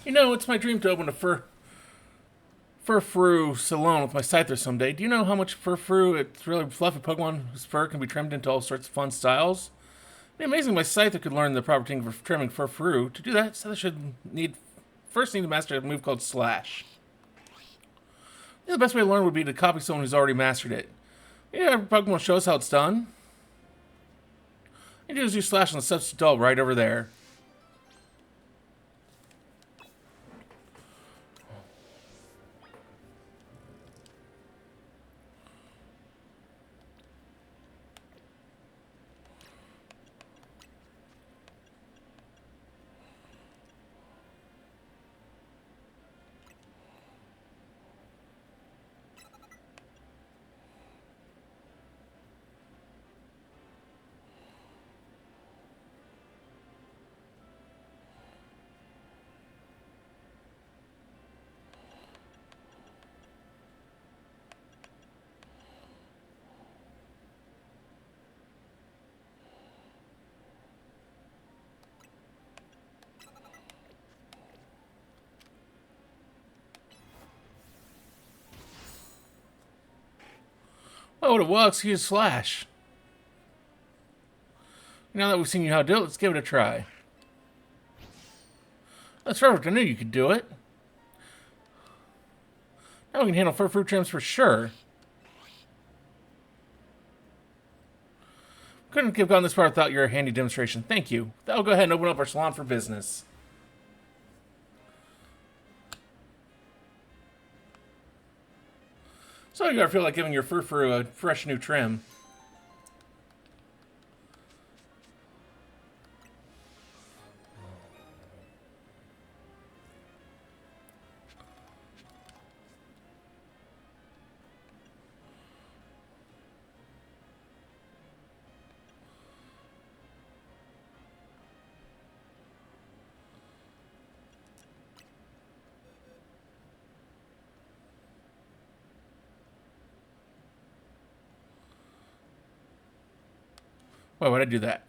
You know, it's my dream to open a fur salon with my scyther someday. Do you know how much fur? It's really fluffy Pokemon whose fur can be trimmed into all sorts of fun styles. It'd be amazing if my scyther could learn the proper technique for trimming fur. To do that, Scyther should first need to master a move called Slash. I think the best way to learn would be to copy someone who's already mastered it. Yeah, Pokemon shows how it's done. You do is use Slash on the substitute doll right over there. Oh, what it was, use Slash. Now that we've seen you how to do it, let's give it a try. That's perfect, I knew you could do it. Now we can handle fur fruit trims for sure. Couldn't have gone this far without your handy demonstration. Thank you. That'll go ahead and open up our salon for business. So you gotta feel like giving your fur a fresh new trim. Why would I do that?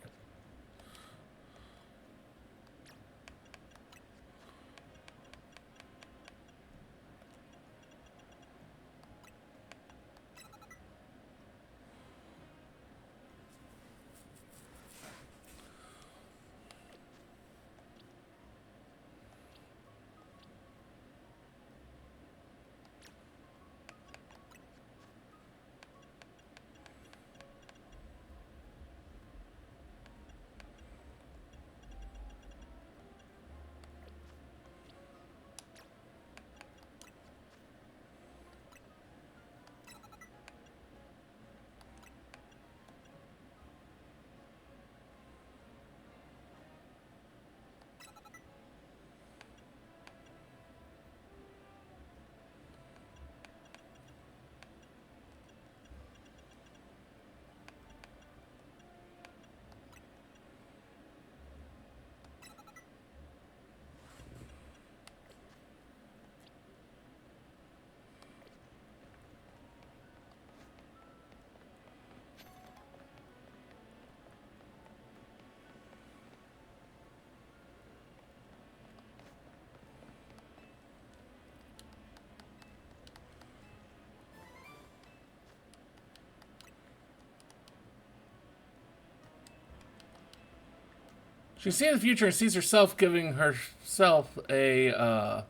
She's seeing the future and sees herself giving herself a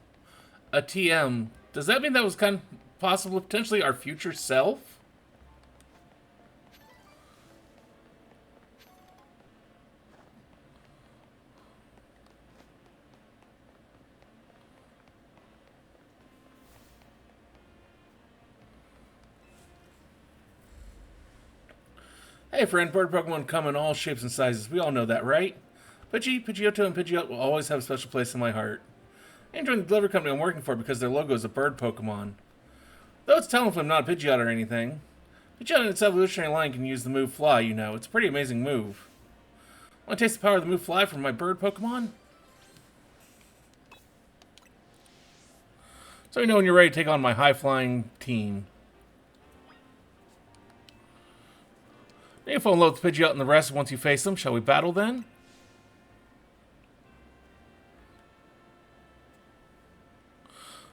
TM. Does that mean that was kind of possible, potentially our future self? Hey friend, bird Pokemon come in all shapes and sizes. We all know that, right? Pidgeotto, and Pidgeot will always have a special place in my heart. I enjoy the delivery company I'm working for because their logo is a bird Pokemon. Though it's talented, I'm not a Pidgeot or anything. Pidgeot in its evolutionary line can use the move Fly, you know. It's a pretty amazing move. Want to taste the power of the move Fly from my bird Pokemon? So you know when you're ready to take on my high-flying team. Maybe fall in love with Pidgeot and the rest once you face them. Shall we battle then?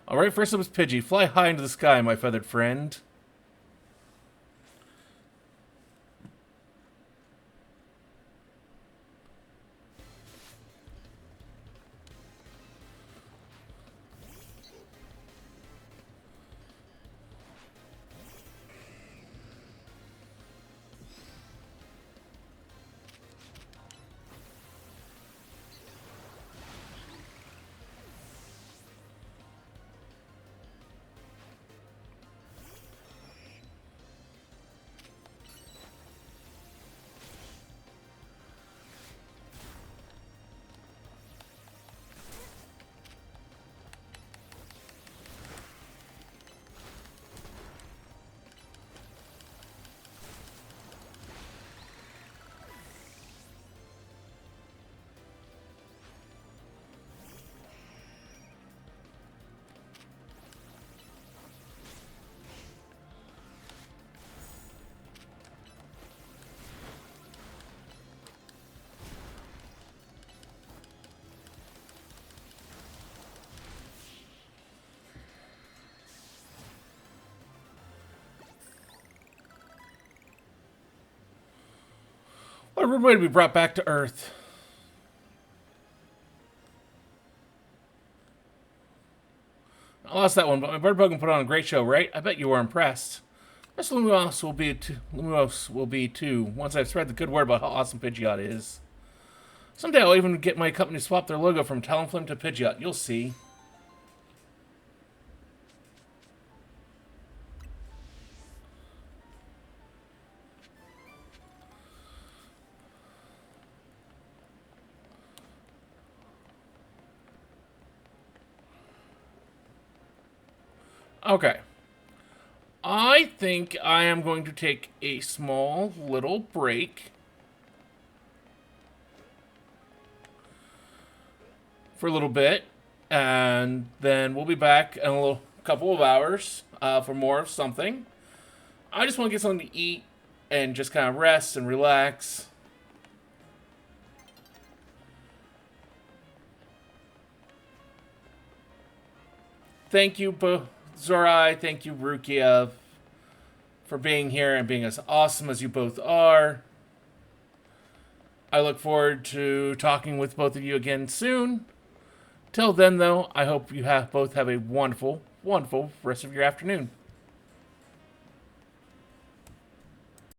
Alright, first up is Pidgey. Fly high into the sky, my feathered friend. What a rude way to be brought back to Earth. I lost that one, but my bird Pokemon put on a great show, right? I bet you were impressed. Yes, Lumiose will be too, once I've spread the good word about how awesome Pidgeot is. Someday I'll even get my company to swap their logo from Talonflame to Pidgeot. You'll see. Okay. I think I am going to take a small little break for a little bit, and then we'll be back in a little couple of hours for more of something. I just want to get something to eat and just kind of rest and relax. Thank you, Zorai. Thank you, Rukia, for being here and being as awesome as you both are. I look forward to talking with both of you again soon. Till then, though, I hope you both have a wonderful, wonderful rest of your afternoon.